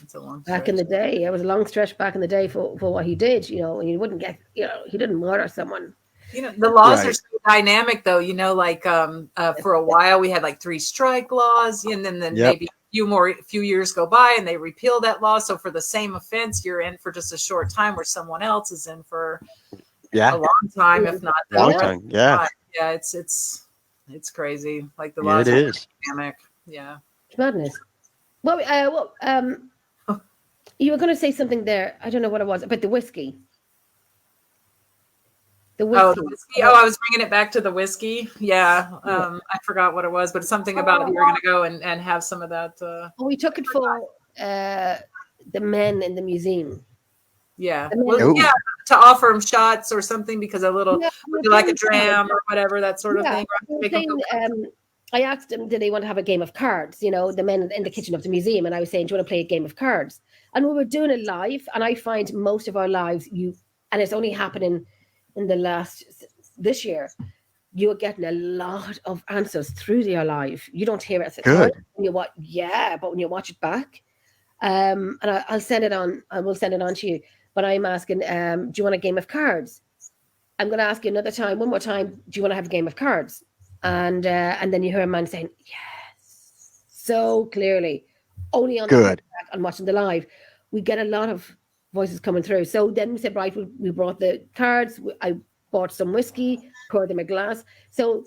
It's a long back in the day. It was a long stretch back in the day for what he did, and you wouldn't get, he didn't murder someone. The laws are Right. so dynamic though, like for a while we had like 3 strike laws, and then Yep. maybe a few years go by and they repeal that law. So for the same offense, you're in for just a short time where someone else is in for Yeah. a long time, if not the Long rest time. of the Yeah. time. Yeah, it's crazy. Like the Yeah, laws it are is. dynamic. Yeah. It's madness. Well, you were going to say something there. I don't know what it was about the whiskey. The whiskey. Oh, the whiskey. Oh, I was bringing it back to the whiskey. Yeah. I forgot what it was, but it's something about you're going to go and have some of that. We took it for the men in the museum. Yeah. And then- Well, Ooh. yeah, to offer them shots or something because a little, Yeah, would you like a dram or whatever, that sort of Yeah, thing. we were Make 'em feel saying, I asked them, did they want to have a game of cards? The men in the kitchen of the museum, and I was saying, do you want to play a game of cards? And we were doing it live, and I find most of our lives, and it's only happening in this year, you're getting a lot of answers through your live. You don't hear it at the time Good. when you watch, but when you watch it back, and I'll send it on. I will send it on to you. But I'm asking, do you want a game of cards? I'm going to ask you one more time. Do you want to have a game of cards? And then you hear a man saying yes so clearly, only on the Good. back and watching the live. We get a lot of voices coming through. So then we said, right, we brought the cards. I bought some whiskey, poured them a glass. So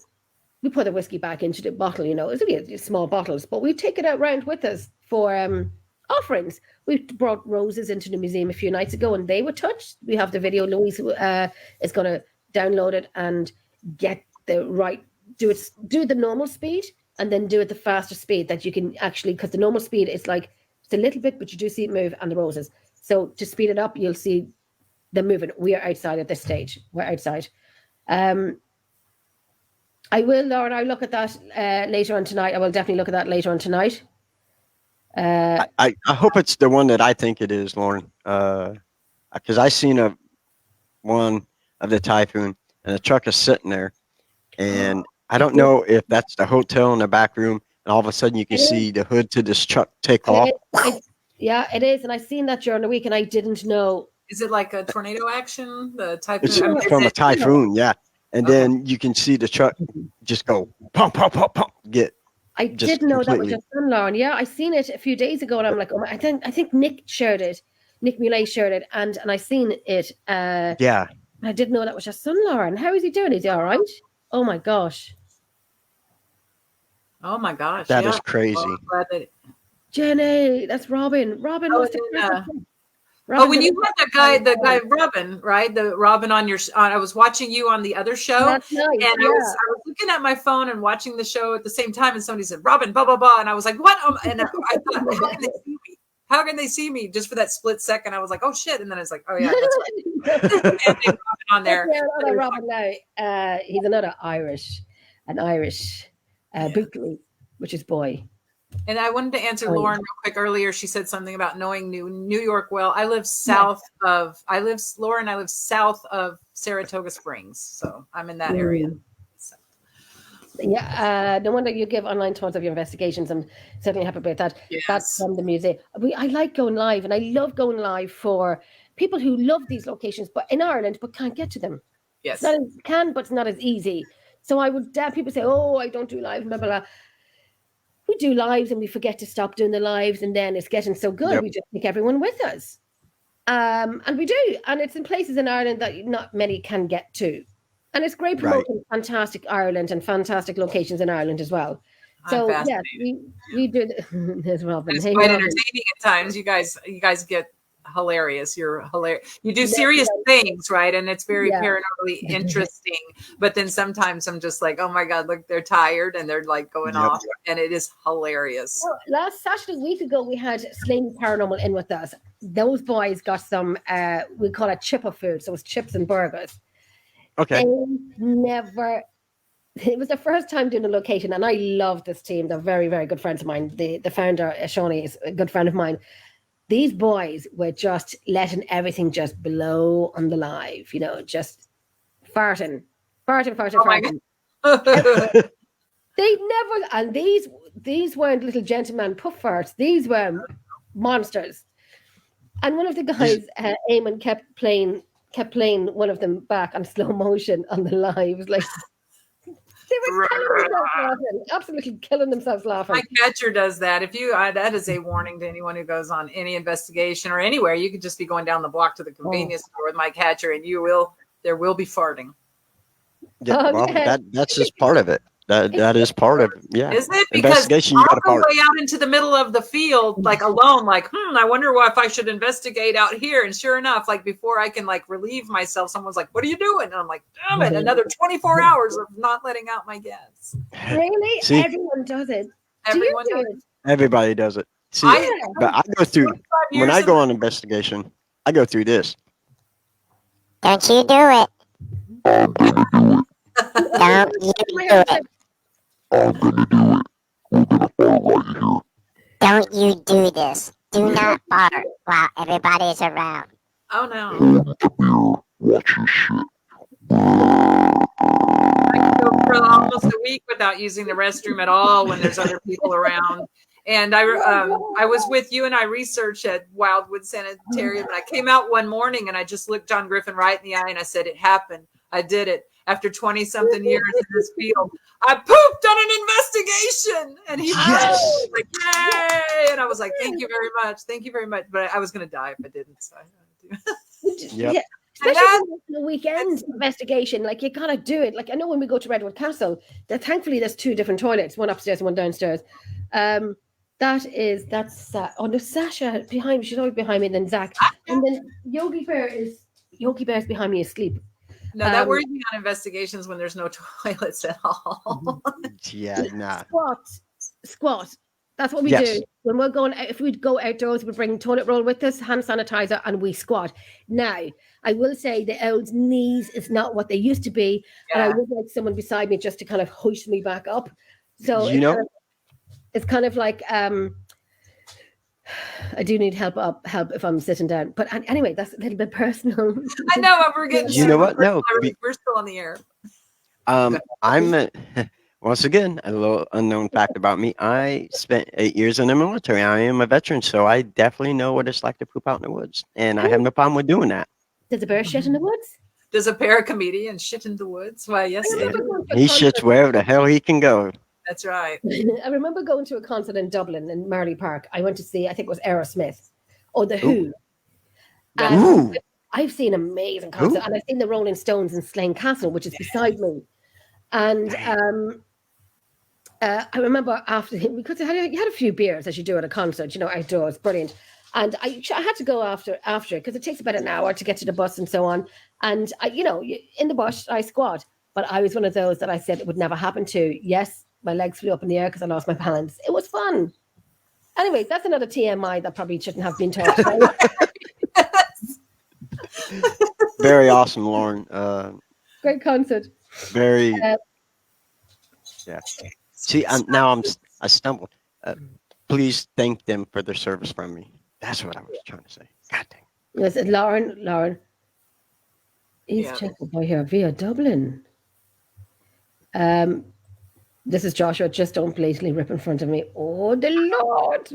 we put the whiskey back into the bottle. It's only small bottles, but we take it out round with us for offerings. We brought roses into the museum a few nights ago, and they were touched. We have the video. Louise is going to download it and get the right. Do the normal speed and then do it the faster speed that you can actually, because the normal speed is like it's a little bit, but you do see it move and the roses. So to speed it up, you'll see them moving. We are outside at this stage. We're outside. I will, Lauren. I'll look at that later on tonight. I will definitely look at that later on tonight. I hope it's the one that I think it is, Lauren. Because I seen one of the Typhoon, and the truck is sitting there, and I don't know if that's the hotel in the back room, and all of a sudden you can see the hood to this truck take off. Yeah, it is. And I seen that during the week and I didn't know. Is it like a tornado action? The typhoon? It's I mean, is from a it- typhoon, yeah. And Okay. then you can see the truck just go pump, pump, pump, pump. I Just didn't know that was completely. your son, Lauren. Yeah, I seen it a few days ago, and I'm like, oh, I think Nick shared it. Nick Muley shared it, and I seen it. Yeah. I didn't know that was your son, Lauren. How is he doing? Is he all right? Oh my gosh, Oh my gosh. That yeah. is crazy. Well, I'm glad that Jenny, that's Robin. Robin Oh, must have. and then, Robin when did you it. had the guy Robin, right? The Robin on your. I was watching you on the other show, That's nice. and Yeah. I was looking at my phone and watching the show at the same time, and somebody said Robin, blah blah blah, and I was like, what? And I thought, how can they see me? How can they see me? Just for that split second, I was like, oh shit, and then I was like, oh yeah, that's right. And then Robin on there. Yeah, another Robin now. He's another an Irish Bootley, which is boy. And I wanted to answer Oh, yeah. Lauren real quick earlier. She said something about knowing New York well. I live south of Saratoga Springs, so I'm in that area. So. Yeah, no wonder you give online tours of your investigations. I'm certainly happy about that. Yes. That's from the museum. I like going live, and I love going live for people who love these locations, but in Ireland, but can't get to them. Yes. But it's not as easy. So I would people say, "Oh, I don't do live," blah blah blah. We do lives, and we forget to stop doing the lives, and then it's getting so good, we just take everyone with us. And we do, and it's in places in Ireland that not many can get to. And it's great promoting fantastic Ireland and fantastic locations in Ireland as well. So yeah, we do as well. It's quite entertaining at times. You guys get hilarious. You're hilarious. You do serious things, right? And it's very paranormally interesting. But then sometimes I'm just like, oh my God, look, they're tired and they're like going off, and it is hilarious. Well, last Saturday, a week ago, we had Slaney Paranormal in with us. Those boys got some, we call it chipper food. So it's chips and burgers. Okay. It was the first time doing a location, and I love this team. They're very, very good friends of mine. The founder, Shawnee, is a good friend of mine. These boys were just letting everything just blow on the live, just farting. They never, and these weren't little gentlemen puff farts. These were monsters. And one of the guys, Eamon, kept playing one of them back on slow motion on the live. Like they were killing themselves laughing, absolutely killing themselves laughing. My catcher does that. If you, that is a warning to anyone who goes on any investigation or anywhere. You could just be going down the block to the convenience store with my catcher, and there will be farting. Yeah, well, that's just part of it. That is part of Is it? Because investigation? You got to go way out into the middle of the field, like alone, like I wonder if I should investigate out here. And sure enough, like before I can like relieve myself, someone's like, "What are you doing?" And I'm like, "Damn it! Another 24 hours of not letting out my guests." Really? See? Everyone does it. Everyone do does it? Everybody does it. See, but I go through when I go on investigation. I go through this. Don't you do it. Don't you do it. I'm gonna do it. We're gonna fart right here. Don't you do this. Do not fart while everybody is around. Oh no! Hold the beer. Watch your shit. I can go for almost a week without using the restroom at all when there's other people around. And I was with you and I researched at Wildwood Sanitarium, and I came out one morning and I just looked John Griffin right in the eye and I said, "It happened. I did it. After 20-something years in this field, I pooped on an investigation." And he was like, "Yay!" And I was like, "Thank you very much. Thank you very much." But I was going to die if I didn't. So Yeah. Especially the weekend investigation, like you gotta do it. Like I know when we go to Redwood Castle, thankfully there's two different toilets, one upstairs and one downstairs. That's there's Sasha behind me. She's always behind me, and then Zach, and then Yogi Bear's behind me asleep. No, that worries me on investigations when there's no toilets at all. Yeah, nah. Squat. That's what we do. When we're going out, if we'd go outdoors, we bring toilet roll with us, hand sanitizer, and we squat. Now, I will say the old knees is not what they used to be, and I would like someone beside me just to kind of hoist me back up. So it's kind of like I do need help if I'm sitting down. But anyway, that's a little bit personal. I know, but we're getting. You know what? No, we're still on the air. Once again, a little unknown fact about me. I spent 8 years in the military. I am a veteran, so I definitely know what it's like to poop out in the woods. And I have no problem with doing that. Does a bear shit in the woods? Does a paracomedian shit in the woods? Why, yes, I they remember do. going to a He concert- shits wherever the hell he can go. That's right. I remember going to a concert in Dublin in Marley Park. I went to see, I think it was Aerosmith or The Who. And Ooh. I've seen amazing concerts, and I've seen the Rolling Stones in Slane Castle, which is beside me. And I remember after, because you had a few beers as you do at a concert, you know, outdoors, brilliant. And I had to go after because it takes about an hour to get to the bus and so on. And in the bush, I squat. But I was one of those that I said it would never happen to. Yes, my legs flew up in the air because I lost my balance. It was fun. Anyway, that's another TMI that probably shouldn't have been talked about. Very awesome, Lauren. Great concert. Very. Yeah. See, I stumbled. Please thank them for their service from me. That's what I was trying to say. God dang. Listen, Lauren. He's checking by here via Dublin. This is Joshua. Just don't blatantly rip in front of me. Oh, the Lord.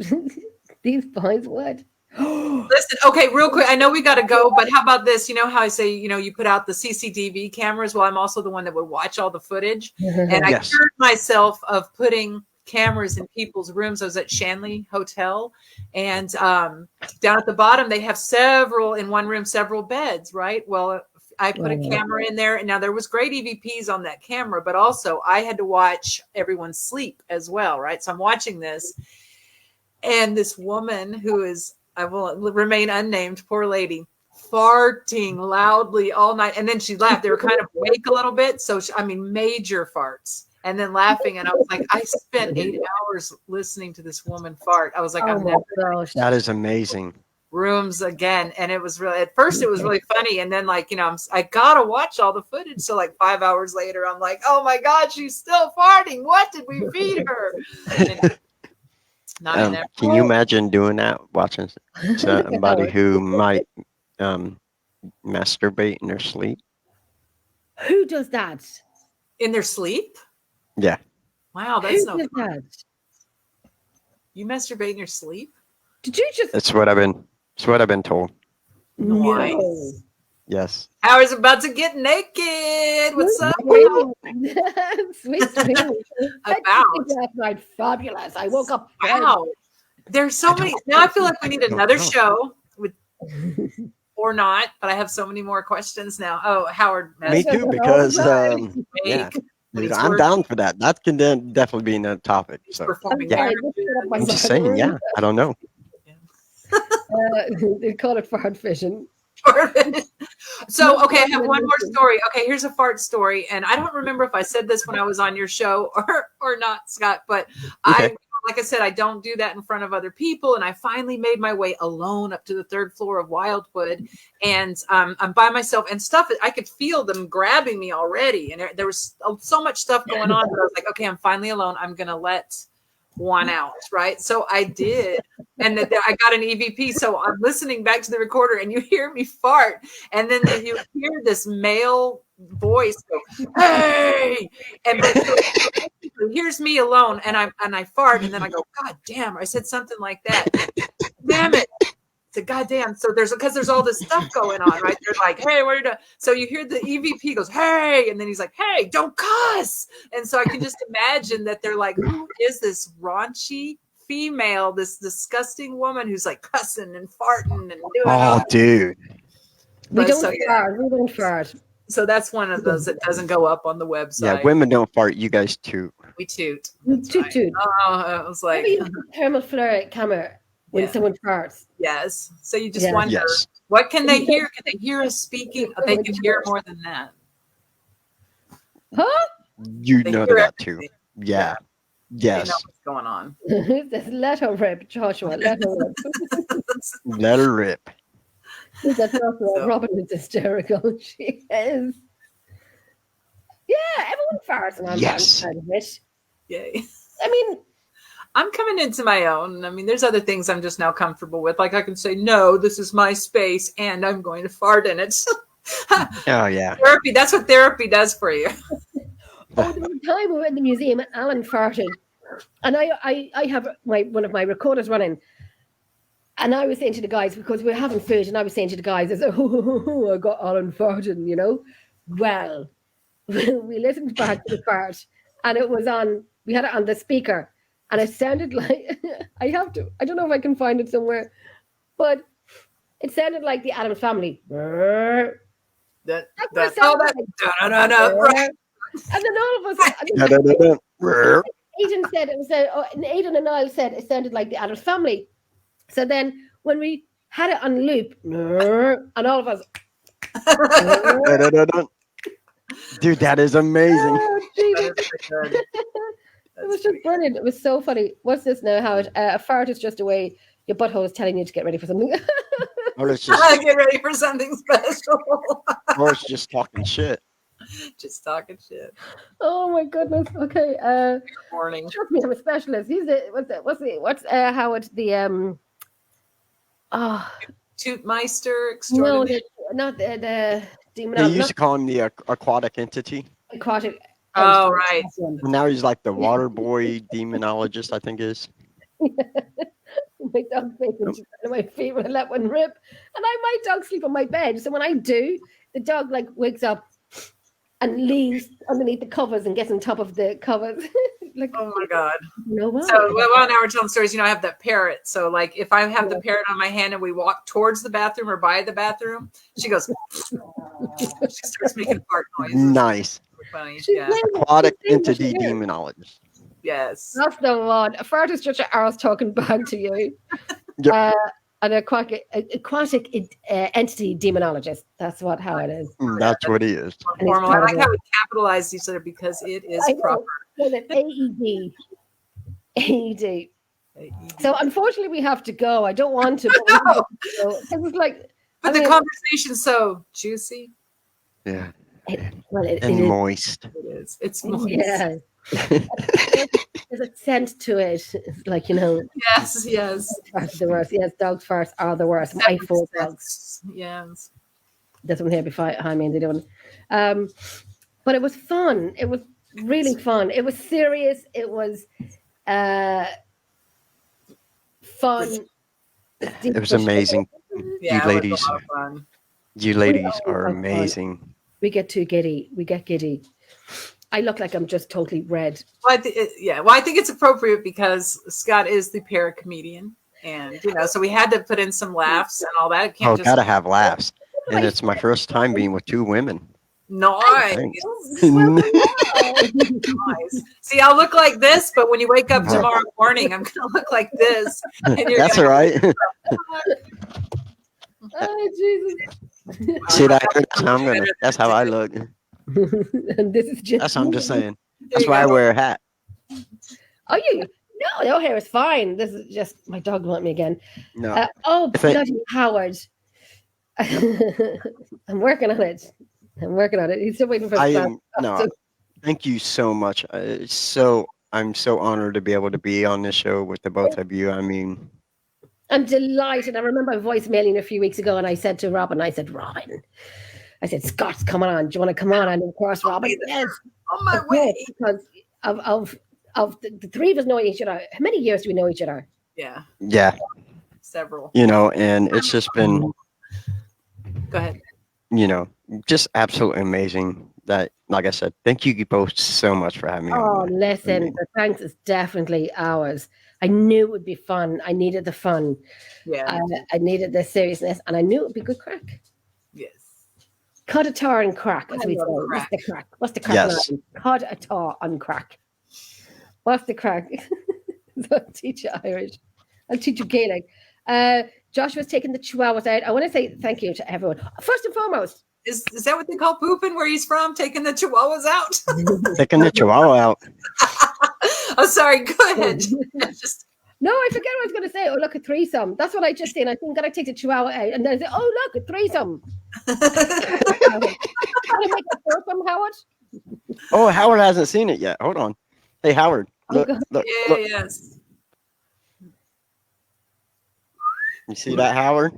These boys would. Listen, okay, real quick. I know we got to go, but how about this? You know how I say, you put out the CCTV cameras? Well, I'm also the one that would watch all the footage. And I cured myself of putting cameras in people's rooms. I was at Shanley Hotel, and down at the bottom, they have in one room, several beds, right? Well, I put a camera in there, and now there was great EVPs on that camera, but also I had to watch everyone sleep as well, right? So I'm watching this, and this woman who is, I will remain unnamed, poor lady, farting loudly all night. And then she laughed. They were kind of awake a little bit. So, major farts. And then laughing. And I was like, I spent 8 hours listening to this woman fart. I was like, I'm never That is amazing. rooms again. And it was really, at first it was really funny. And then I got to watch all the footage. So 5 hours later, I'm like, oh my God, she's still farting. What did we feed her? Can you imagine doing that, watching somebody who might masturbate in their sleep? Who does that? In their sleep? Yeah. Wow, that's Who does that? You masturbate in your sleep? Did you just? That's what I've been told. Nice. No. Yes. Howard's about to get naked. What's up? Sweet dreams. Last night, fabulous. I woke up. Wow. There's so many. Now I feel like we need another show with, or not, but I have so many more questions now. Oh, Howard. Me too, because yeah, dude, I'm down for that. That can definitely be another topic. So yeah. I'm just saying, yeah. I don't know. They call it fart fishing. So, okay, I have one more story. Okay, here's a fart story, and I don't remember if I said this when I was on your show or not, Scott, but okay. Like I said, I don't do that in front of other people, and I finally made my way alone up to the 3rd floor of Wildwood, and I'm by myself, and stuff, I could feel them grabbing me already, and there was so much stuff going on, but I was like, okay, I'm finally alone. I'm going to let one out, right? So I did, and I got an EVP. So I'm listening back to the recorder, and you hear me fart, and then you hear this male voice go, "Hey!" And here's me alone, and I fart, and then I go, "God damn!" I said something like that. Damn it! I said, "God damn!" So there's all this stuff going on, right? They're like, "Hey, what are you doing?" So you hear the EVP goes, "Hey," and then he's like, "Hey, don't cuss." And so I can just imagine that they're like, "Who is this raunchy female, this disgusting woman who's like cussing and farting and doing?" Oh, dude. We don't fart. We don't fart. So that's one of those that doesn't go up on the website. Yeah, women don't fart. You guys toot. We toot. Toot. Oh, I was like, thermal flare camera when someone farts. Yes. So you just wonder, what can they hear? Can they hear us speaking? They can hear more than that. Huh? You know that too. Yeah. Yes. They know what's going on. Let her rip, Joshua. Let her rip. Let her rip. Robin is hysterical. She is. Yeah, everyone farts and I'm proud of it. Yay. I mean, I'm coming into my own. I mean, there's other things I'm just now comfortable with. Like I can say, no, this is my space and I'm going to fart in it. Oh, yeah. Therapy. That's what therapy does for you. Oh, there was a time we were in the museum and Alan farted. And I have one of my recorders running. And I was saying to the guys, because we were having food, and I was saying to the guys, I said, I got Alan farting, you know. Well, we listened back to the fart, and it was on, we had it on the speaker, and it sounded like, I don't know if I can find it somewhere, but it sounded like the Addams Family. Right. And then all of us, Aidan said it was, and Aidan and Niall said it sounded like the Addams Family. So then when we had it on loop, and all of us, dude, that is amazing. oh, it was just brilliant. It was so funny. What's this now, Howard? A fart is just a way your butthole is telling you to get ready for something. Or it's just, get ready for something special. or it's just talking shit. Just talking shit. Oh my goodness. Okay. Good morning. Trust me, I'm a specialist. He's what's Howard the Tootmeister no, extraordinary. not the demon. They used to call him the aquatic entity. Aquatic. Oh, right. And now he's like the water boy demonologist, I think is. My dog face is just one of my feet when I let one rip. And my dog sleep on my bed. So when I do, the dog like wakes up and leaves underneath the covers and gets on top of the covers. Like, Oh my God. you know what? So while now we're telling stories, I have that parrot. So like if I have the parrot on my hand and we walk towards the bathroom or by the bathroom, she goes, she starts making fart noises. Nice. Funny. She's Yeah. playing- Aquatic she's playing what she entity hears. demonologist. Yes. That's the one. A fart is just an arse talking back to you. Yep. An aquatic entity demonologist. That's how it is. That's what he is. And he's Formal. I like terrible. how we capitalized each other because it is I know. proper. Well, it's AED. AED. So unfortunately, we have to go. I don't want to. But we have to go. It was like, But I the mean, conversation's so juicy. Yeah. well, it And is. moist. It is. It's moist. Yeah. There's a scent to it. It's like, Yes. Yes. farts are the worst. Yes, dog farts are the worst. My four dogs. Yes. There's one here behind me and they don't. But it was fun. It was really fun. It was serious. It was fun. It was amazing. Yeah. You it was ladies. a lot of fun. You ladies Oh, are my God. amazing. We get too giddy. We get giddy. I look like I'm just totally red. Well, I think it's appropriate because Scott is the para-comedian. And, so we had to put in some laughs and all that. It can't Oh, just gotta have laughs. And it's my first time being with two women. nice. Well, Nice. See, I'll look like this, but when you wake up tomorrow morning, I'm gonna look like this. And you're That's gonna all right. oh, Jesus. See that? That's how I look. And this is just. That's what I'm just saying. There That's you why I go. wear a hat. Oh, you? No, hair is fine. This is just my dog want me again. No. Oh, If I- bloody Howard. I'm working on it. He's still waiting for I his am no. Thank you so much. I'm so honored to be able to be on this show with the both of you. I mean, I'm delighted. I remember voicemailing a few weeks ago, and I said to Robin, Robin, Scott's coming on. Do you want to come on? And of course, Robin, yes, On my of way. course, because of the three of us knowing each other. How many years do we know each other? Yeah, yeah, several. and it's just been, Go ahead. just absolutely amazing. That, like I said, thank you both so much for having me. Oh, on. listen, I mean- the thanks is definitely ours. I knew it would be fun. I needed the fun. Yeah. I needed the seriousness, and I knew it would be good crack. Yes. Cod a tar and crack, as I we say. love What's crack. the crack? What's the crack? Yes. Martin? Cod a tar on crack. What's the crack? I'll teach you Irish. I'll teach you Gaelic. Joshua's taking the chihuahuas out. I want to say thank you to everyone. First and foremost, Is that what they call pooping where he's from? Taking the chihuahuas out? Taking the chihuahua out. Oh, sorry. Go ahead. Just no, I forget what I was going to say. Oh, look, a threesome. That's what I just did. I think I'm going to take the chihuahua out. And then I say, oh, look, a threesome. Want to make a foursome, Howard? Oh, Howard hasn't seen it yet. Hold on. Hey, Howard. Look, God. look, yeah, look. yes. You see that, Howard?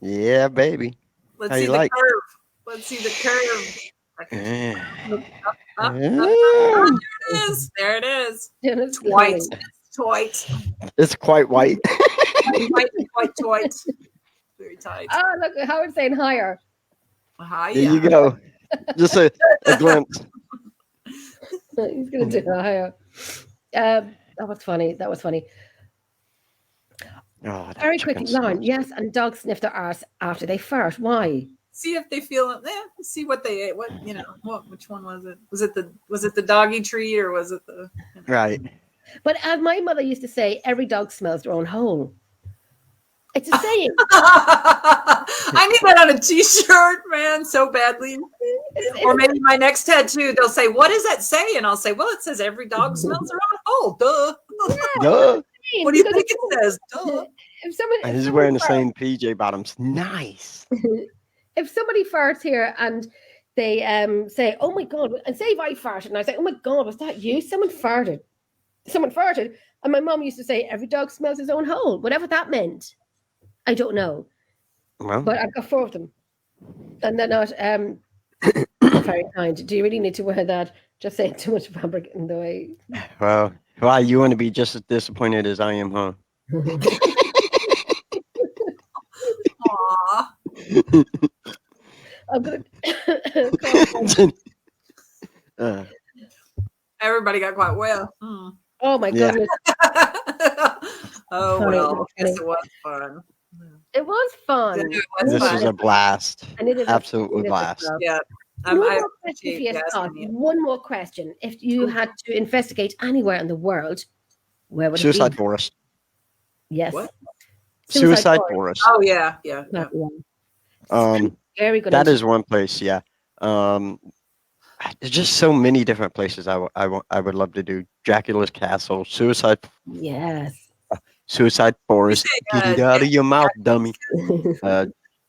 Yeah, baby. Let's How see you the like? curve. Let's see the curve. Yeah. There it is. There it is. Jenna's Twite. glowing. Twite. It's quite white. Twite. Very tight. Oh, look, Howard's saying higher. Hi, There you go. Just a glimpse. He's going to do it higher. That was funny. That was funny. Oh, that Very chicken quickly, Lauren. smells Yes, and dogs sniff their arse after they fart. Why? See if they feel it. See what they ate. What which one was it? Was it the doggy treat or was it the good. Right. But as my mother used to say, every dog smells their own hole. It's a saying. I need that on a t-shirt, man, so badly. Or maybe my next tattoo, they'll say, "What does that say?" And I'll say, "Well, it says every dog smells their own hole." Duh. Duh. What do you think it says? Duh. If somebody, And if he's somebody wearing the farts- same PJ bottoms. Nice. If somebody farts here and they say, "Oh my God," and say if I farted and I say, "Oh my God, was that you?" Someone farted. And my mom used to say, "Every dog smells his own hole," whatever that meant. I don't know, Well, but I've got 4 of them, and they're not very kind. Do you really need to wear that? Just saying too much fabric in the way. well, why you want to be just as disappointed as I am, huh? Aw. I'm gonna call Uh, Everybody got quite well. Hmm. Oh my Yeah. goodness. Oh, Funny, well, I guess funny. it was fun. It was fun. It was this fun. is a blast. And it is Absolutely it is blast. Yeah. One I more question for appreciate you, you Scott. asking me. One more question. If you had to investigate anywhere in the world, where would it Suicide be? Forest. Yes. What? Suicide Forest. Forest. Oh, yeah. Yeah. Yeah. That Very good. is one place, yeah. There's just so many different places I would love to do. Dracula's Castle, Suicide Yes. Forest. say, Get it out of your mouth, dummy.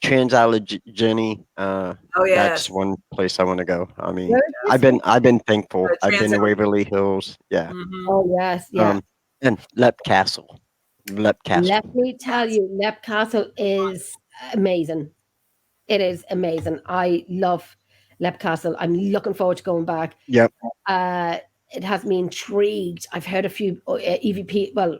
Jenny. Oh, yeah. That's one place I want to go. I mean, Where is this? I've been thankful. The I've been to Transallegany. Waverly Hills. Yeah. Mhm. Oh yes, yeah. And Lep Castle. Lep Castle. Let me tell you, Lep Castle is amazing. It is amazing. I love Lep Castle. I'm looking forward to going back. Yep. It has me intrigued. I've heard a few EVP. Well,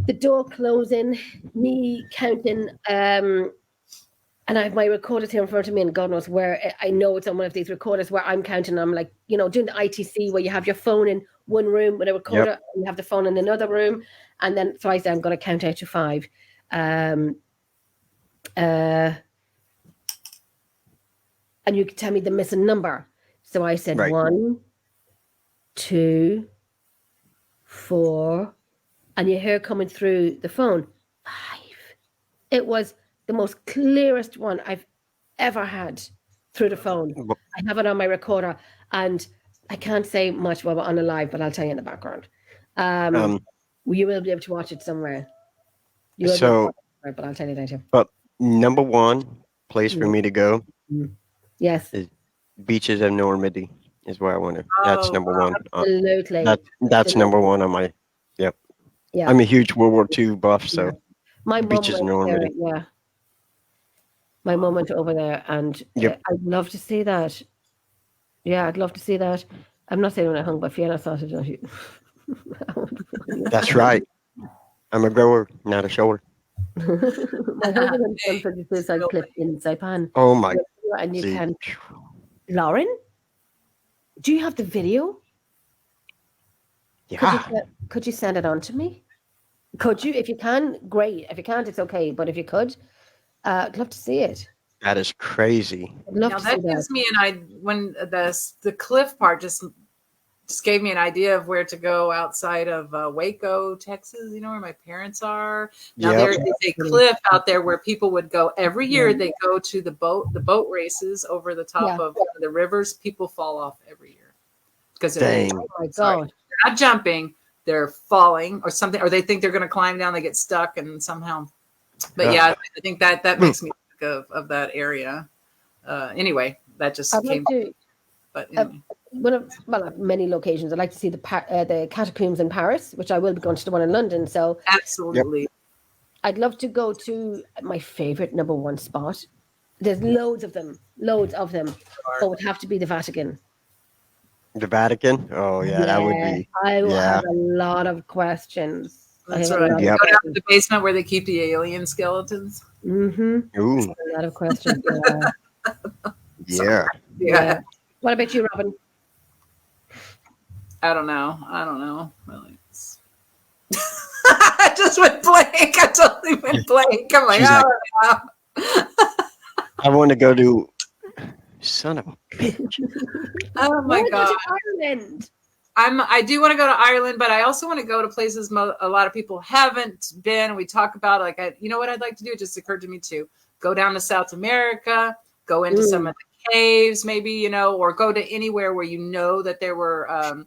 the door closing, me counting, and I have my recorders here in front of me, and God knows where. I know it's on one of these recorders where I'm counting. I'm like, doing the ITC where you have your phone in one room with a recorder, and you have the phone in another room, and then so I say I'm going to count out to 5. And you could tell me the missing number. So I said Right. 1, 2, 4, and you hear coming through the phone 5. It was the most clearest one I've ever had through the phone. I have it on my recorder, and I can't say much while we're on a live, but I'll tell you in the background. You will be able to watch it somewhere. You will be able to watch it somewhere, but I'll tell you later. But number one place for me to go, Yes, beaches of Normandy is where I want to. That's Oh, number wow. one. absolutely. That's number one on my. Yep. Yeah. I'm a huge World War II buff, so My mum beaches in went there, Normandy. yeah. My mum went over there, and Yep. I'd love to see that. Yeah, I'd love to see that. I'm not saying when I hung by Fiona sausage. That's right. I'm a grower, not a shower. My husband and son for the suicide clip in Saipan. Oh my. And you See. can, Lauren, do you have the video? Yeah. Could you send it on to me? Could you? If you can, great. If you can't, it's okay. But if you could, I'd love to see it. That is crazy. I'd love Now to that see that. gives me an idea. When the cliff part just gave me an idea of where to go outside of Waco, Texas. You know where my parents are. Now Yep. there is a cliff out there where people would go every year. They go to the boat races over the top of the rivers. People fall off every year because Dang. Oh my sorry. God. They're not jumping, they're falling or something, or they think they're going to climb down, they get stuck and somehow. But yeah, I think that makes me think of that area. Anyway, that just I'd came. like to. But anyway. One of many locations. I'd like to see the catacombs in Paris, which I will be going to the one in London. So Absolutely. I'd love to go to my favorite number one spot. There's loads of them, but it would have to be the Vatican. The Vatican? Oh yeah, that would be. I will Yeah. have a lot of questions. That's I have right. a lot Go Yep. of down to the basement where they keep the alien skeletons. Mm-hmm. Ooh, A lot of questions. yeah. Yeah. What about you, Robin? I don't know. Really. I just went blank. I totally went blank. I'm like, She's like, I don't know. I want to go to. Son of a bitch. Oh my Why god. go to Ireland? I do want to go to Ireland, but I also want to go to places a lot of people haven't been. We talk about you know what I'd like to do? It just occurred to me too. Go down to South America, go into some of the caves, maybe, you know, or go to anywhere where you know that there were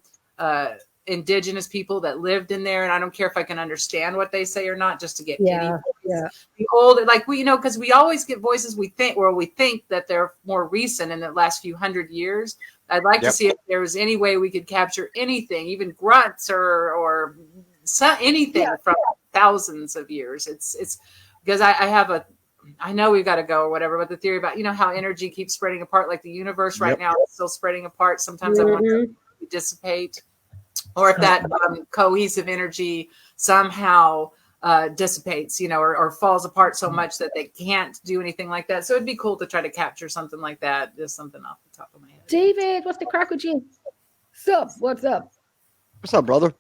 indigenous people that lived in there. And I don't care if I can understand what they say or not, just to get any voice. Yeah. The old, like we, you know, because we always get voices we think that they're more recent in the last few hundred years. I'd like to see if there was any way we could capture anything, even grunts or anything from thousands of years. It's because I know we've got to go or whatever, but the theory about, you know, how energy keeps spreading apart, like the universe right now is still spreading apart. Sometimes I wonder if it dissipate, or if that cohesive energy somehow dissipates, you know, or falls apart so much that they can't do anything like that. So it'd be cool to try to capture something like that. Just something off the top of my head. David, what's the crack with you? What's up? What's up, brother?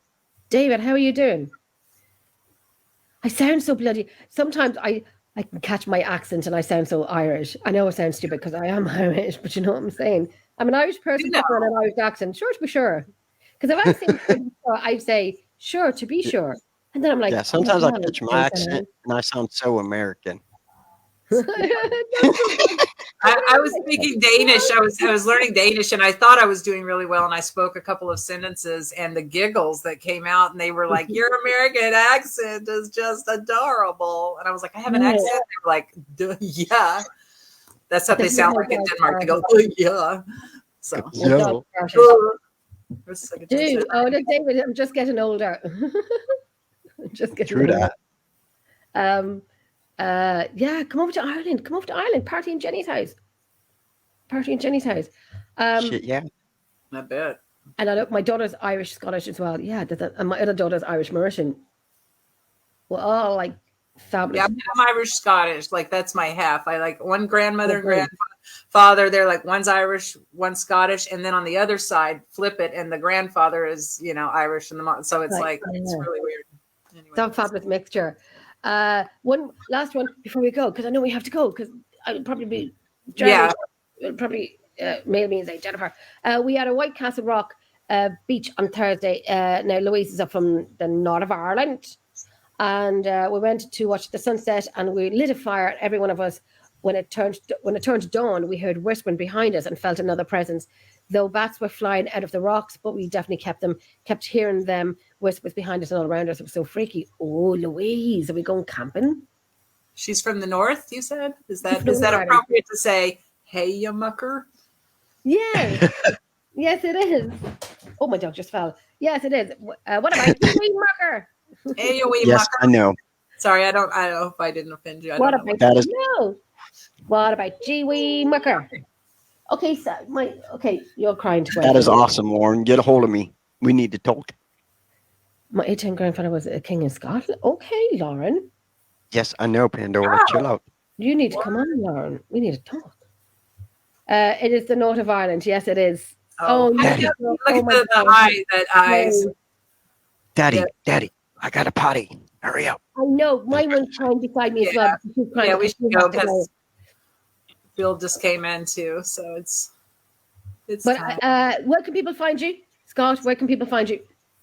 David, how are you doing? I sound so bloody. Sometimes I can catch my accent and I sound so Irish. I know it sounds stupid because I am Irish, but you know what I'm saying? I'm an Irish person with an Irish accent. Sure to be sure. Because if I say, I'd say, sure to be sure. And then I'm like, Yeah, sometimes I catch my accent and I sound so American. I was speaking Danish. I was learning Danish, and I thought I was doing really well. And I spoke a couple of sentences, and the giggles that came out, and they were like, "Your American accent is just adorable." And I was like, "I have an accent." They were like, "Duh, yeah." That's what they sound like in Denmark. They go, "Yeah." So, Yo. Dude, David, I'm just getting older. Just getting True older. that. Yeah, come over to Ireland. Come over to Ireland. Party in Jenny's house. Shit, yeah. I bet. And I know my daughter's Irish Scottish as well. Yeah, and my other daughter's Irish Mauritian. We're all like fabulous. Yeah, I'm Irish Scottish. Like that's my half. I like one grandmother and grandfather. They're like one's Irish, one's Scottish, and then on the other side, flip it, and the grandfather is, you know, Irish, and the mom. So it's it's really weird. Anyway. It's a fabulous mixture. One last one before we go, because I know we have to go, because I would probably be mail me and say, Jennifer, we had a White Castle Rock beach on Thursday. Now Louise is up from the north of Ireland, and we went to watch the sunset, and we lit a fire, every one of us. When it turned dawn, we heard whispering behind us and felt another presence. Though bats were flying out of the rocks, but we definitely kept hearing them whispers behind us and all around us. It was so freaky. Oh, Louise, are we going camping? She's from the north, you said? Is that appropriate to say, hey, you mucker? Yes. Yes, it is. Oh, my dog just fell. Yes, it is. What about you, wee mucker? Hey, you wee Yes, mucker. I know. Sorry, I don't know if I didn't offend you. What about G wee mucker? Okay, so you're crying too. That is awesome, Lauren. Get a hold of me. We need to talk. My 18 grandfather was a king in Scotland. Okay, Lauren. Yes, I know, Pandora. Chill out. You need to come on, Lauren. We need to talk. It is the north of Ireland. Yes, it is. Look at the eyes. Daddy, I got a potty. Hurry up. I know. My one's crying beside me as well. Yeah, we should go because Bill just came in too. So it's But where can people find you? Scott, where can people find you?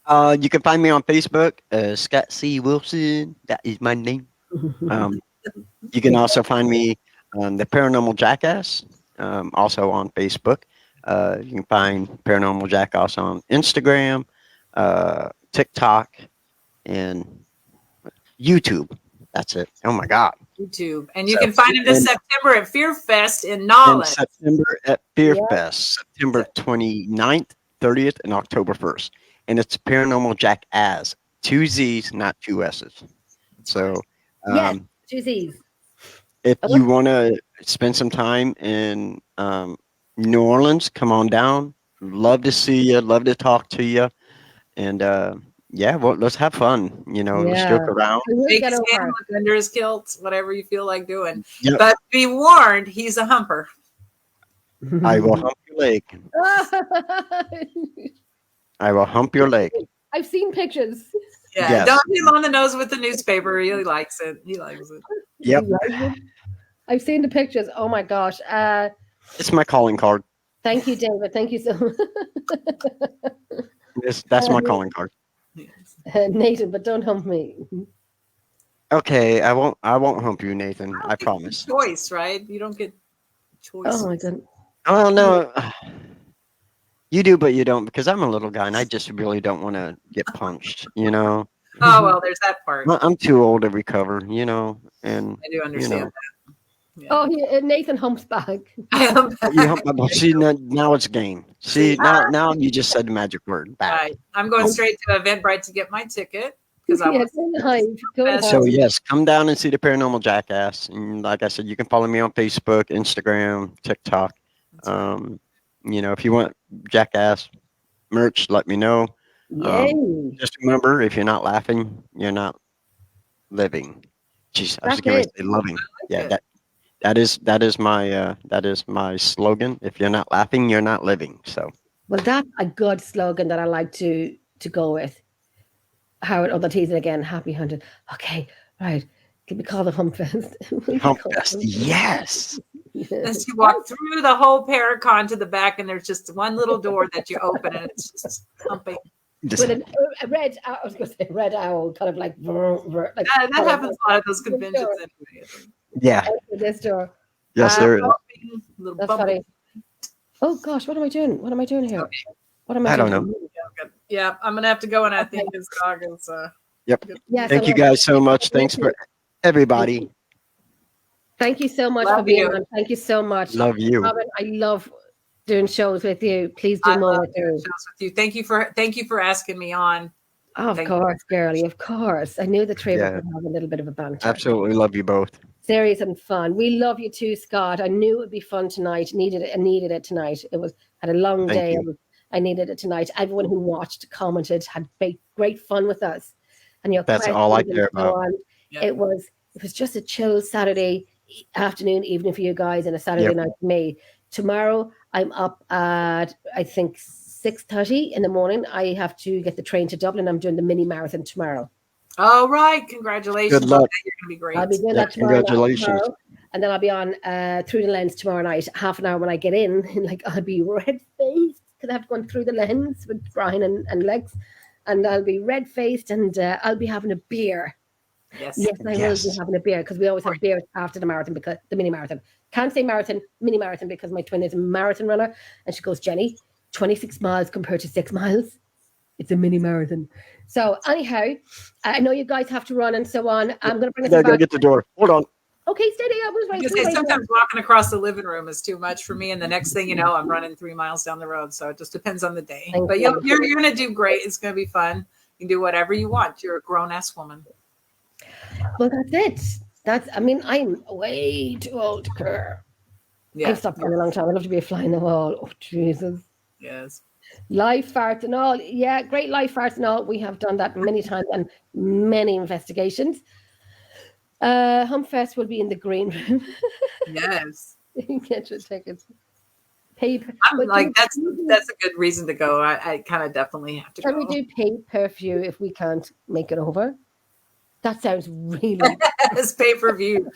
You can find me on Facebook, Scott C. Wilson. That is my name. You can also find me on the Paranormal Jackass, also on Facebook. You can find Paranormal Jackass on Instagram, TikTok, and YouTube. That's it. Oh my God. YouTube. And you can find him this September at Fear Fest in Knowledge. September at Fear Fest, September 29th, 30th, and October 1st. And it's Paranormal Jackass. 2 Z's, not 2 S's. So, 2 Z's. If you want to spend some time in New Orleans, come on down. love to see you. Love to talk to you. And yeah, well, let's have fun. Let's Yeah. joke around. We will Make get his over. hand look under his kilt, whatever you feel like doing. Yep. But be warned, he's a humper. I will hump your leg. I will hump your leg. I've seen pictures. Yeah, Yes. don't hit him on the nose with the newspaper. He likes it. He likes it. Yep. I've seen the pictures. Oh my gosh. It's my calling card. Thank you, David. Thank you so much. That's my calling card. Nathan, but don't hump me. Okay, I won't hump you, Nathan. I promise. Choice, right? You don't get choice. Oh my god. Oh no. You do, but you don't, because I'm a little guy and I just really don't want to get punched, Oh well, there's that part. I'm too old to recover, and I do understand that. Yeah. Oh, Nathan humps back. you hump my see now it's game. See now you just said the magic word back. Right. I'm going straight to Eventbrite to get my ticket because I want So yes, come down and see the Paranormal Jackass. And like I said, you can follow me on Facebook, Instagram, TikTok. If you want Jackass merch, let me know. Yay. Just remember, if you're not laughing, you're not living. Jeez, I was going to say loving. Yeah, that is my slogan. If you're not laughing, you're not living. So. Well, that's a good slogan that I like to go with. Howard, the teasing again. Happy hunting. Okay, right. Can we call the Hump Fest? Hump Fest, yes. As you walk through the whole Paracon to the back, and there's just one little door that you open, and it's just humping. With a red, I was going to say red owl, kind of like that happens a lot of those conventions anyway. Yeah. This door. Yes, there is. That's funny. Oh gosh, what am I doing? What am I doing here? Okay. What am I doing? I don't know. Yeah, I'm gonna have to go, and I think his dog is. Yep. Yes, Thank you guys so much. Thanks for everybody. Thank you so much Love for being you. on. Thank you so much. Love you. Robin, I love doing shows with you. Please do I more love with doing you. shows with you. Thank you for asking me on. Oh, of Thank course, girlie, of course. I knew the three of us Yeah. would have a little bit of a banter. Absolutely love you both. Serious and fun. We love you too, Scott. I knew it would be fun tonight. Needed it tonight. Had a long Thank day. you. I needed it tonight. Everyone who watched, commented, had great fun with us. And your That's all I questions care and so about. on. Yep. It was just a chill Saturday afternoon, evening for you guys, and a Saturday Yep. night for me. Tomorrow I'm up at I think 6:30 in the morning. I have to get the train to Dublin. I'm doing the mini marathon tomorrow. All right, congratulations. Good luck. on that. You're gonna be great. I'll be doing Yeah, that tomorrow. congratulations. And then I'll be on Through the Lens tomorrow night, half an hour when I get in. Like I'll be red faced because I have to go through the lens with Brian and Lex, and I'll be red faced and I'll be having a beer. Yes. Yes, I will be having a beer because we always have beers after the marathon, because the mini marathon. Can't say marathon, mini marathon, because my twin is a marathon runner, and she goes, Jenny, 26 miles compared to 6 miles. It's a mini marathon. So anyhow, I know you guys have to run and so on. I'm going to bring us I gotta back. get the door. Hold on. Okay, steady. I was I right. was gonna say, sometimes walking across the living room is too much for me, and the next thing you know, I'm running 3 miles down the road. So it just depends on the day. Thank But you. you're gonna do great. It's gonna be fun. You can do whatever you want. You're a grown ass woman. Well, that's it. I'm way too old to care. Yeah. I've stopped for a long time. I'd love to be a fly in the wall. Oh, Jesus. Yes. Life farts and all. Yeah, great life farts and all. We have done that many times and many investigations. Humpfest will be in the green room. Yes. Get your tickets. Pay. I'm like, that's a good reason to go. I kind of definitely have to Can go. we do pay per view if we can't make it over? That sounds really. It's pay-per-view.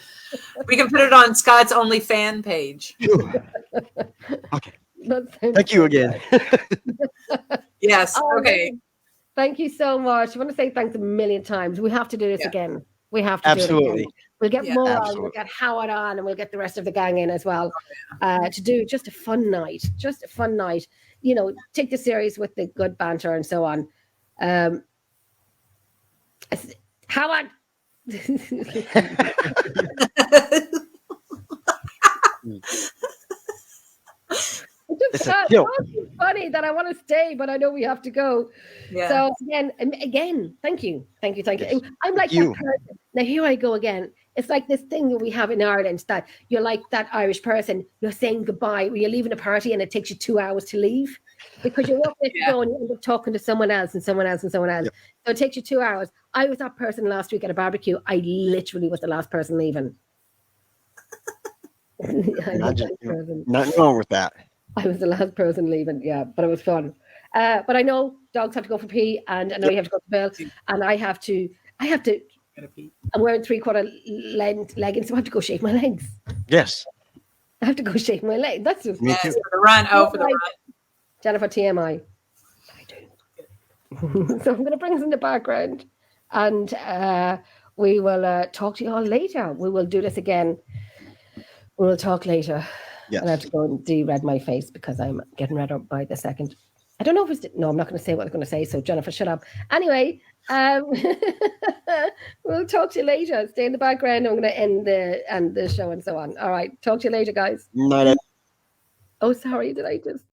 We can put it on Scott's Only Fan page. Okay. that sounds Thank you again. Yes. Oh, Okay. Thank you so much. I want to say thanks a million times. We have to do this Yeah. again. We have to do it Absolutely. again. We'll get Yeah, more on. absolutely. We'll get Howard on, and we'll get the rest of the gang in as well to do just a fun night. Just a fun night. You know, take the series with the good banter and so on. Howard. I It's a thought, guilt. oh, it's funny that I want to stay, but I know we have to go. Yeah. So again, thank you. Yes. I'm like You. that person. Now here I go again. It's like this thing that we have in Ireland that you're like that Irish person. You're saying goodbye, or you're leaving a party, and it takes you 2 hours to leave because you're walking to go and you end up talking to someone else and someone else and someone else. Yep. So it takes you 2 hours. I was that person last week at a barbecue. I literally was the last person leaving. Imagine, nothing wrong with that. I was the last person leaving, yeah, but it was fun. But I know dogs have to go for pee, and I know you have to go to bed, and I have to. Gonna pee. I'm wearing 3/4 length leggings, so I have to go shave my legs. Yes. I have to go shave my legs. That's just Me Yes, too. for the run. Oh, for the run. Jennifer TMI. I do. So I'm going to bring us in the background, and we will talk to you all later. We will do this again. We will talk later. Yes. And I have to go and de-red my face because I'm getting redder by the second. I don't know if it's... No, I'm not going to say what I was going to say, so Jennifer, shut up. Anyway, we'll talk to you later. Stay in the background. I'm going to end the show and so on. All right. Talk to you later, guys. Night. Oh, sorry. Did I just...